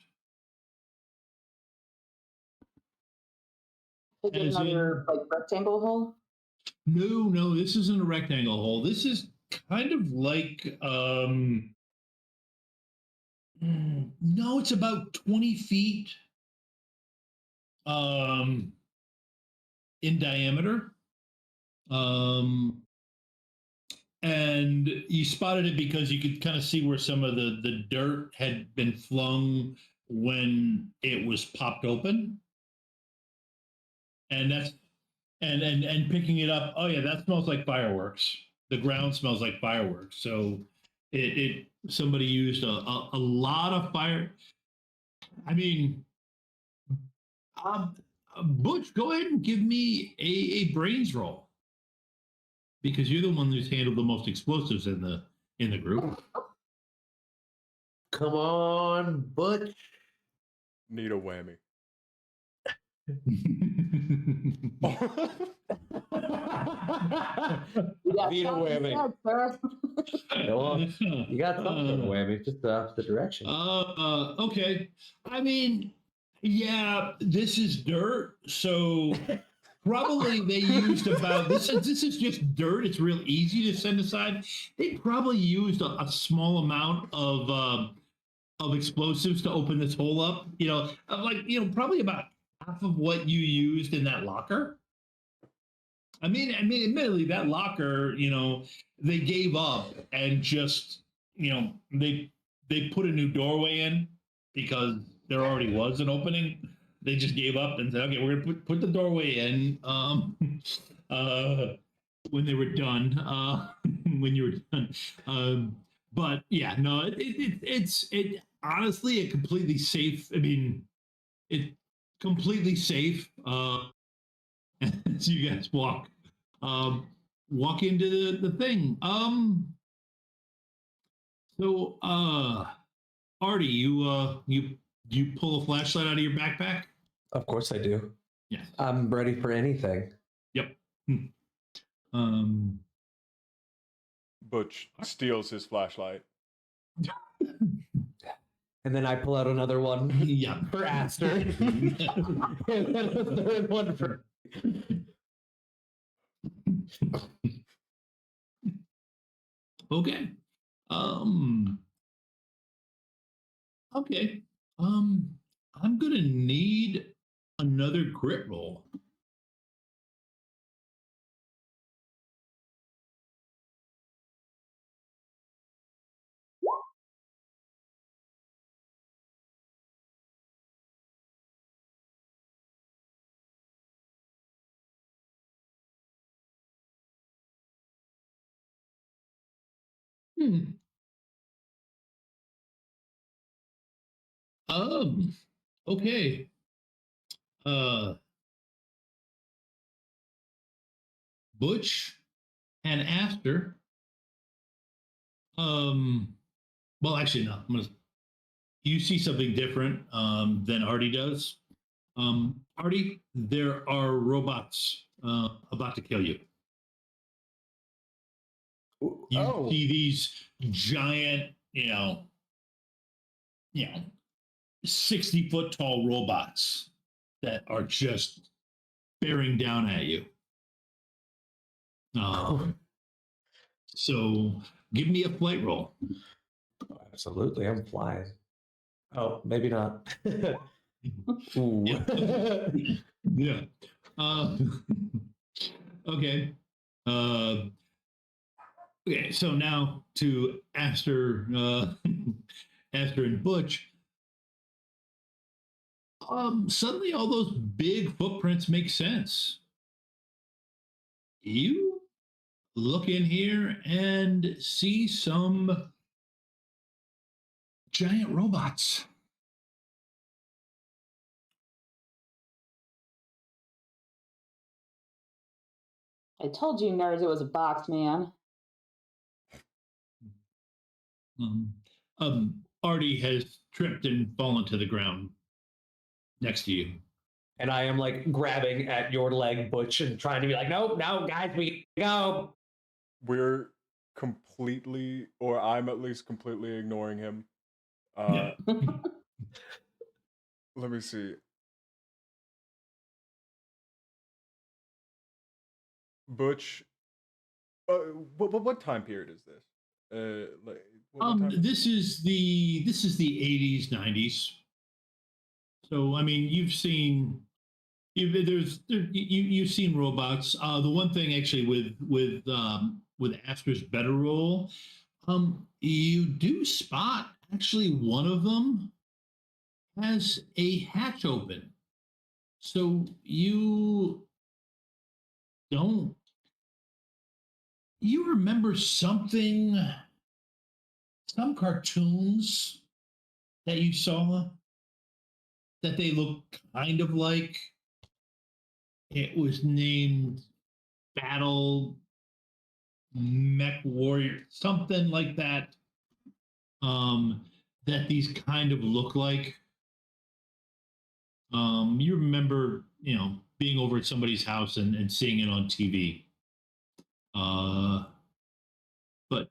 Is it another like rectangle hole? No, this isn't a rectangle hole. This is kind of like no, it's about 20 feet in diameter. And you spotted it because you could kind of see where some of the dirt had been flung when it was popped open. And that's and picking it up, oh yeah, that smells like fireworks. The ground smells like fireworks. So it somebody used a lot of fire. I mean, Butch, go ahead and give me a brains roll, because you're the one who's handled the most explosives in the group. Come on, Butch. Need a whammy. Need a whammy. Go on. You got something to whammy, just the opposite direction. Okay. I mean, yeah, this is dirt, so probably they used about this is just dirt. It's real easy to send aside. They probably used a small amount of explosives to open this hole up. Probably about half of what you used in that locker. I mean, admittedly, that locker, they gave up and just, they put a new doorway in because there already was an opening. They just gave up and said, okay, we're gonna put the doorway in. When they were done, when you were done. But yeah, no, it's honestly a completely safe. I mean, it's completely safe. As you guys walk into the thing. So Artie, you pull a flashlight out of your backpack? Of course I do. Yes. I'm ready for anything. Yep. Butch steals his flashlight. And then I pull out another one. Yeah. For Aster. And then a third one for. Okay. Okay. I'm gonna need another grit roll. Okay. Butch and Aster. Well, actually, no. You see something different than Artie does. Artie, there are robots about to kill you. You see these giant, 60-foot tall robots that are just bearing down at you. So give me a flight roll. Absolutely, I'm flying. Oh, maybe not. Ooh. Yeah. Okay. Okay. So now to Aster, Aster and Butch. Suddenly, all those big footprints make sense. You look in here and see some giant robots. I told you nerds it was a box, man. Artie has tripped and fallen to the ground next to you. And I am like grabbing at your leg, Butch, and trying to be like, no, guys, we go. We're completely, or I'm at least completely ignoring him. Let me see. Butch, what time period is this? This is the 80s, 90s. So I mean, you've seen robots. The one thing actually with Aster's better role, you do spot actually one of them has a hatch open. So you remember something, some cartoons that you saw that they look kind of like. It was named Battle Mech Warrior, something like that. That these kind of look like. You remember, being over at somebody's house and seeing it on TV. But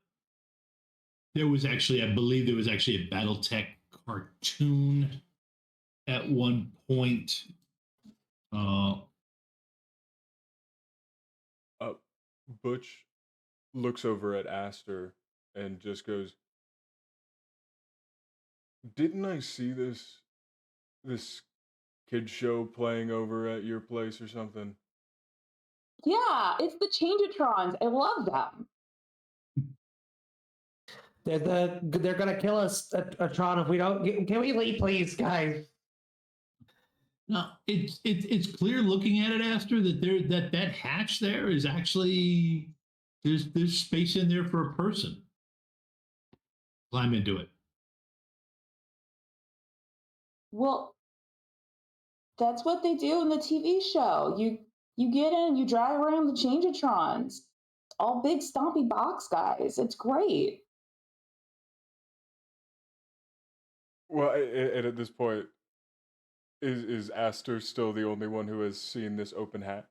there was actually, I believe there was actually a BattleTech cartoon at one point. Butch looks over at Aster and just goes, "Didn't I see this kid show playing over at your place or something?" Yeah, it's the Changeatrons. I love them. They're gonna kill us, Tron, if we don't. Can we leave, please, guys? No, it's clear looking at it, Aster, that that hatch there is actually there's space in there for a person. Climb into it. Well, that's what they do in the TV show. You get in, you drive around the Changeatrons. All big stompy box guys. It's great. Well, and at this point, is Aster still the only one who has seen this open hatch?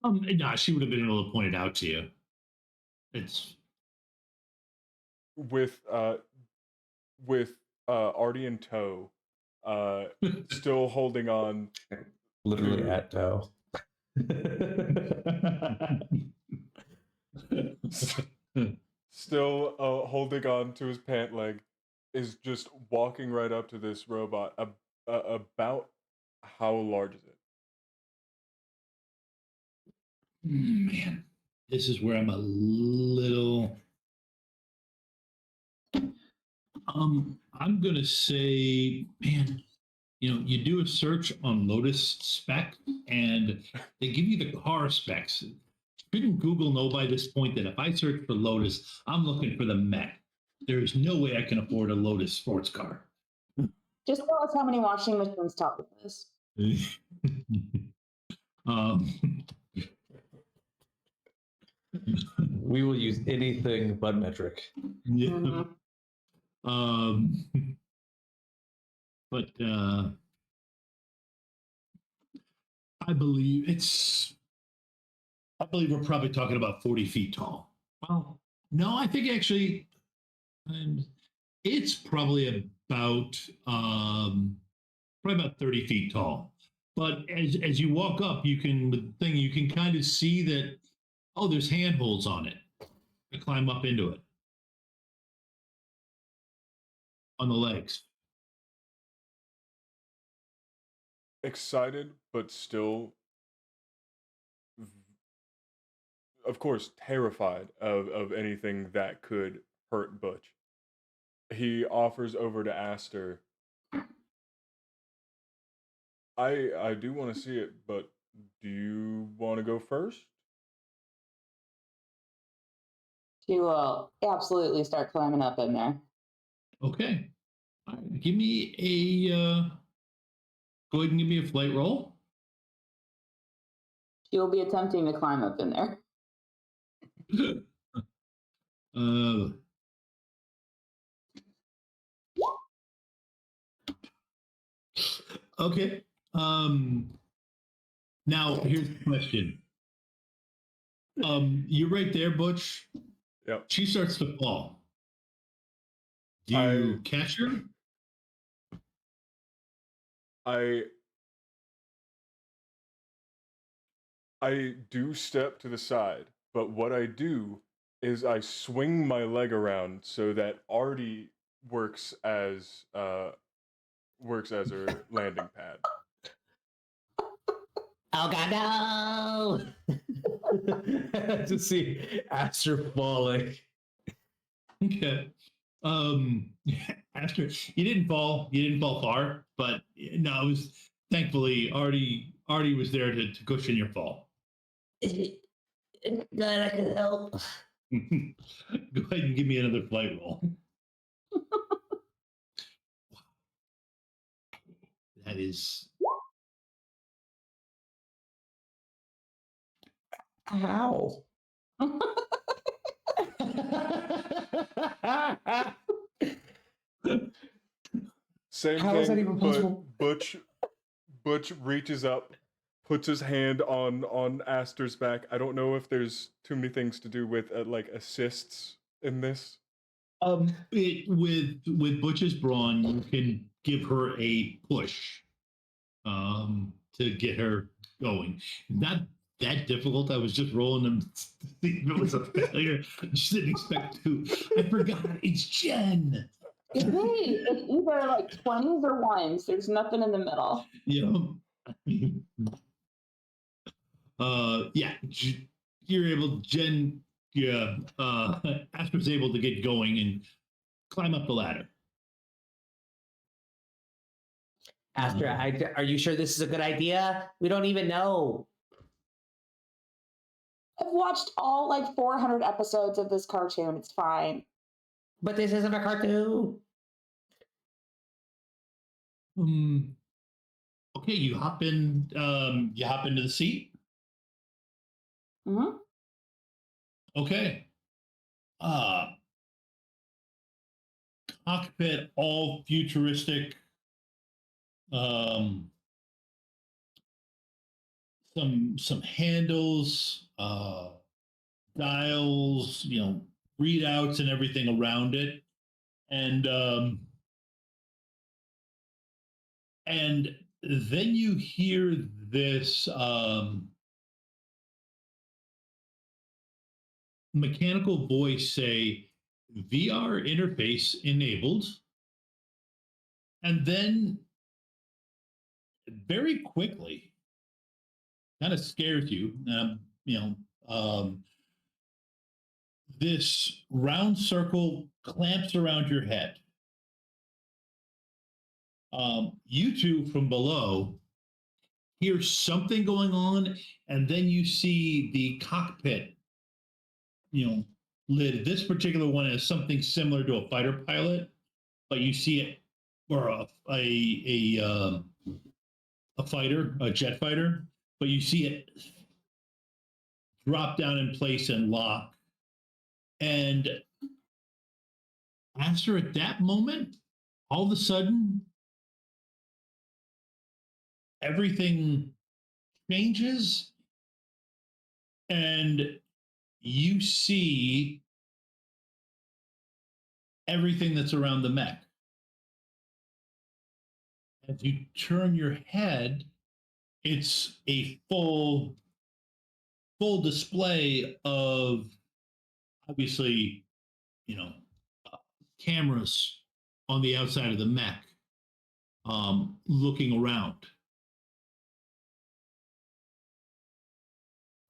No, she would have been able to point it out to you. It's with Artie in tow, still holding on. Literally at tow. Still holding on to his pant leg, is just walking right up to this robot. About how large is it? Man, this is where I'm a little. I'm gonna say, man, you do a search on Lotus spec, and they give you the car specs. Didn't Google know by this point that if I search for Lotus, I'm looking for the Mech? There is no way I can afford a Lotus sports car. Just tell us how many washing machines top of this. We will use anything but metric. Yeah. Mm-hmm. But I believe we're probably talking about 40 feet tall. Well, no, I think actually, it's probably about probably about 30 feet tall. But as you walk up, you can kind of see that, oh, there's handholds on it to climb up into it on the legs. Excited, but still, of course, terrified of anything that could hurt Butch. He offers over to Aster. I do want to see it, but do you want to go first? She will absolutely start climbing up in there. Okay. All right, give me a go ahead and give me a flight roll. She will be attempting to climb up in there. Okay. Now here's the question. You're right there, Butch. Yep. She starts to fall. Do you catch her? I do step to the side, but what I do is I swing my leg around so that Artie works as her landing pad. Oh God, no! To see Aster falling. Okay. Aster, you didn't fall. You didn't fall far, but no, it was thankfully Artie was there to cushion your fall. Glad I could help. Go ahead and give me another flight roll. That is. How? Same How thing, is that even possible? but Butch reaches up, puts his hand on Aster's back. I don't know if there's too many things to do with like assists in this. With Butch's brawn, you can give her a push to get her going. Not that difficult. I was just rolling them to see if it was a failure. I just didn't expect to. I forgot. It's Jen. It's me. It's either like 20s or 1s. There's nothing in the middle. Yeah, you're able, Jen, yeah, Asper's able to get going and climb up the ladder. Aster, are you sure this is a good idea? We don't even know. I've watched all like 400 episodes of this cartoon. It's fine. But this isn't a cartoon. Okay, you hop in. You hop into the seat. Mm-hmm. Okay. Cockpit, all futuristic. Some handles, dials, readouts and everything around it, and then you hear this mechanical voice say, VR interface enabled. And then very quickly, kind of scares you, this round circle clamps around your head. You two from below hear something going on, and then you see the cockpit, lid. This particular one is something similar to a fighter pilot, but you see it, or a fighter, a jet fighter, but you see it drop down in place and lock. And after at that moment, all of a sudden, everything changes, and you see everything that's around the mech. As you turn your head, it's a full display of, obviously, you know, uh, cameras on the outside of the mech, looking around.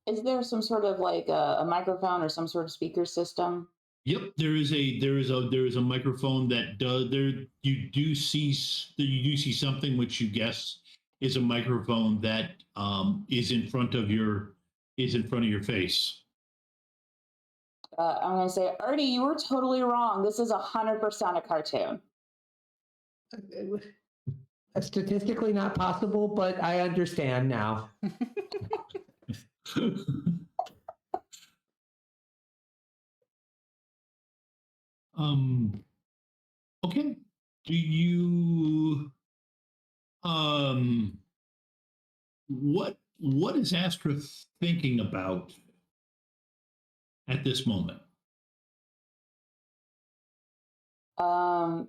Is there some sort of like a microphone or some sort of speaker system? Yep, there is a microphone that does there. You do see something which you guess is a microphone that is in front of your face. I'm going to say, Artie, you were totally wrong. This is 100% a cartoon. That's statistically not possible, but I understand now. Okay. Do you what is Astra thinking about at this moment? My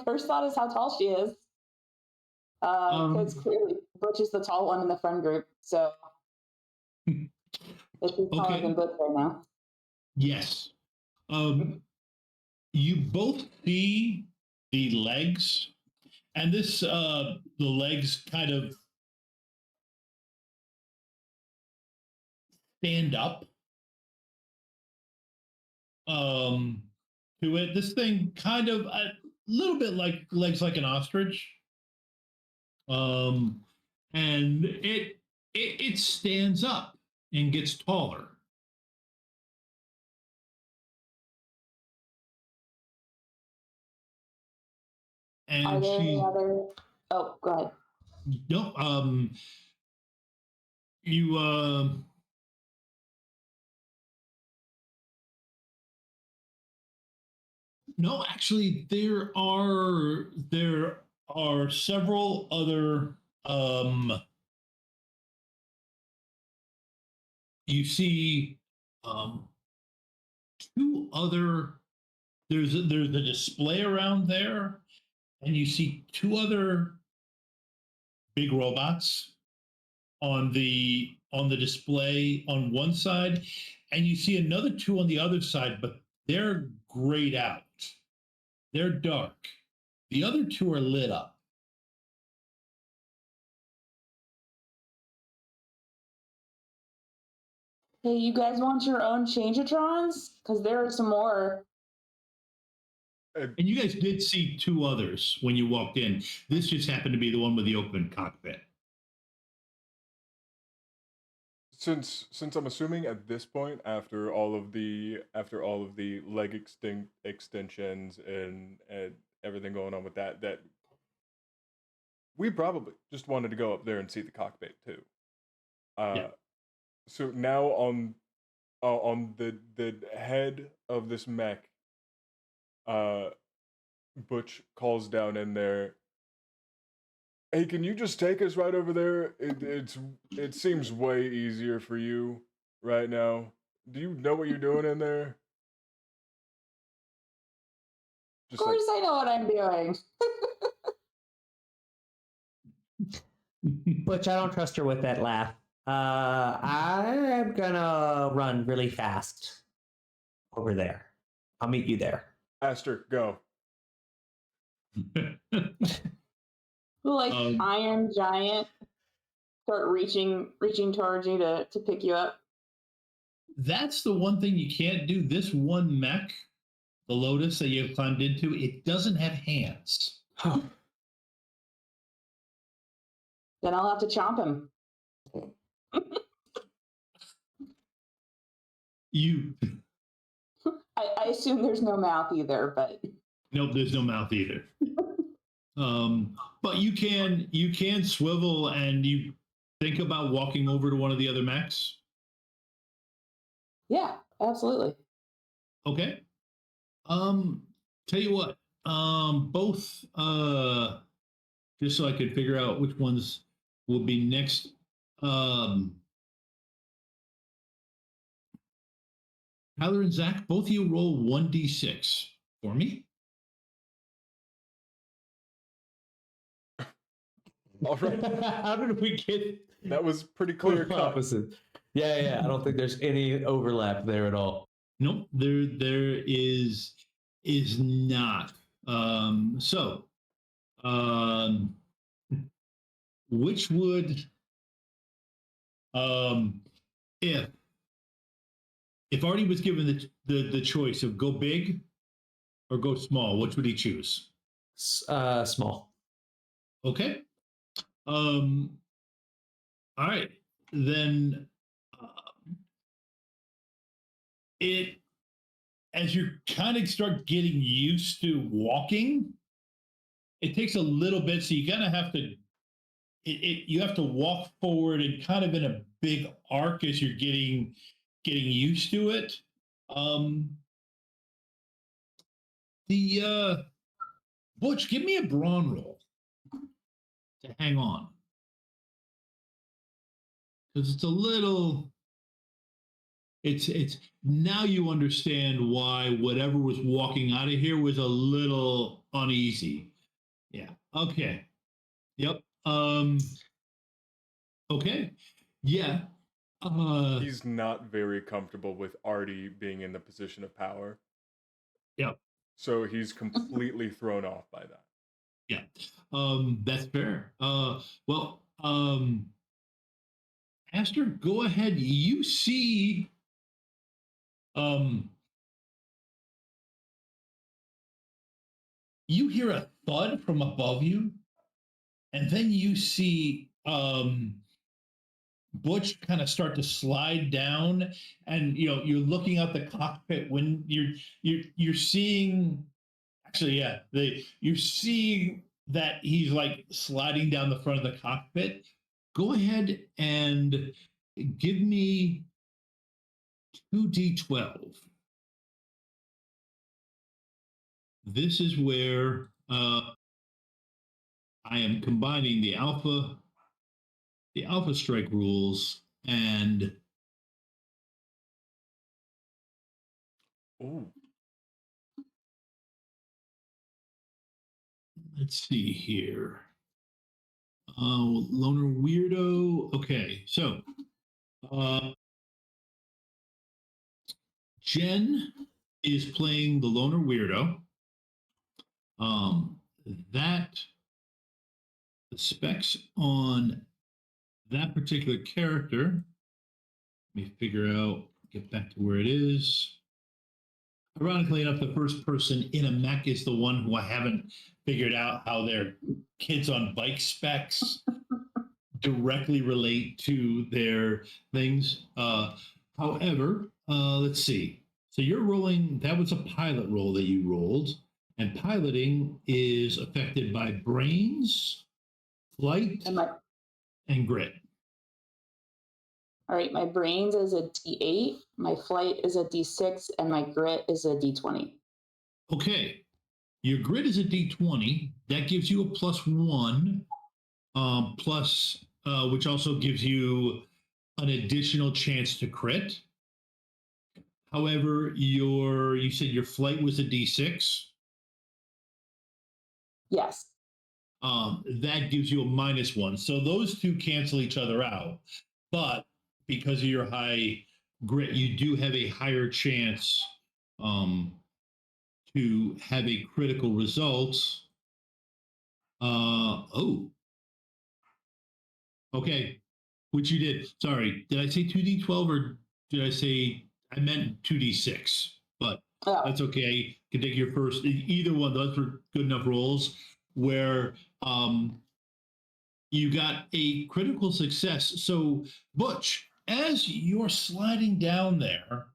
first thought is how tall she is. Because clearly Butch is the tall one in the friend group. So it's taller than Butch right now. Yes. You both see the legs, and this the legs kind of stand up to it. This thing kind of a little bit like legs like an ostrich. And it stands up and gets taller. And Are there any other? Oh, go ahead. No, you no, actually, there are several other. You see, two other. There's a display around there, and you see two other big robots on the display on one side, and you see another two on the other side, but they're grayed out. They're dark. The other two are lit up. Hey, you guys want your own changeatrons? Because there are some more. And you guys did see two others when you walked in. This just happened to be the one with the open cockpit. Since I'm assuming at this point, after all of the leg extensions and everything going on with that we probably just wanted to go up there and see the cockpit too. Yeah. So now on the head of this mech, Butch calls down in there, "Hey, can you just take us right over there? It seems way easier for you right now. Do you know what you're doing in there?" Of course, I know what I'm doing. Butch, I don't trust her with that laugh. I'm gonna run really fast over there. I'll meet you there. Aster, go. Like Iron Giant start reaching towards you to pick you up. That's the one thing you can't do. This one mech, the Lotus that you have climbed into, it doesn't have hands. Then I'll have to chomp him. I assume there's no mouth either, but Nope, there's no mouth either. But you can swivel, and you think about walking over to one of the other mechs. Yeah, absolutely. Okay. Tell you what, both just so I could figure out which ones will be next. Tyler and Zach, both of you roll 1d6 for me. All right. How did we get That was pretty clear cut. opposite? Yeah. I don't think there's any overlap there at all. Nope, there is not. So, which would if Artie was given the choice of go big or go small, which would he choose? Small. Okay. All right. Then it as you kind of start getting used to walking, it takes a little bit. So you kind of have to you have to walk forward and kind of in a big arc as you're getting used to it. The Butch, give me a brawn roll to hang on, because it's a little. It's now you understand why whatever was walking out of here was a little uneasy. Yeah. Okay. Yep. Okay. Yeah. He's not very comfortable with Artie being in the position of power. Yep. So he's completely thrown off by that. Yeah. That's fair. Well, Aster, go ahead. You see you hear a thud from above you, and then you see Butch kind of start to slide down, and you're looking out the cockpit when you're seeing. Actually, yeah, you're seeing that he's like sliding down the front of the cockpit. Go ahead and give me 2d12. This is where I am combining the alpha strike rules and let's see here. Loner weirdo. Okay, so Jen is playing the loner weirdo. That the specs on that particular character. Let me figure out. Get back to where it is. Ironically enough, the first person in a mech is the one who I haven't figured out how their kids on bike specs directly relate to their things. However, let's see. So you're rolling, that was a pilot roll that you rolled, and piloting is affected by brains, flight, and grit. All right, my brains is a D8, my flight is a D6, and my grit is a D20. Okay. Your grit is a D20. That gives you a +1, plus, which also gives you an additional chance to crit. However, you said your flight was a D6? Yes. That gives you a -1. So those two cancel each other out. But because of your high grit, you do have a higher chance to have a critical result. Okay. Which you did. Sorry. Did I say 2d12 or did I say I meant 2d6? But that's okay. You can take your first, either one. Those were good enough rolls where you got a critical success. So, Butch, as you're sliding down there,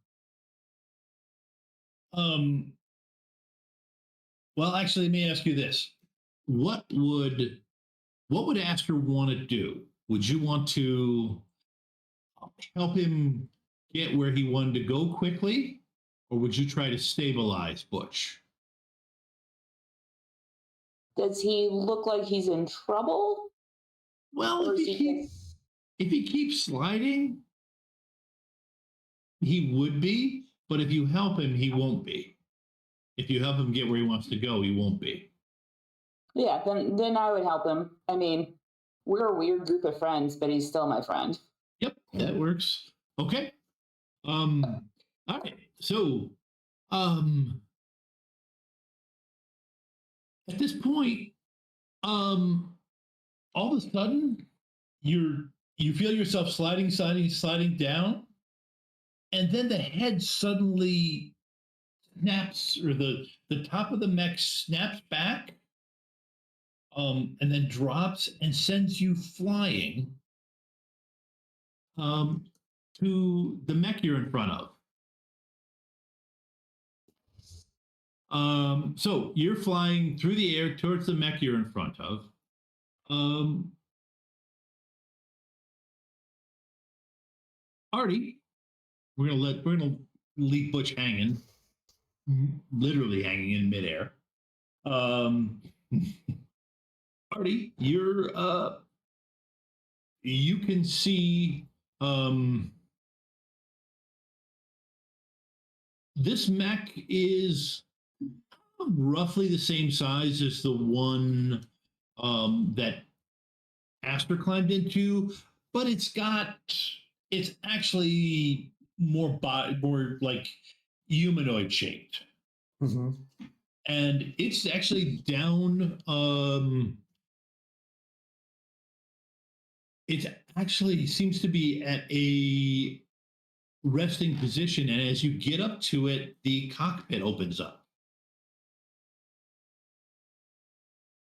well, actually, let me ask you this: what would Aster want to do? Would you want to help him get where he wanted to go quickly, or would you try to stabilize Butch? Does he look like he's in trouble? Well, if he keeps sliding, he would be. But if you help him, he won't be. If you help him get where he wants to go, he won't be. Yeah, then I would help him. I mean, we're a weird group of friends, but he's still my friend. Yep, that works. Okay. All right. So, at this point, all of a sudden, you feel yourself sliding down, and then the head suddenly snaps, or the top of the mech snaps back, and then drops and sends you flying to the mech you're in front of. So you're flying through the air towards the mech you're in front of. Artie, we're gonna leave Butch hanging, literally hanging in midair. Artie, you can see this mech is roughly the same size as the one that Aster climbed into, but it's actually more like humanoid shaped. Mm-hmm. And it's actually down it actually seems to be at a resting position, and as you get up to it, the cockpit opens up.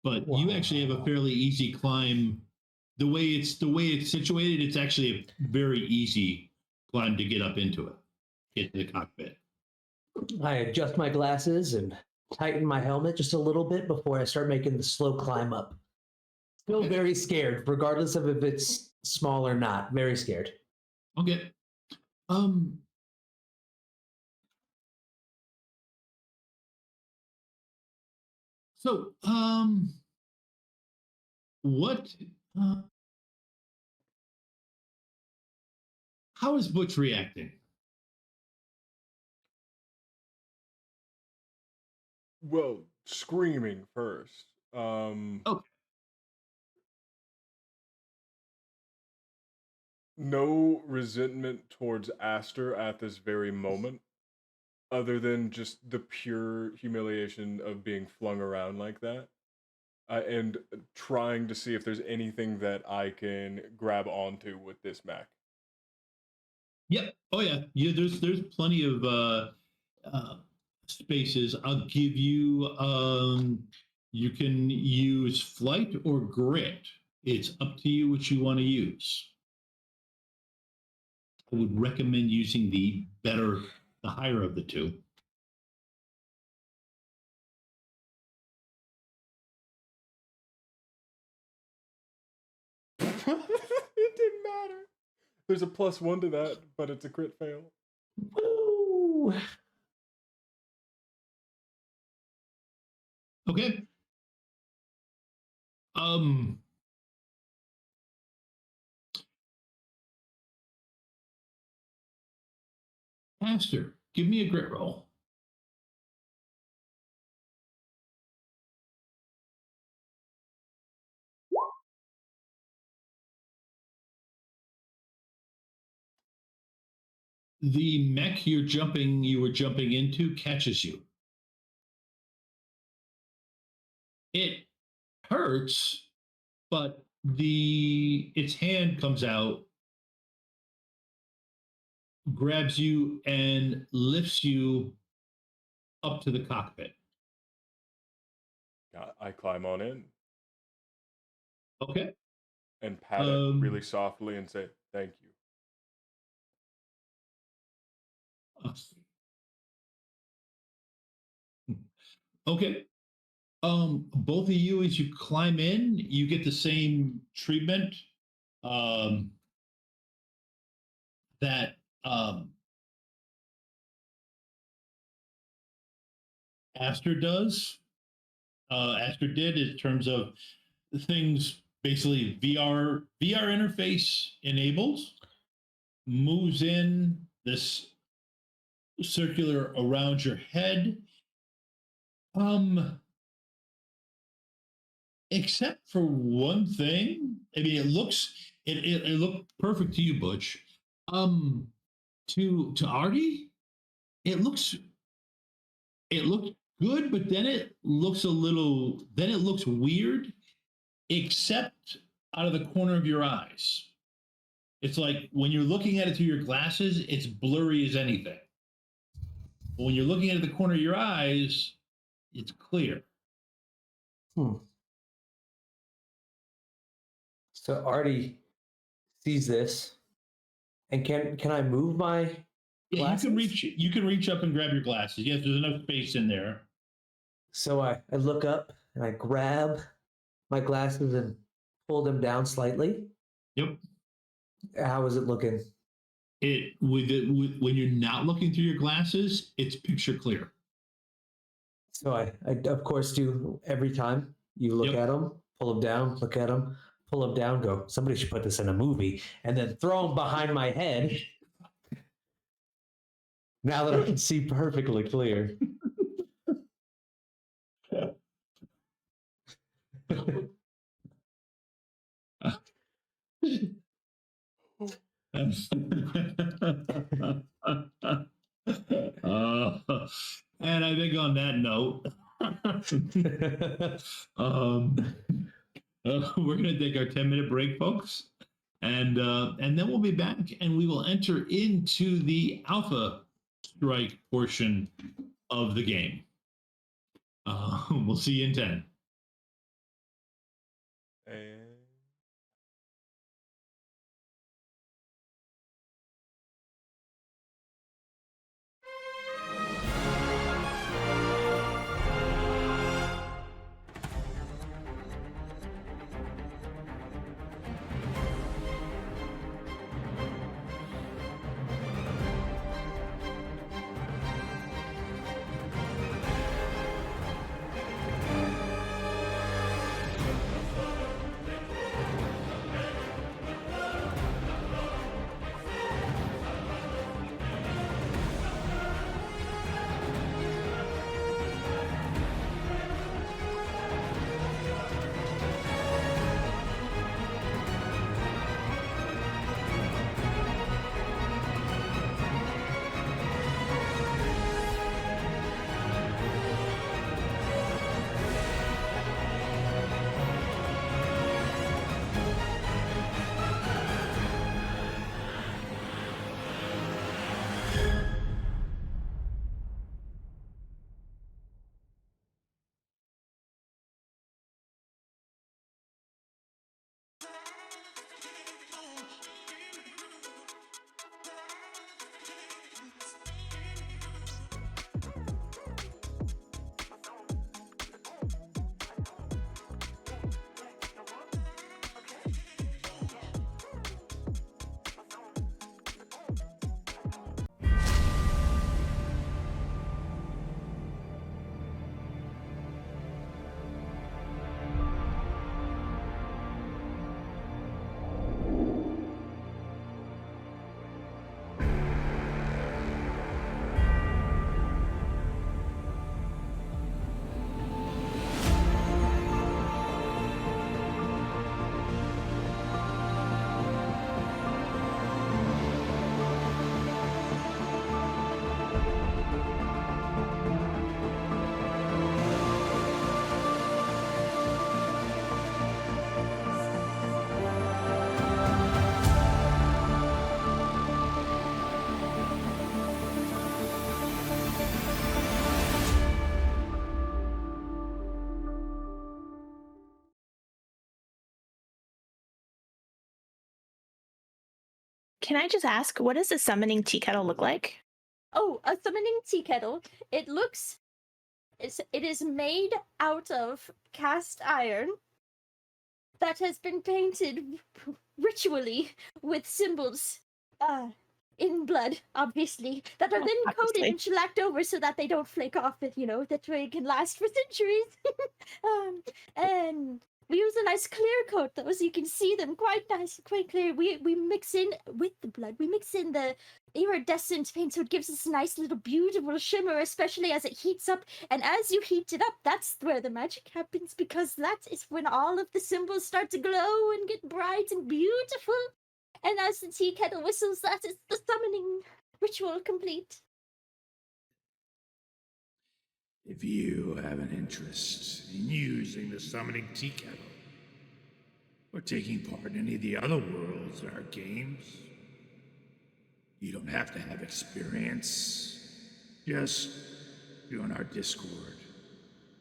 But you actually have a fairly easy climb. The way it's situated, it's actually a very easy climb to get up into it, into the cockpit. I adjust my glasses and tighten my helmet just a little bit before I start making the slow climb up. Still very scared, regardless of if it's small or not. Very scared. Okay. So, what? How is Butch reacting? Well, screaming first. Okay. No resentment towards Aster at this very moment, other than just the pure humiliation of being flung around like that, and trying to see if there's anything that I can grab onto with this mech. Yep. Oh yeah. Yeah. There's plenty of spaces. I'll give you. You can use flight or grit. It's up to you which you want to use. I would recommend using the higher of the two. It didn't matter. There's a +1 to that, but it's a crit fail. Woo! Okay. Aster, give me a grit roll. The mech you were jumping into catches you. It hurts, but its hand comes out, grabs you, and lifts you up to the cockpit. I climb on in. Okay. And pat it really softly and say, thank you. Okay. Both of you, as you climb in, you get the same treatment that Aster does. Aster did in terms of things, basically VR interface enabled, moves in this circular around your head. Except for one thing, I mean, it looks it looked perfect to you, Butch. To Artie, it looked good, but then it looks weird, except out of the corner of your eyes. It's like when you're looking at it through your glasses, it's blurry as anything. But when you're looking at it the corner of your eyes, it's clear. So Artie sees this, and can I move my glasses? You can reach up and grab your glasses. Yes, there's enough space in there. So I look up and I grab my glasses and pull them down slightly. Yep. How is it looking? When you're not looking through your glasses, it's picture clear. So I of course do every time. You look at them, pull them down, look at them, pull them down, go, somebody should put this in a movie, and then throw them behind my head. Now that I can see perfectly clear. And I think on that note, we're going to take our 10-minute break, folks, and then we'll be back, and we will enter into the alpha strike portion of the game. We'll see you in 10. Can I just ask, what does a summoning tea kettle look like? Oh, a summoning tea kettle. It is made out of cast iron that has been painted ritually with symbols in blood, obviously, that are then coated and shellacked over so that they don't flake off, that way it can last for centuries. And We use a nice clear coat though, so you can see them quite nice, quite clear. We mix in with the blood. We mix in the iridescent paint, so it gives us a nice little beautiful shimmer, especially as it heats up. And as you heat it up, that's where the magic happens, because that is when all of the symbols start to glow and get bright and beautiful. And as the tea kettle whistles, that is the summoning ritual complete. If you have an interest in using the summoning tea kettle, or taking part in any of the other worlds in our games, you don't have to have experience. Just join our Discord,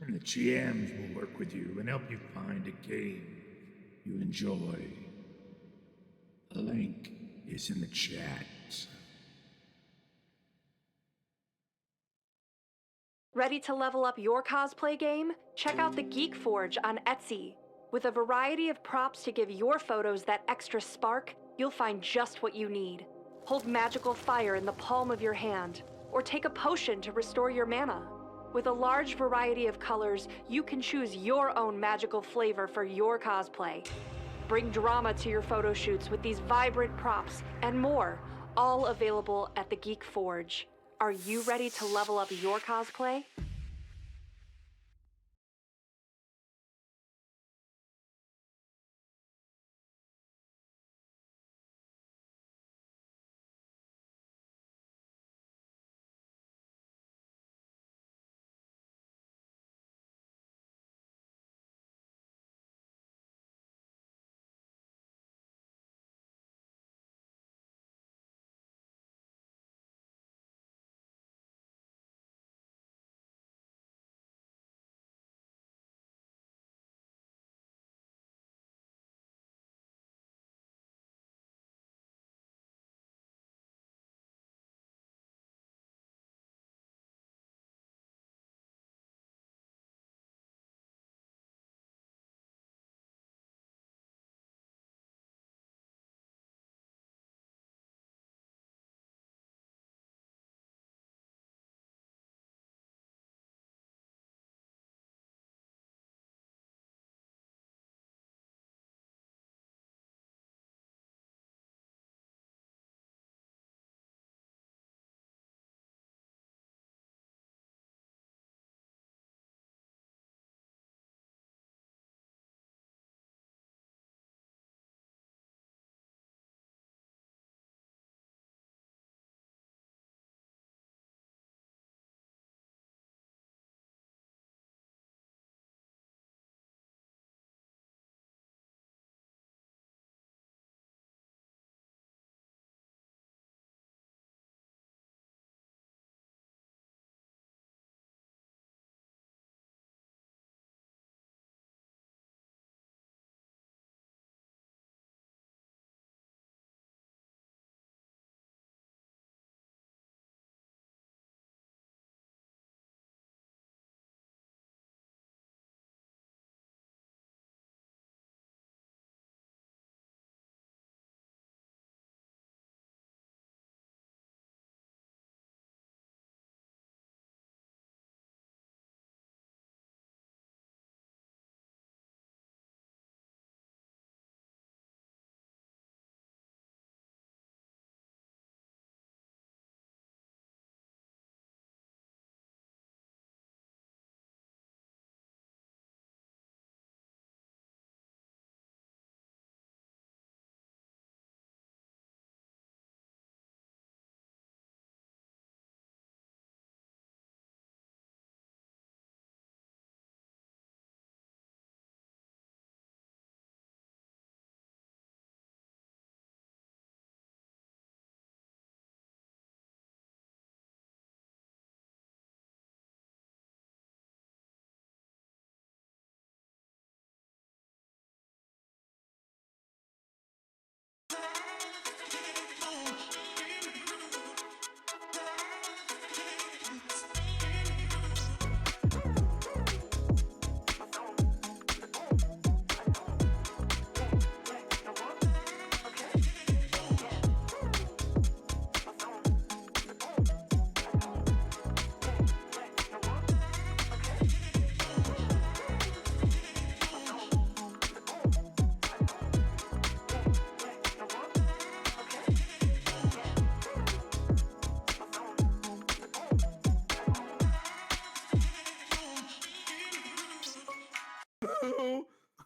and the GMs will work with you and help you find a game you enjoy. The link is in the chat. Ready to level up your cosplay game? Check out the Geek Forge on Etsy. With a variety of props to give your photos that extra spark, you'll find just what you need. Hold magical fire in the palm of your hand, or take a potion to restore your mana. With a large variety of colors, you can choose your own magical flavor for your cosplay. Bring drama to your photo shoots with these vibrant props and more, all available at the Geek Forge. Are you ready to level up your cosplay?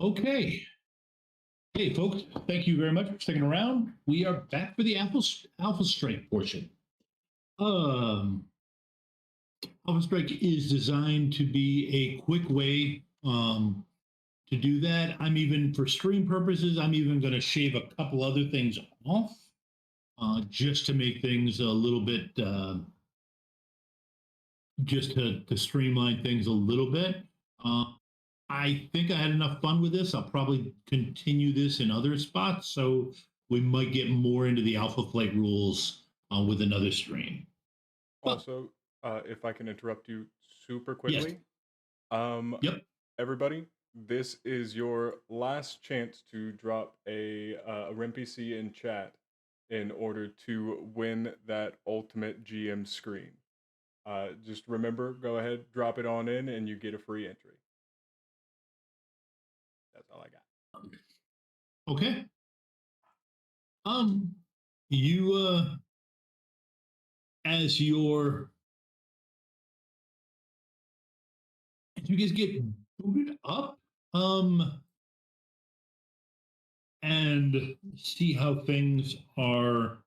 Okay. Hey, folks, thank you very much for sticking around. We are back for the Alpha Strike portion. Alpha Strike is designed to be a quick way to do that. I'm even, for stream purposes, I'm even going to shave a couple other things off just to make things a little bit, just to streamline things a little bit. I think I had enough fun with this. I'll probably continue this in other spots, so we might get more into the Alpha Flight rules with another stream. Also, if I can interrupt you super Yes. quickly, Yep. everybody, this is your last chance to drop a RMPC in chat in order to win that ultimate GM screen. Just remember, go ahead, drop it on in, and you get a free entry. That's all I got. Okay. You as your as you guys get booted up, and see how things are,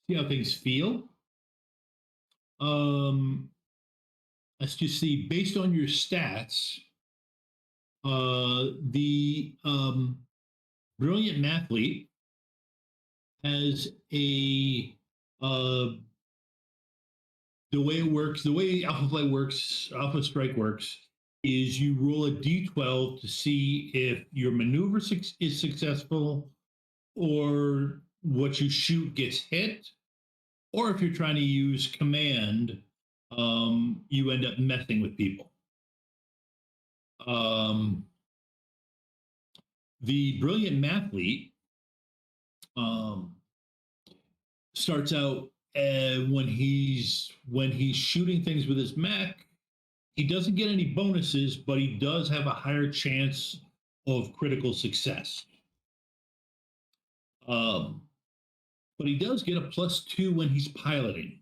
see how things feel. Let's just see, based on your stats, the brilliant mathlete has a the way it works, the way Alpha Flight works, Alpha Strike works, is you roll a d12 to see if your maneuver is successful, or what you shoot gets hit, or if you're trying to use command, you end up messing with people. The brilliant mathlete starts out when he's shooting things with his mech, he doesn't get any bonuses, but he does have a higher chance of critical success. But he does get a +2 when he's piloting.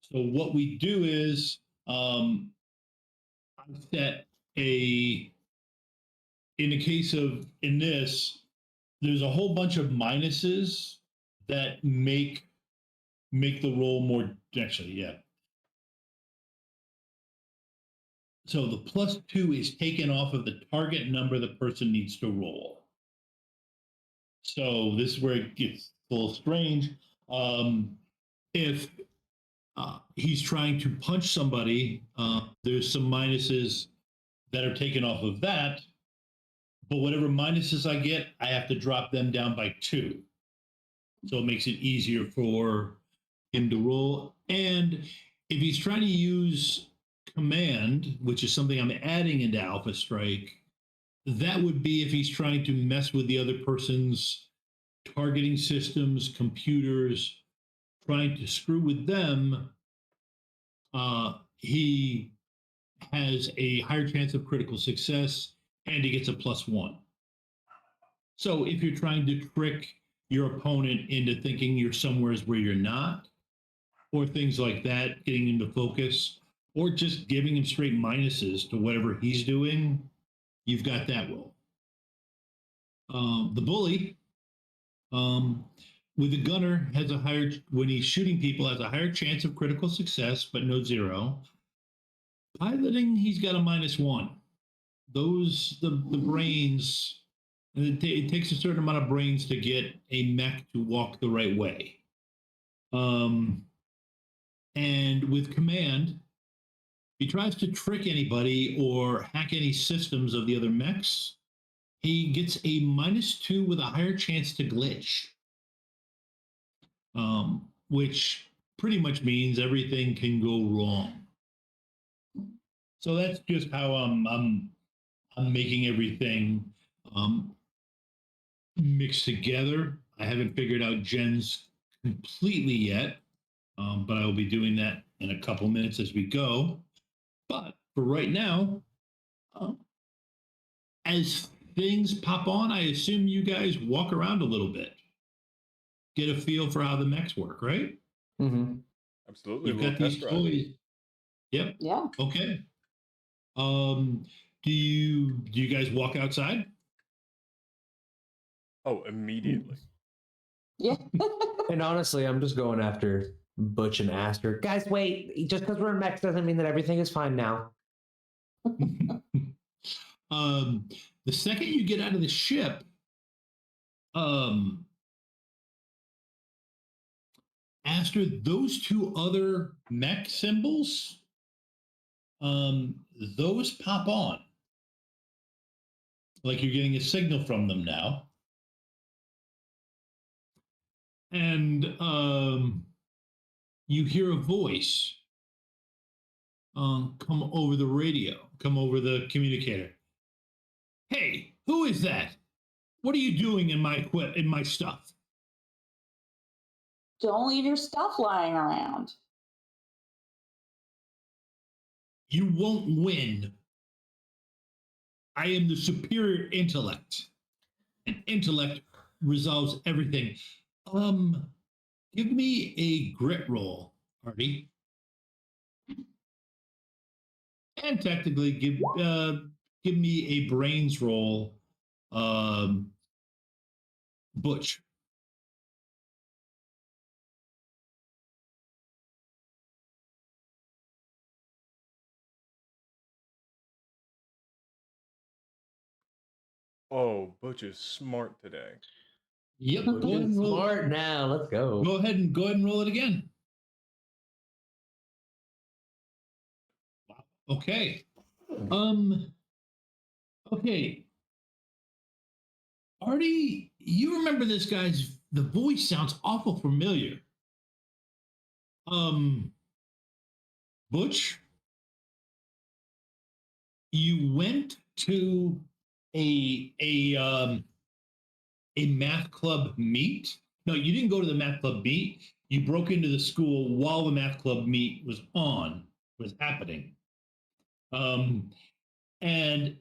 So what we do is I set a, in the case of, in this, there's a whole bunch of minuses that make the roll more, actually, yeah. So the +2 is taken off of the target number the person needs to roll. So this is where it gets a little strange. If he's trying to punch somebody, there's some minuses that are taken off of that, but whatever minuses I get, I have to drop them down by 2. So it makes it easier for him to roll. And if he's trying to use command, which is something I'm adding into Alpha Strike, that would be if he's trying to mess with the other person's targeting systems, computers, trying to screw with them. He has a higher chance of critical success, and he gets a +1. So if you're trying to trick your opponent into thinking you're somewhere where you're not, or things like that, getting him to focus, or just giving him straight minuses to whatever he's doing, you've got that roll. The bully, with the gunner, has a higher, when he's shooting people, has a higher chance of critical success, but no 0. Piloting, he's got a -1. Those, the brains, and it takes a certain amount of brains to get a mech to walk the right way. And with command, if he tries to trick anybody or hack any systems of the other mechs, he gets a -2 with a higher chance to glitch. Which pretty much means everything can go wrong. So that's just how I'm making everything mixed together. I haven't figured out gens completely yet, but I will be doing that in a couple minutes as we go. But for right now, as things pop on, I assume you guys walk around a little bit, get a feel for how the mechs work, right? Mm-hmm. Absolutely. You've got these toys. Yep. Yeah. Okay. Do you guys walk outside? Oh, immediately. Yeah. And honestly, I'm just going after Butch and Aster. Guys, wait. Just because we're in Mechs doesn't mean that everything is fine now. The second you get out of the ship, Aster, those two other mech symbols, those pop on. Like you're getting a signal from them now. And you hear a voice come over the radio, come over the communicator. Hey, who is that? What are you doing in my stuff? Don't leave your stuff lying around. You won't win. I am the superior intellect. And intellect resolves everything. Give me a grit roll, Artie. And technically give me a brains roll, Butch. Oh, Butch is smart today. Yep, Butch go ahead is and roll. smart now. Let's go. Go ahead and roll it again. Wow. Okay. Okay. Artie, you remember this guy's, the voice sounds awful familiar. Butch, you went to a math club meet. No, you didn't go to the math club meet. You broke into the school while the math club meet was happening. And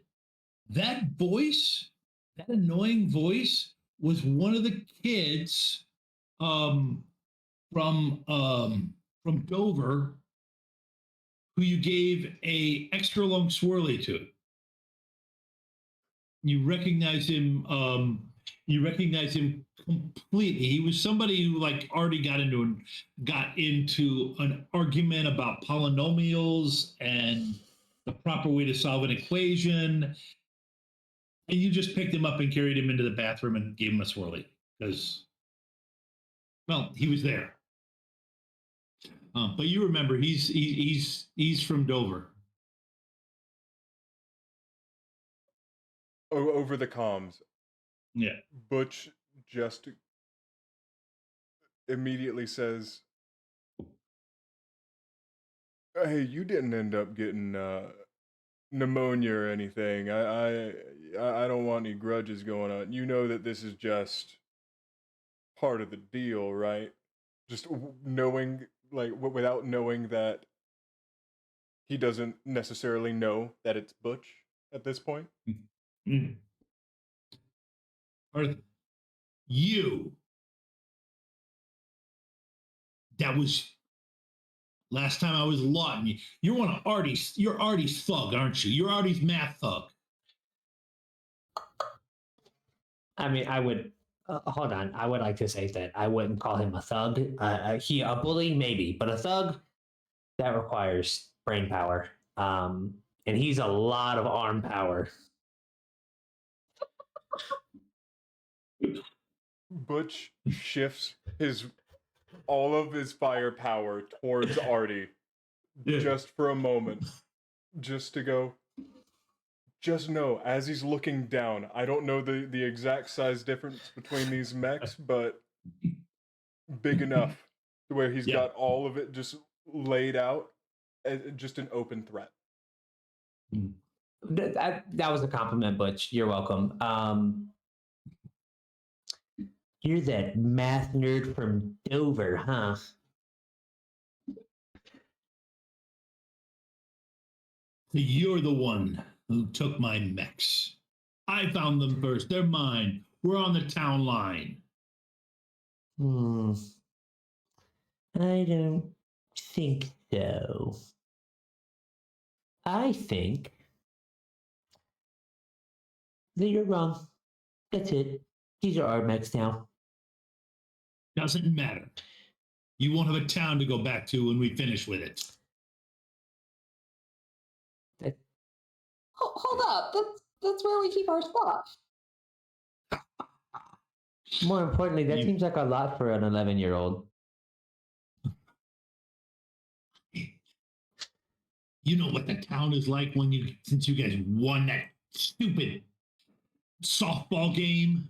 that voice, that annoying voice, was one of the kids from Dover who you gave a extra long swirly to. You recognize him. You recognize him completely. He was somebody who like already got into an argument about polynomials and the proper way to solve an equation, and you just picked him up and carried him into the bathroom and gave him a swirly because, well, he was there. But you remember, he's from Dover. Over the comms, Yeah. Butch just immediately says, "Hey, you didn't end up getting pneumonia or anything. I don't want any grudges going on. You know that this is just part of the deal, right? Just knowing, like, without knowing that he doesn't necessarily know that it's Butch at this point." Mm. You. That was last time I was lauding you. You're one of Artie's. You're Artie's thug, aren't you? You're Artie's math thug. I mean, I would hold on. I would like to say that I wouldn't call him a thug. He a bully, maybe, but a thug that requires brain power. And he's a lot of arm power. Butch shifts all of his firepower towards Artie just for a moment, just to go. Just know, as he's looking down, I don't know the exact size difference between these mechs, but big enough to where he's got all of it just laid out as just an open threat. That was a compliment, Butch. You're welcome. You're that math nerd from Dover, huh? You're the one who took my mechs. I found them first. They're mine. We're on the town line. I don't think so. I think You're wrong. That's it. These are our Mechs now. Doesn't matter. You won't have a town to go back to when we finish with it. Hold up. That's where we keep our stuff. More importantly, that seems like a lot for an 11-year-old. You know what the town is like since you guys won that stupid softball game?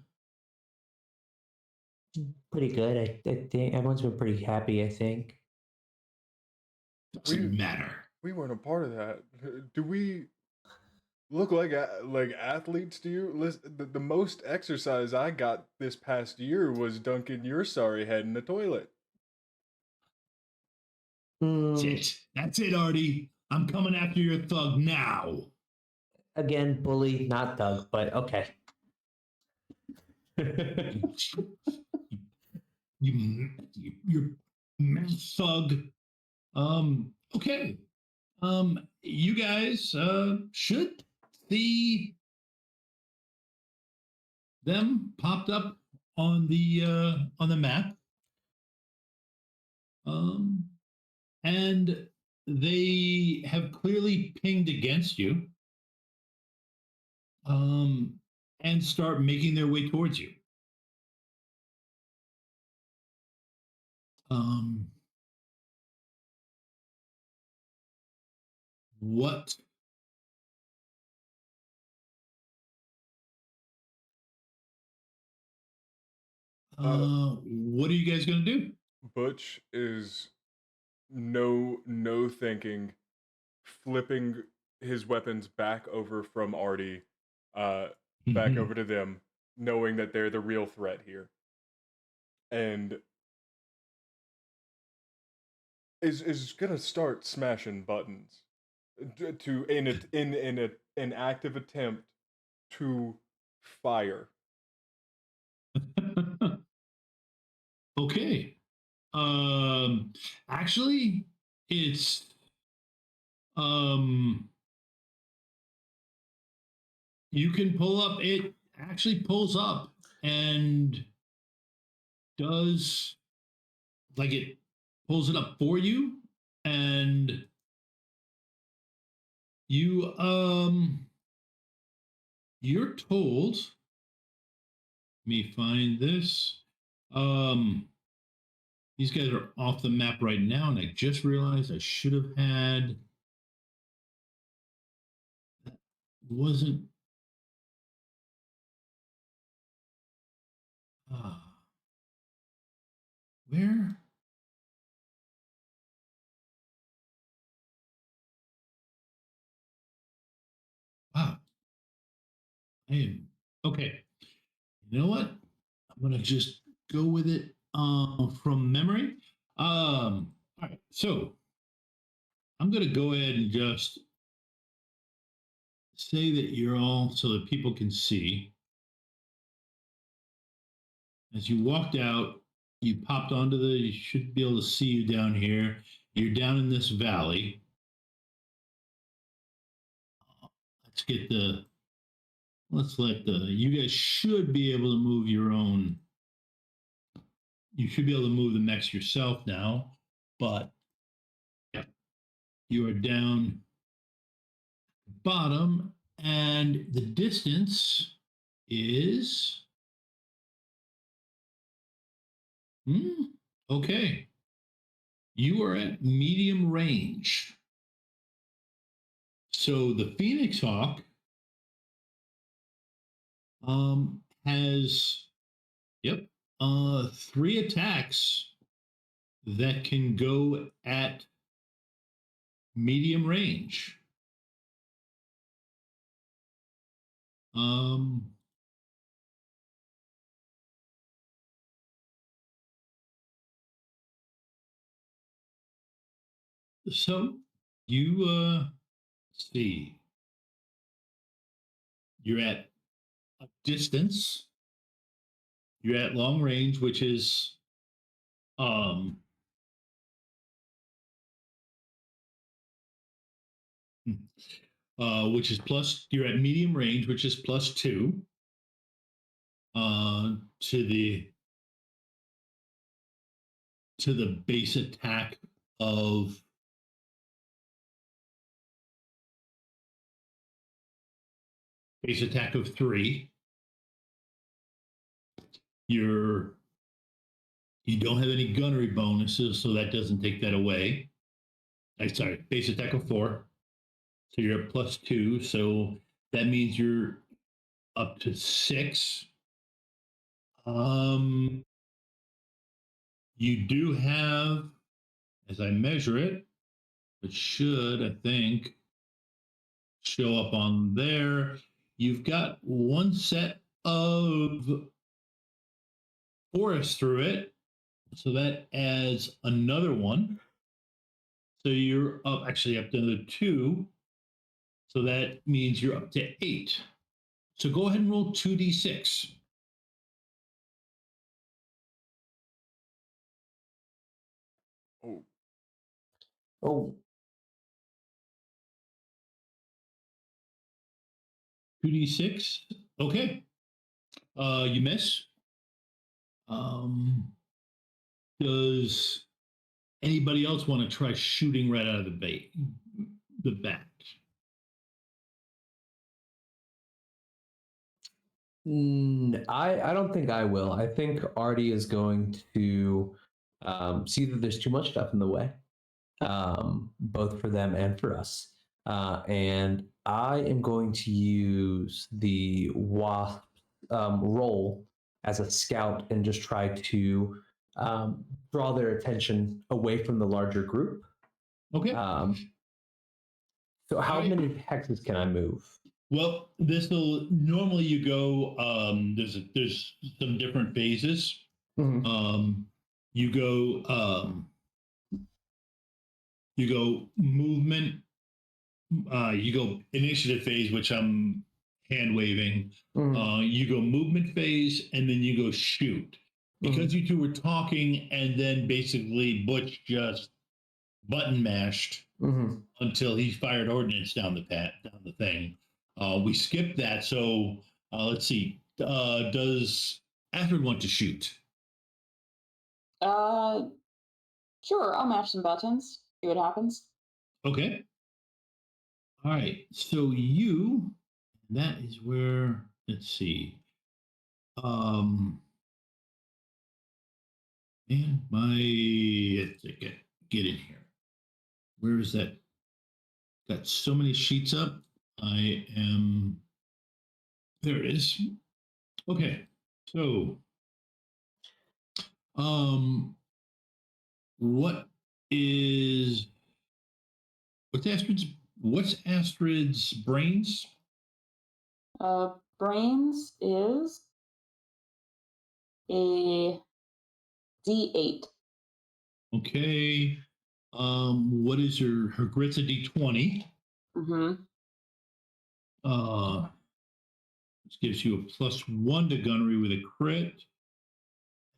Pretty good. I think everyone's been pretty happy, I think. Doesn't matter. We weren't a part of that. Do we look like athletes to you? Listen, the most exercise I got this past year was dunking your sorry head in the toilet. That's it. That's it, Artie. I'm coming after your thug now. Again, bully, not thug, but okay. You're thug. Okay. You guys should see them popped up on the map. And they have clearly pinged against you. And start making their way towards you. What? What are you guys gonna do? Butch is no thinking, flipping his weapons back over from Artie, back over to them, knowing that they're the real threat here, and is gonna start smashing buttons to in an active attempt to fire. Okay. Actually, it's you can pull up. It actually pulls up and does it pulls it up for you, and you're told. Let me find this. These guys are off the map right now, and I just realized I should have had. That wasn't. Where? Wow. Okay. You know what? I'm gonna just go with it from memory. All right. So I'm gonna go ahead and just say that you're all so that people can see. As you walked out, you popped onto you should be able to see you down here. You're down in this valley. You guys should be able to move your own. You should be able to move the mechs yourself now, but yeah, you are down bottom, and the distance is okay. You are at medium range. So the Phoenix Hawk has 3 attacks that can go at medium range. So you see, you're at a distance. You're at long range, which is which is plus. You're at medium range, which is +2 to the base attack of base attack of 3. You don't have any gunnery bonuses, so that doesn't take that away. Sorry, base attack of 4. So you're at +2. So that means you're up to 6. You do have, as I measure it, it should, I think, show up on there. You've got one set of forest through it, so that adds another one. So you're up to the 2. So that means you're up to 8. So go ahead and roll 2d6. Oh. Oh, 2d6. Okay. You miss. Does anybody else want to try shooting right out of the bat? I don't think I will. I think Artie is going to see that there's too much stuff in the way, both for them and for us. And I am going to use the wasp role as a scout and just try to draw their attention away from the larger group. Okay. So how many hexes can I move? Well, this will normally you go. There's some different phases. Mm-hmm. You go movement. You go initiative phase, which I'm hand waving. Mm-hmm. You go movement phase, and then you go shoot. Because you two were talking, and then basically Butch just button mashed until he fired ordnance down the thing. We skipped that, so let's see. Does Astrid want to shoot? Sure, I'll mash some buttons. See what happens. Okay. All right. So that is where. Let's see. Man, let's get in here. Where is that? Got so many sheets up. There it is. Okay. So, what's Astrid's brains? Brains is a D8. Okay. What is her grit's a D20? This gives you a +1 to gunnery with a crit.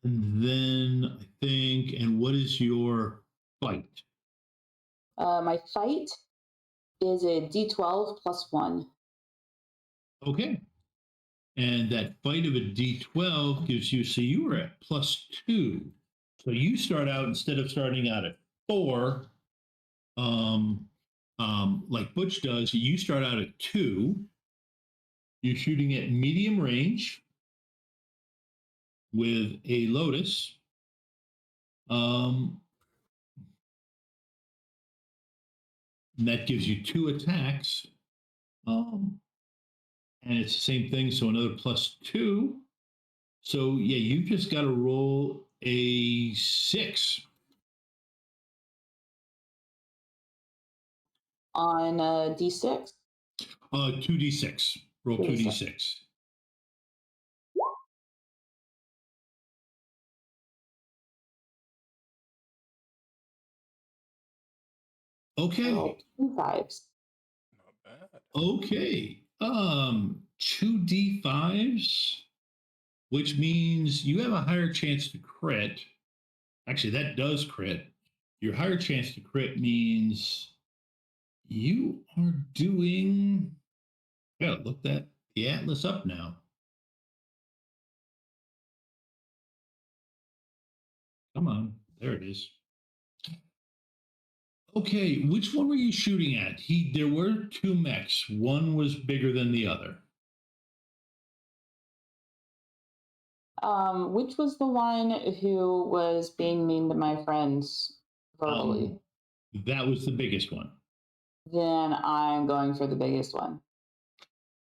And then I think, and what is your fight? My fight is a D12 +1. Okay. And that fight of a D12 gives you, so you were at +2. So you start out, instead of starting out at 4, like Butch does, you start out at 2. You're shooting at medium range with a Lotus. And that gives you 2 attacks. And it's the same thing, so another +2. So yeah, you've just got to roll a 6. On D6? 2d6. Roll 2d6. Okay. Oh, 2 5s. Not bad. Okay. 2d5s, which means you have a higher chance to crit. Actually, that does crit. Your higher chance to crit means You are doing. Gotta look that the atlas up now. Come on, there it is. Okay, which one were you shooting at? There were two mechs. One was bigger than the other. Which was the one who was being mean to my friends verbally? That was the biggest one. Then I'm going for the biggest one.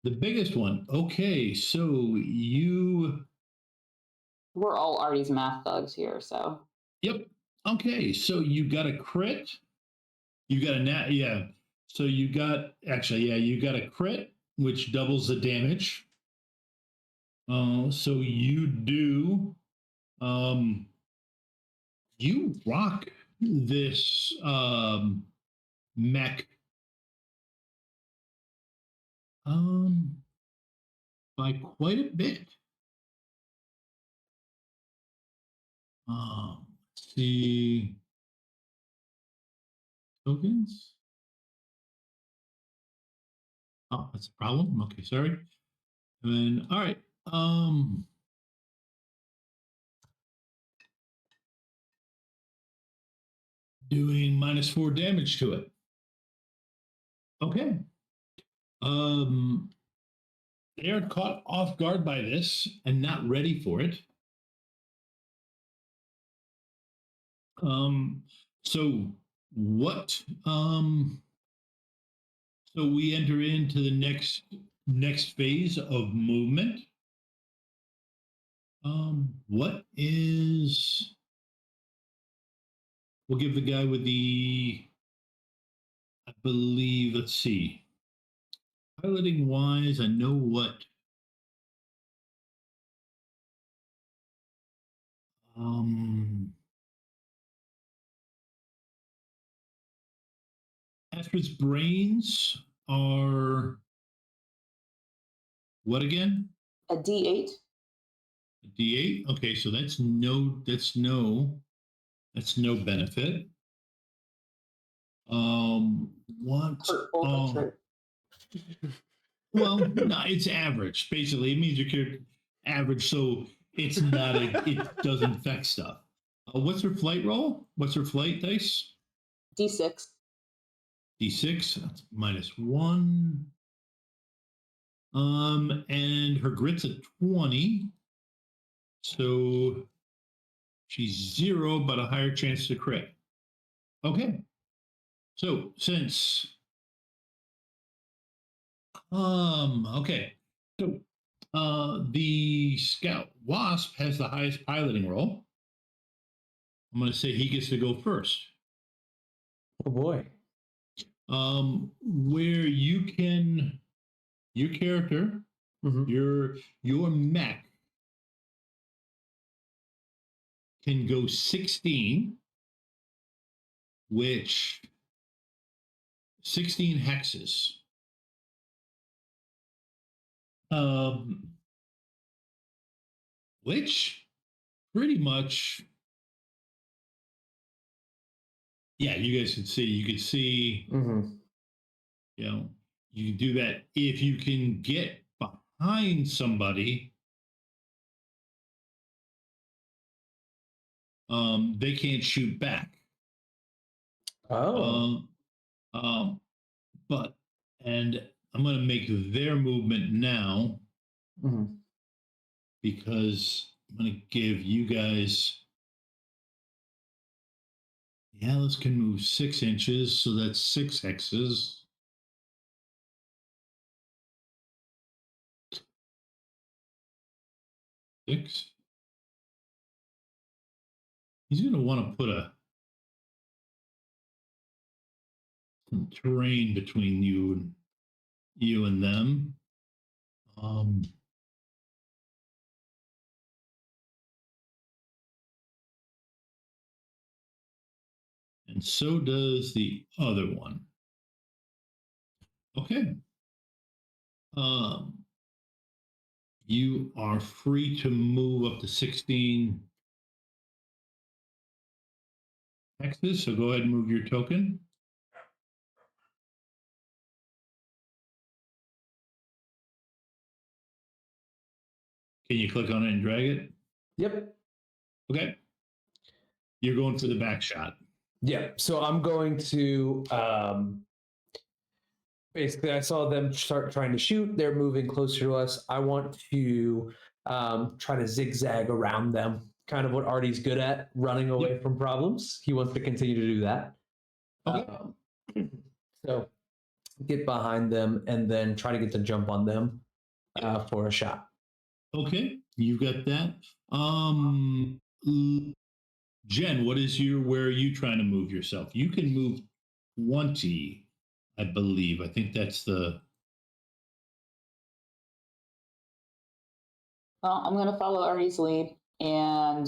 The biggest one. Okay, so we're all Artie's math thugs here, so. Yep. Okay, so you got a crit. You got a nat. Yeah. So you got you got a crit, which doubles the damage. So you do. You rock this mech by quite a bit. Let's see. Tokens. Oh, that's a problem. Okay, sorry. And then, all right. Doing -4 damage to it. Okay. They are caught off guard by this and not ready for it. So what? So we enter into the next phase of movement. What is? We'll give the guy with the. I believe. Let's see. Piloting wise, I know what. Astra's brains are what again? A D8. A D8. Okay, so that's no benefit. What? Well, no, it's average. Basically, it means you're average, so it's not it doesn't affect stuff. What's her flight roll? What's her flight dice? D6. D6. That's -1. And her grit's a 20. So she's 0, but a higher chance to crit. Okay. So since okay. So the Scout Wasp has the highest piloting roll. I'm gonna say he gets to go first. Oh boy. Where you can your character, your mech can go 16, which 16 hexes. Which pretty much, yeah, you guys can see. You can see, you know, you can do that if you can get behind somebody. They can't shoot back. Oh. But and I'm going to make their movement now because I'm going to give you guys. The Atlas can move 6 inches, so that's 6 hexes. Six. He's going to want to put some terrain between you and them. And so does the other one. Okay. You are free to move up to 16 hexes, so go ahead and move your token. Can you click on it and drag it? Yep. Okay. You're going for the back shot. Yeah. So I'm going to basically, I saw them start trying to shoot. They're moving closer to us. I want to try to zigzag around them. Kind of what Artie's good at, running away from problems. He wants to continue to do that. Okay. So get behind them and then try to get the jump on them for a shot. Okay, you've got that. Jen, where are you trying to move yourself? You can move 20, I believe. I think that's the. Well, I'm going to follow Artie's lead and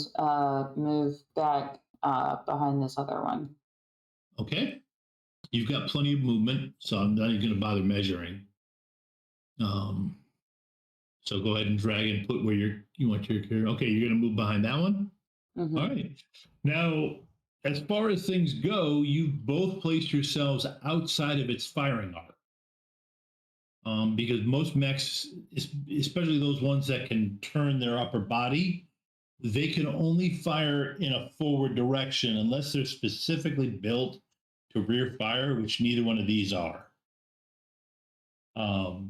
move back behind this other one. Okay. You've got plenty of movement, so I'm not even going to bother measuring. So go ahead and drag and put where you want your character. Okay, you're going to move behind that one? Mm-hmm. All right. Now, as far as things go, you've both placed yourselves outside of its firing arc. Because most mechs, especially those ones that can turn their upper body, they can only fire in a forward direction unless they're specifically built to rear fire, which neither one of these are. So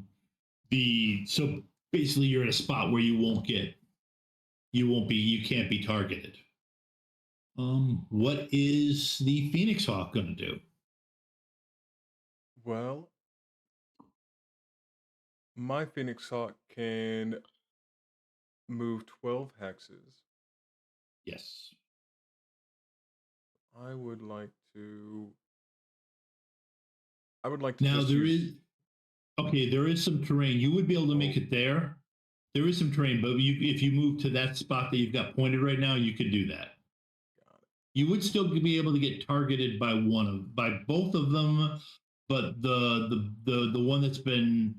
basically you're in a spot where you can't be targeted. What is the Phoenix Hawk going to do? Well, my Phoenix Hawk can move 12 hexes. Yes. I would like to Now just there use... there is some terrain. You would be able to make it there. There is some terrain, but if you move to that spot that you've got pointed right now, you could do that. Got it. You would still be able to get targeted by both of them, but the one that's been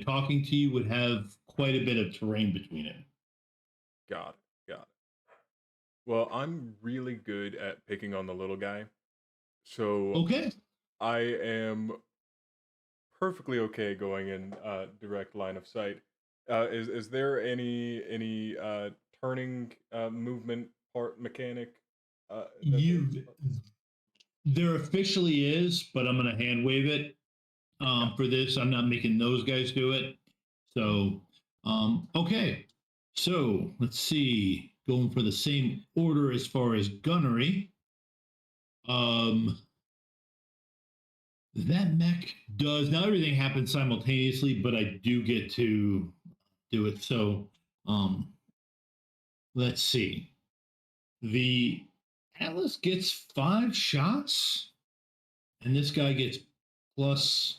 talking to you would have quite a bit of terrain between it. Got it. Well, I'm really good at picking on the little guy. So Okay. I am perfectly okay going in direct line of sight. Is there any turning movement part mechanic? There officially is, but I'm going to hand wave it for this. I'm not making those guys do it. So, okay. So let's see. Going for the same order as far as gunnery. That mech does, not everything happens simultaneously, but I do get to do it. So let's see. The Atlas gets 5 shots, and this guy gets +2.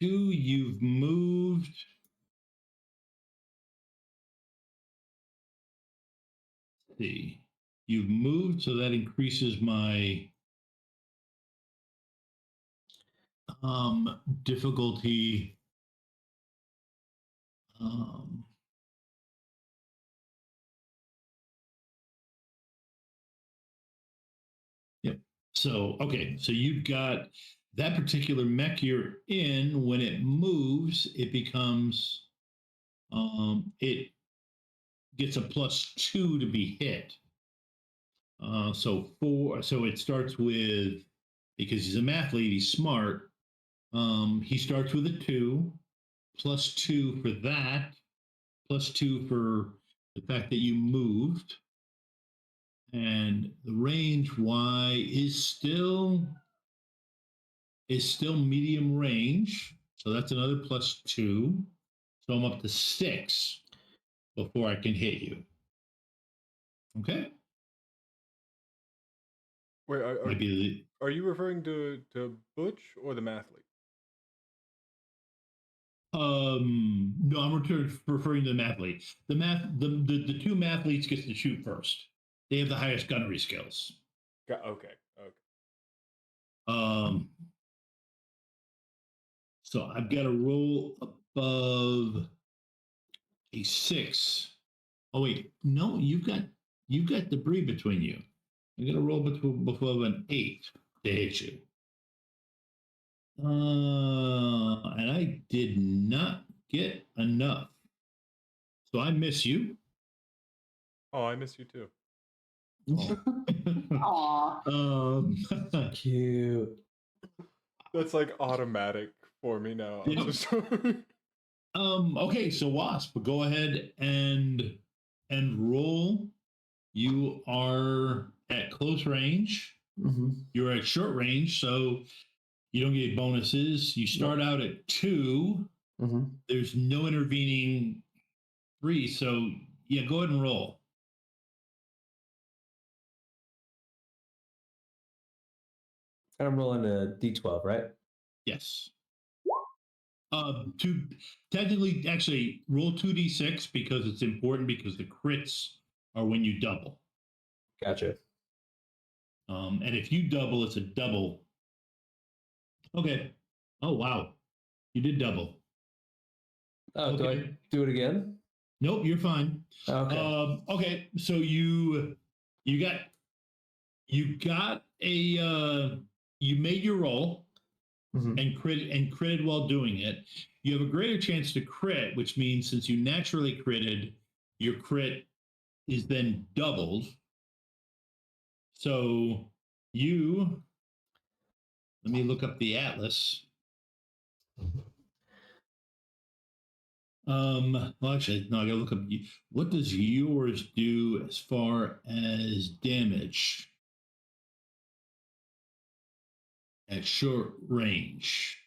You've moved. Let's see. You've moved, so that increases my difficulty. Yep. So, okay. So you've got that particular mech you're in. When it moves, it becomes, it gets a +2 to be hit. So it starts with, because he's a mathlete, he's smart. He starts with a 2, +2 for that, +2 for the fact that you moved. And the range Y is still medium range. So that's another +2. So I'm up to 6 before I can hit you. Okay. Wait, are you referring to Butch or the mathlete? No, I'm referring to the mathlete. The 2 mathletes gets to shoot first. They have the highest gunnery skills. Okay. So I've got to roll above a 6. Oh wait, no, you've got debris between you. You're gonna roll above an 8 to hit you. And I did not get enough. So I miss you. Oh, I miss you too. Aw. Cute. That's like automatic for me now. I'm Yep. so sorry. Okay, so Wasp, go ahead and roll. You are at close range. Mm-hmm. You're at short range, so you don't get bonuses. You start out at 2. Mm-hmm. There's no intervening 3, so yeah, go ahead and roll. I'm rolling a d12, right? Yes. Two, technically, actually, roll 2d6 because it's important because the crits are when you double. Gotcha. And if you double, it's a double. Okay. Oh wow, you did double. Oh, do I do it again? Nope, you're fine. Okay. Okay, so you got a you made your roll and critted while doing it. You have a greater chance to crit, which means since you naturally critted, your crit is then doubled. So you let me look up the atlas. Well, actually, no, I gotta look up what does yours do as far as damage at short range?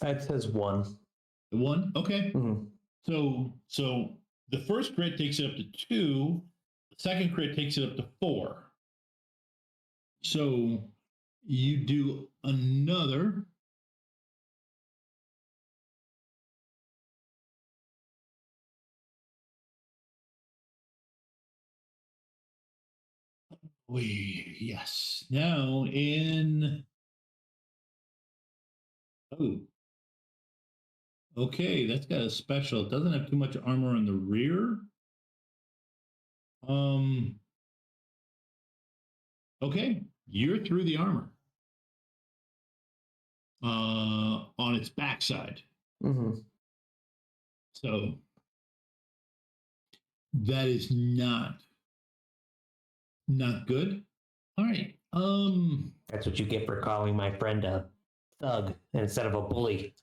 It says 1. 1? Okay. Mm-hmm. So the first crit takes it up to 2, the second crit takes it up to 4. So you do another. Yes. Now in. Oh. Okay, that's got a special. It doesn't have too much armor on the rear. Okay, you're through the armor. On its backside. Mm-hmm. So that is not good. All right. That's what you get for calling my friend a thug instead of a bully.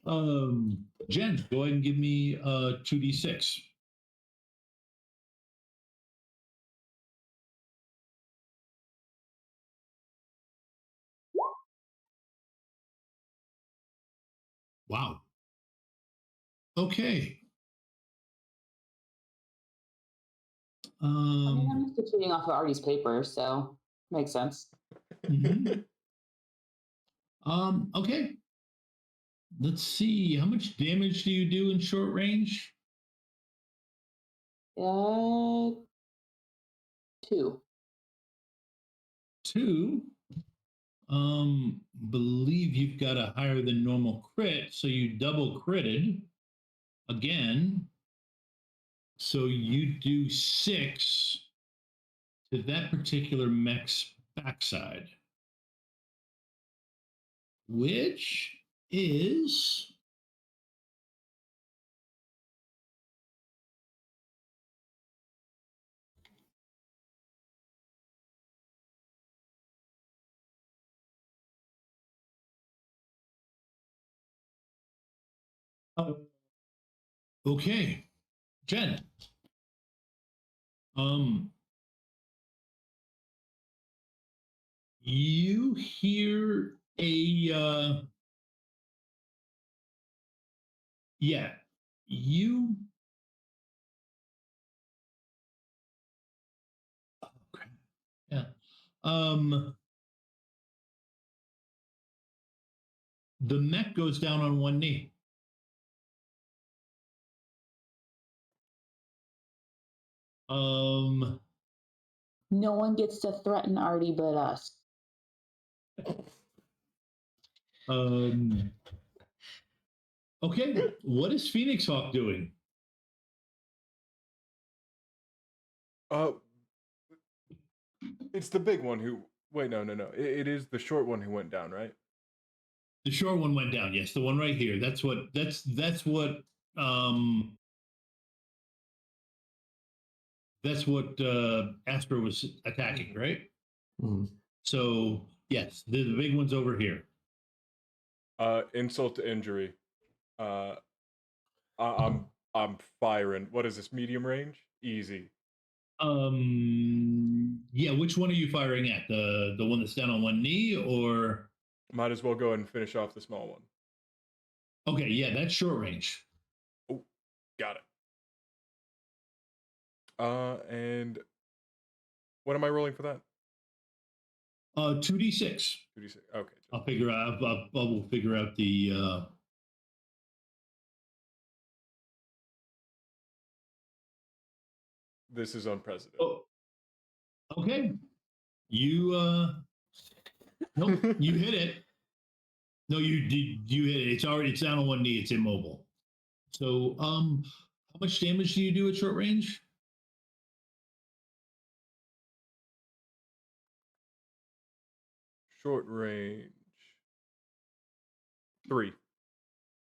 Jen, go ahead and give me 2d6. Wow. Okay. I mean, I'm used to cheating off of Artie's paper, so makes sense. Mhm. Okay. Let's see. How much damage do you do in short range? 2. 2. Believe you've got a higher than normal crit, so you double critted again. So you do 6 to that particular mech's backside, which is okay. Jen, you hear a yeah, you okay. Yeah. The mech goes down on one knee. No one gets to threaten Artie but us. Okay, what is Phoenix Hawk doing? It's the big one who. Wait, no. It is the short one who went down, right? The short one went down. Yes, the one right here. That's what That's what Asper was attacking, right? Mhm. So yes, the big one's over here. Insult to injury. I'm firing. What is this? Medium range? Easy. Yeah, which one are you firing at? The one that's down on one knee, or Might as well go ahead and finish off the small one. okay, yeah, that's short range. Oh, got it. And what am I rolling for that? 2d6. 2d6. Okay. I'll figure out. We'll figure out the. This is unprecedented. Oh, okay. You nope. You hit it. No, you did. You hit it. It's down on one knee. It's immobile. So how much damage do you do at short range? Short range. 3.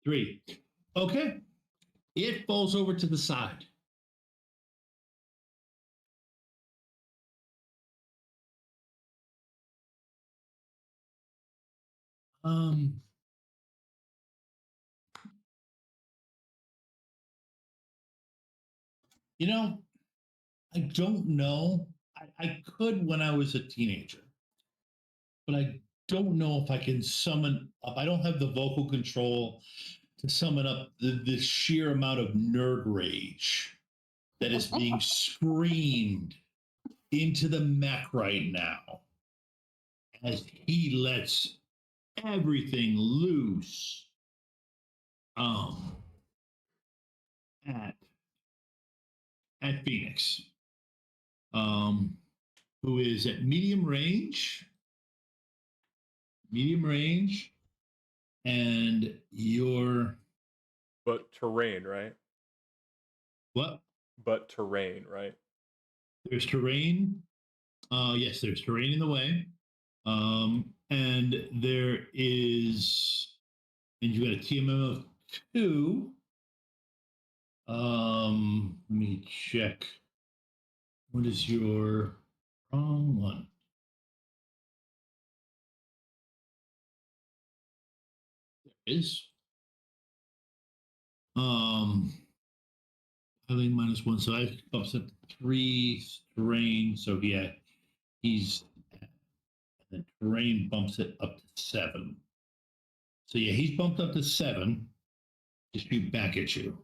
3. Okay. It falls over to the side. Um, you know, I don't know. I could when I was a teenager, but I don't know if I can summon up. I don't have the vocal control to summon up the sheer amount of nerd rage that is being screamed into the mech right now as he lets everything loose at Phoenix, who is at medium range, and your But terrain, right? what? But terrain, right? There's terrain. Yes, there's terrain in the way, and there is, and you got a TMM of 2. Let me check. What is your wrong one? There is. Piling -1, so I bumps up to 3 terrain. So yeah, he's the terrain bumps it up to 7. So yeah, he's bumped up to 7 to shoot back at you.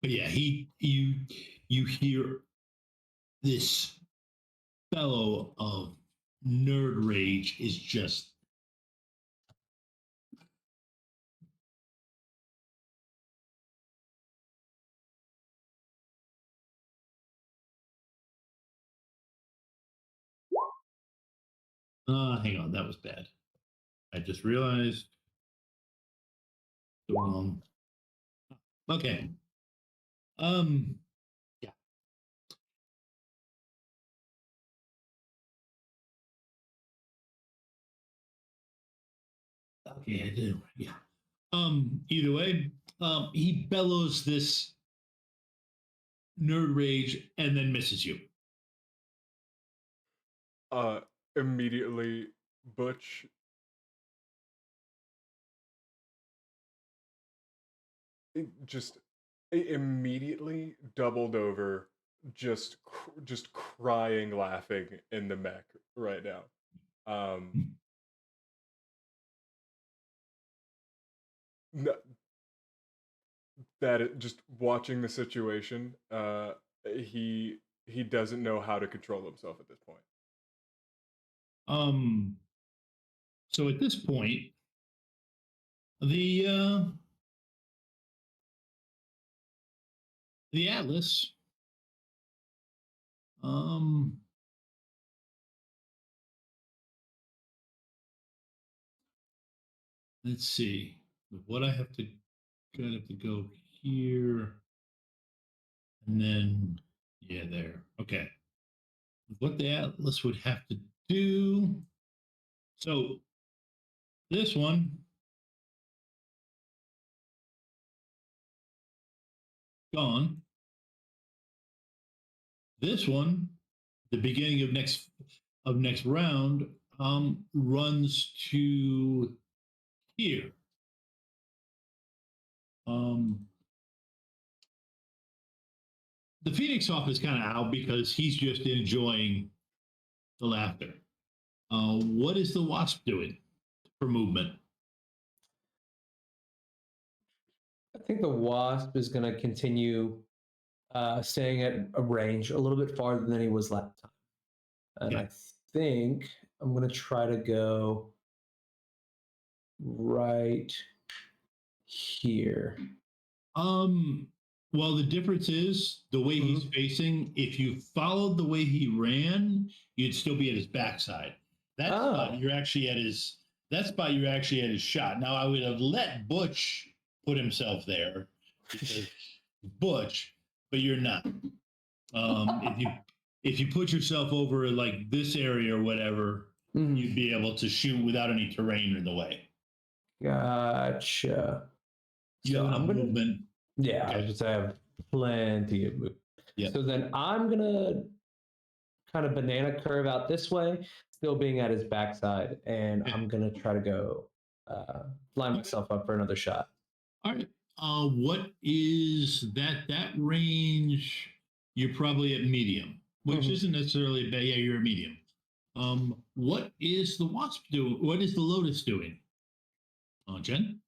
But yeah, you hear this fellow of nerd rage is just hang on, that was bad. I just realized. Okay. Yeah. Okay, I do. Yeah. Either way, he bellows this nerd rage and then misses you. Immediately, Butch just immediately doubled over, just crying, laughing in the mech right now. Just watching the situation, he doesn't know how to control himself at this point. So at this point, the Atlas, let's see what I have to go here, and then yeah, there. Okay, what the Atlas would have to do. So this one gone. This one, the beginning of next round, runs to here. The Phoenix Hawk is kind of out because he's just enjoying the laughter. What is the Wasp doing for movement? I think the Wasp is going to continue staying at a range a little bit farther than he was last time. And I think I'm going to try to go right here. Well, the difference is the way he's facing. If you followed the way he ran, you'd still be at his backside. That spot you're actually at his. That spot you're actually at his shot. Now I would have let Butch put himself there because Butch, but you're not. If you put yourself over like this area or whatever, you'd be able to shoot without any terrain in the way. Gotcha. You So have enough I'm gonna, movement. yeah, I was just I have plenty of movement. Yeah. So then I'm gonna kind of banana curve out this way, still being at his backside, and I'm gonna try to go line myself up for another shot. All right. What is that range? You're probably at medium, which isn't necessarily bad. Yeah, you're at medium. What is the Wasp doing? What is the Lotus doing? Jen?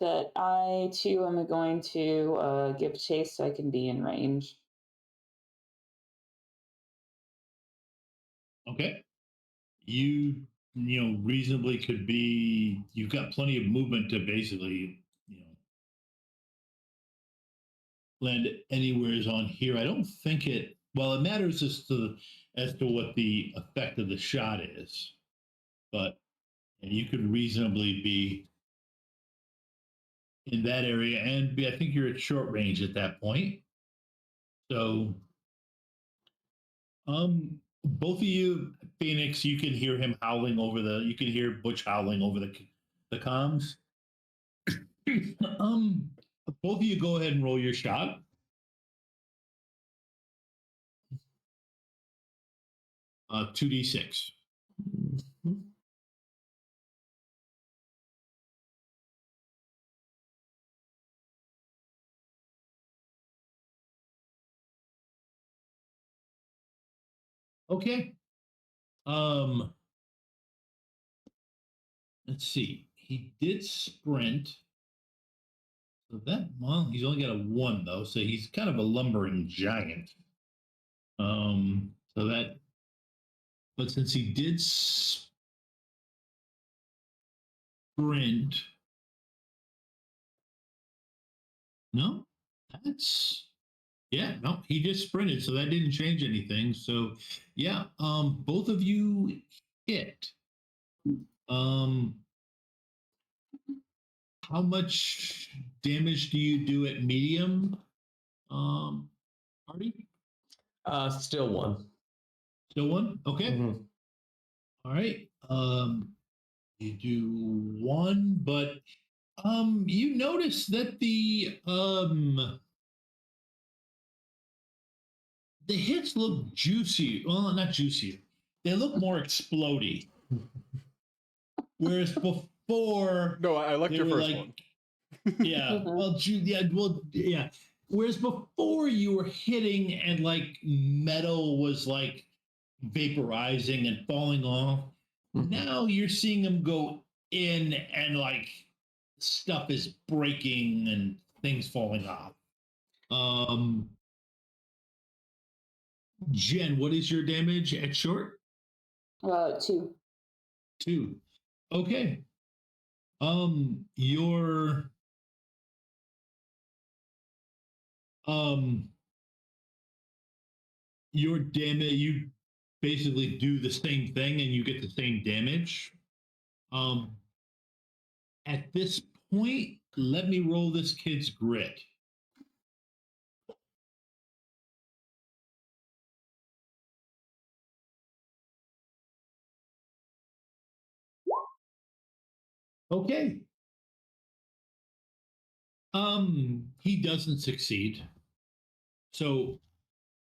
That I too am going to give chase so I can be in range. Okay. You reasonably could be. You've got plenty of movement to basically land anywheres on here. I don't think it. Well, it matters as to what the effect of the shot is, but you could reasonably be in that area, and I think you're at short range at that point. So, both of you, Phoenix, you can hear him howling over the. You can hear Butch howling over the comms. Both of you go ahead and roll your shot. Uh, 2d6. Okay. Let's see. He did sprint. So he's only got a 1 though, so he's kind of a lumbering giant. So that, but since he did sprint, no, no, he just sprinted, so that didn't change anything. So yeah, both of you hit. How much damage do you do at medium? Artie? Still 1. Still 1? Okay. All right. You do 1, but you notice that the hits look juicy. Well, not juicy. They look more explodey. Whereas before, no, I liked your first one. Yeah. Yeah. Whereas before you were hitting and like metal was like vaporizing and falling off. Now you're seeing them go in and like stuff is breaking and things falling off. Jen, what is your damage at short? 2. 2. Okay. Your damage, you basically do the same thing and you get the same damage. At this point, let me roll this kid's grit. Okay. He doesn't succeed. So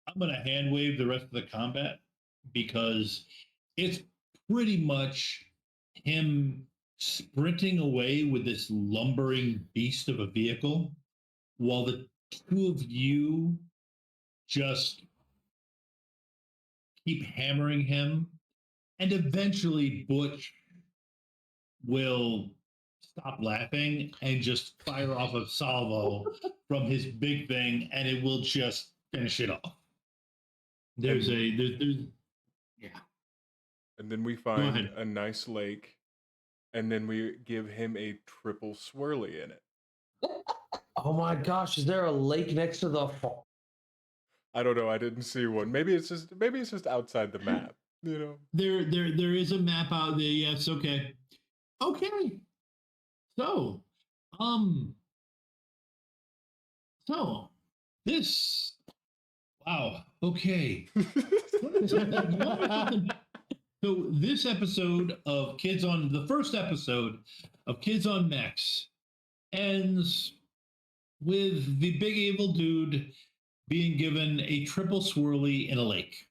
I'm going to hand wave the rest of the combat because it's pretty much him sprinting away with this lumbering beast of a vehicle while the two of you just keep hammering him. And eventually, Butch will stop laughing and just fire off a salvo from his big thing, and it will just finish it off. There's yeah. And then we find a nice lake, and then we give him a triple swirly in it. Oh my gosh, is there a lake next to the I don't know, I didn't see one. Maybe it's just outside the map, you know. There is a map out there, yes, okay. Okay. So this wow, okay. So this episode of the first episode of Kids on Mechs ends with the big evil dude being given a triple swirly in a lake.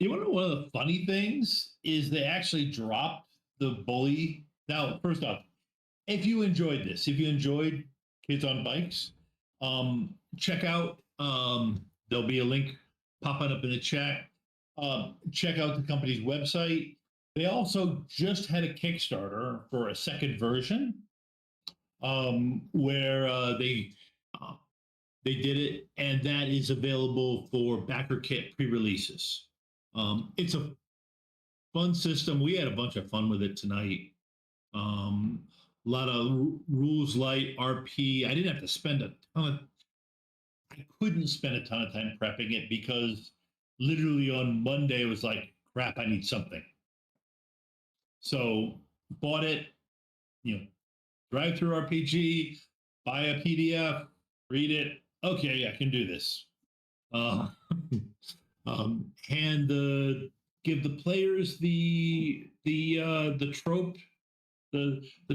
You want to know one of the funny things is they actually dropped the bully. Now, first off, if you enjoyed this, if you enjoyed Kids on Bikes, check out, there'll be a link popping up in the chat. Check out the company's website. They also just had a Kickstarter for a second version where they did it, and that is available for backer kit pre-releases. It's a fun system. We had a bunch of fun with it tonight. A lot of rules light RP. I didn't have to spend I couldn't spend a ton of time prepping it because literally on Monday it was like, crap, I need something. So bought it, drive through RPG, buy a PDF, read it. Okay, I can do this. Give the players the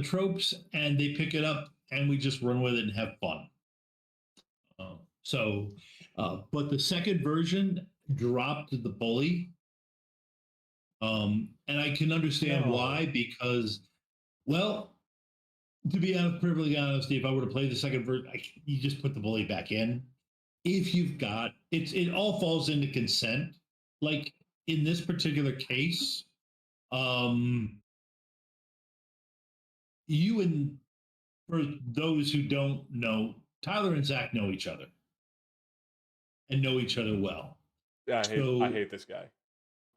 tropes, and they pick it up, and we just run with it and have fun. But the second version dropped the bully, and I can understand why, because, well, to be perfectly honest, if I were to play the second version, you just put the bully back in. If you've got it all falls into consent. Like in this particular case, you and for those who don't know, Tyler and Zach know each other and know each other well. Yeah, I hate this guy.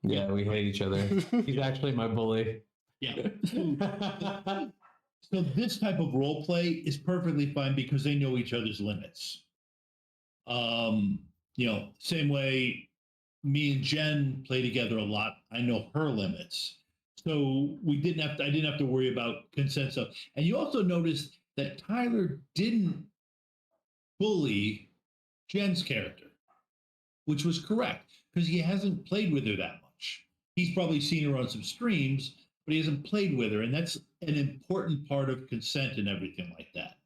Yeah, we hate each other. He's actually my bully. Yeah. So this type of role play is perfectly fine because they know each other's limits. Same way me and Jen play together a lot. I know her limits. So I didn't have to worry about consent stuff. And you also noticed that Tyler didn't bully Jen's character, which was correct because he hasn't played with her that much. He's probably seen her on some streams, but he hasn't played with her. And that's an important part of consent and everything like that.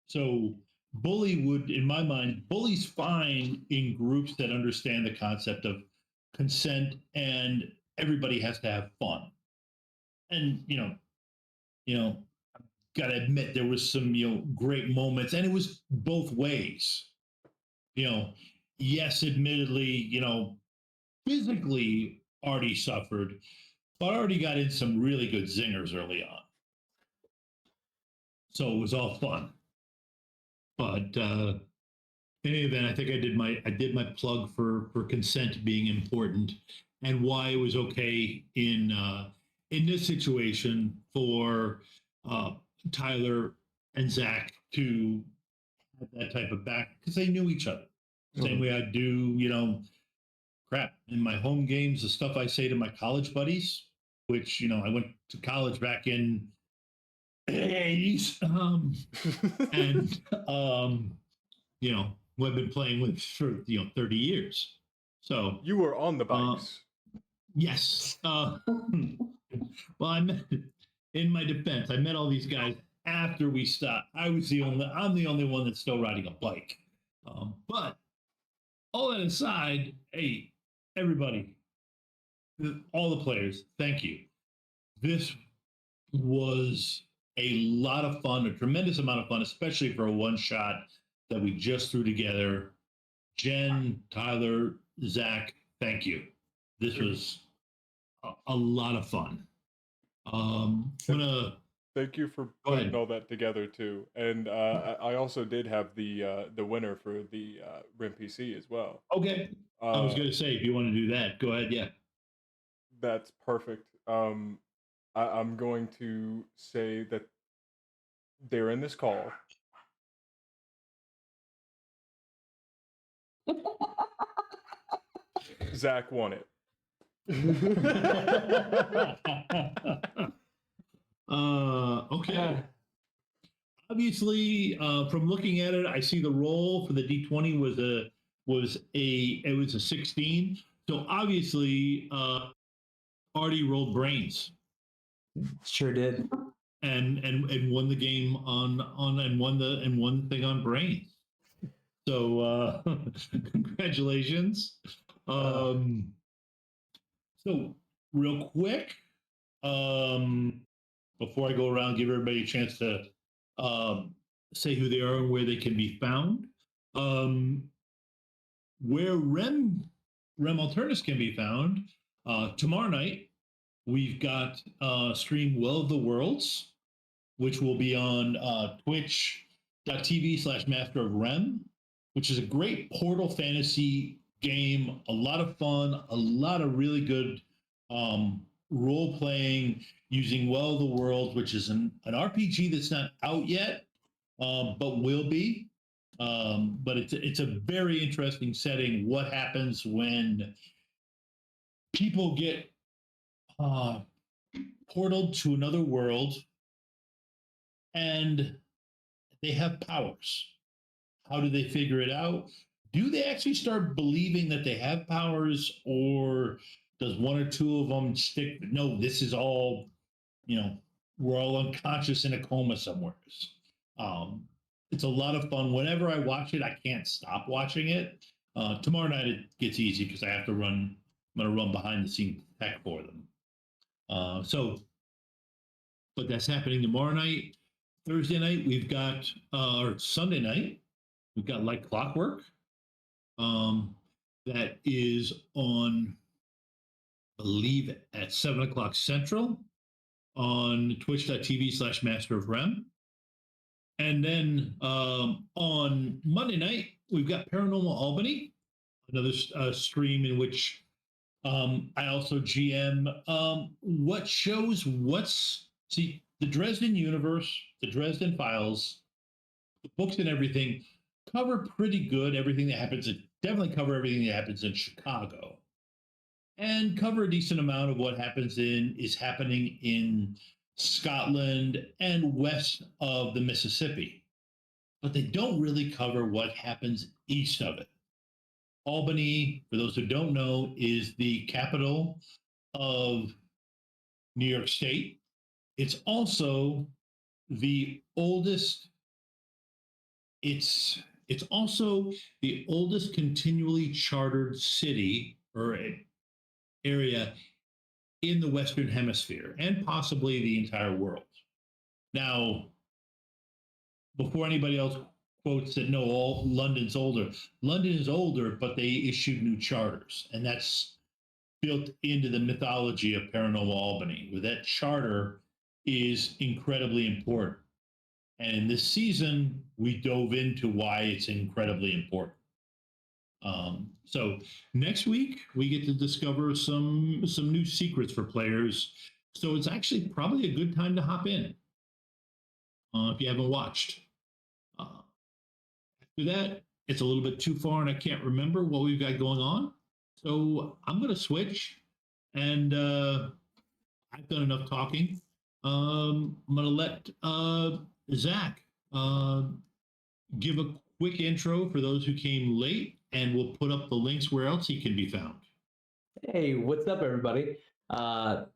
So in my mind, bully's fine in groups that understand the concept of consent and everybody has to have fun. And, gotta admit there was some, great moments, and it was both ways. Yes, admittedly, physically Artie suffered, but Artie got in some really good zingers early on. So it was all fun. But in any event, I think I did my plug for consent being important and why it was okay in this situation for Tyler and Zach to have that type of back because they knew each other. Same way I do, crap in my home games, the stuff I say to my college buddies, which I went to college back in the 80s, and who I've been playing with for 30 years. So you were on the bikes. Yes. Well, in my defense, I met all these guys after we stopped. I'm the only one that's still riding a bike. But all that aside, hey, everybody, all the players, thank you. This was a lot of fun, a tremendous amount of fun, especially for a one shot that we just threw together. Jen, Tyler, Zach, thank you. This was a lot of fun. Thank you for putting all that together too. And I also did have the winner for the RIM PC as well. Okay. I was going to say, if you want to do that, go ahead. Yeah. That's perfect. I'm going to say that they're in this call. Zach won it. Okay. Obviously, from looking at it, I see the roll for the D20 was a 16. So obviously, Artie rolled brains. Sure did. And won the game on and won the thing on brains. So congratulations. So real quick, before I go around, give everybody a chance to say who they are and where they can be found. Where Rem Alternis can be found, tomorrow night, we've got stream Well of the Worlds, which will be on twitch.tv/Master of Rem, which is a great Portal fantasy game, a lot of fun, a lot of really good role playing using Well of the Worlds, which is an RPG that's not out yet, but will be. But it's a very interesting setting. What happens when people get portaled to another world and they have powers? How do they figure it out? Do they actually start believing that they have powers, or does one or two of them stick? No, this is all, we're all unconscious in a coma somewhere. It's a lot of fun. Whenever I watch it, I can't stop watching it. Tomorrow night it gets easy because I have to run. I'm going to run behind the scenes tech for them. But that's happening tomorrow night. Thursday night we've got, or Sunday night we've got Like Clockwork. That is on, I believe, at 7:00 Central on twitch.tv/Master of Rem. And then on Monday night, we've got Paranormal Albany, another stream in which I also GM the Dresden universe, the Dresden Files, the books and everything cover pretty good everything that happens. Definitely cover everything that happens in Chicago, and cover a decent amount of what is happening in Scotland and west of the Mississippi. But they don't really cover what happens east of it. Albany, for those who don't know, is the capital of New York State. It's also the oldest. It's also the oldest continually chartered city or area in the Western Hemisphere, and possibly the entire world. Now, before anybody else quotes that no, all London's older. London is older, but they issued new charters, and that's built into the mythology of Paranormal Albany, where that charter is incredibly important. And in this season, we dove into why it's incredibly important. So next week, we get to discover some new secrets for players. So it's actually probably a good time to hop in if you haven't watched. After that, it's a little bit too far and I can't remember what we've got going on. So I'm going to switch, and I've done enough talking. I'm going to let Zach give a quick intro for those who came late, and we'll put up the links where else he can be found. Hey, what's up, everybody?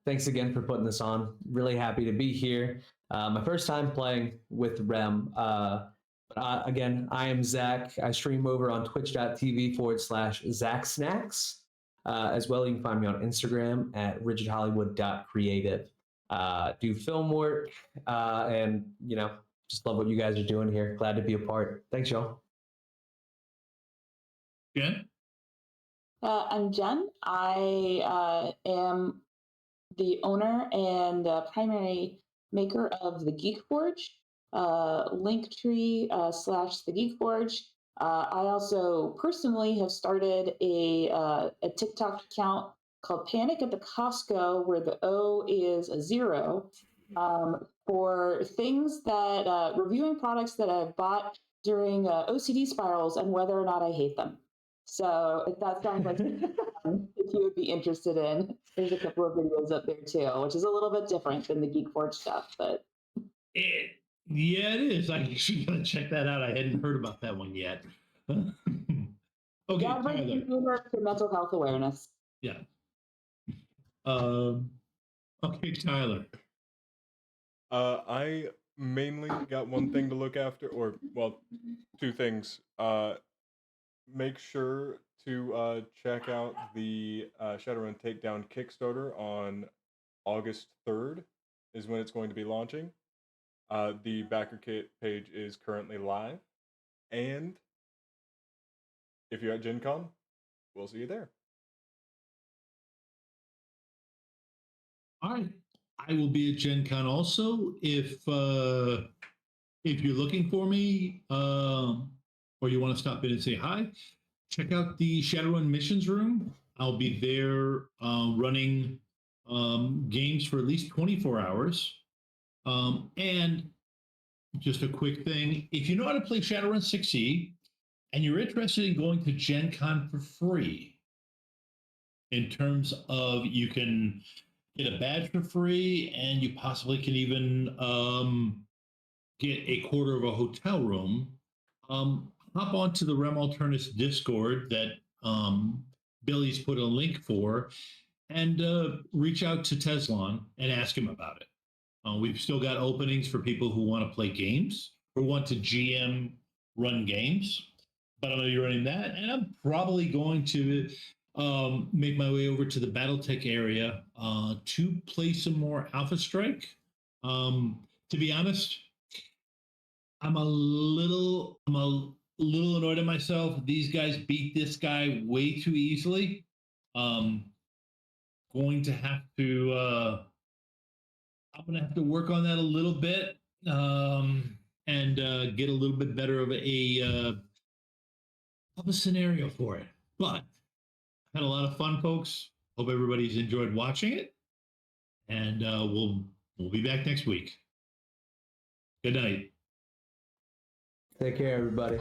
Thanks again for putting this on. Really happy to be here. My first time playing with Rem. Again, I am Zach. I stream over on twitch.tv/ZachSnacks. As well, you can find me on Instagram at rigidhollywood.creative. Do film work and, just love what you guys are doing here. Glad to be a part. Thanks, y'all. Jen? I'm Jen. I am the owner and primary maker of the Geek Forge, Linktree / the Geek Forge. I also personally have started a TikTok account called Panic at the Costco, where the O is a 0, for things that reviewing products that I've bought during OCD spirals and whether or not I hate them. So if that sounds like something if you would be interested in, there's a couple of videos up there too, which is a little bit different than the Geek Forge stuff, but Yeah, it is. I actually gotta check that out. I hadn't heard about that one yet. Okay, yeah, but Tyler. humor for mental health awareness. Yeah. Okay, Tyler. I mainly got one thing to look after, or well, two things. Make sure to check out the Shadowrun Takedown Kickstarter on August 3rd is when it's going to be launching. The backer kit page is currently live, and if you're at Gen Con, we'll see you there. All right. I will be at Gen Con also. If you're looking for me, or you want to stop in and say hi, check out the Shadowrun Missions Room. I'll be there running games for at least 24 hours. And just a quick thing, if you know how to play Shadowrun 6e and you're interested in going to Gen Con for free, in terms of you can get a badge for free and you possibly can even get a quarter of a hotel room, hop onto the Rem Alternis Discord that Billy's put a link for, and reach out to Teslon and ask him about it. We've still got openings for people who want to play games or want to GM run games, but I'm going to be running that, and I'm probably going to make my way over to the BattleTech area to play some more Alpha Strike. To be honest, I'm a little annoyed at myself. These guys beat this guy way too easily. Going to have to I'm going to have to work on that a little bit and get a little bit better of a scenario for it. But had a lot of fun, folks. Hope everybody's enjoyed watching it, and we'll be back next week. Good night. Take care, everybody.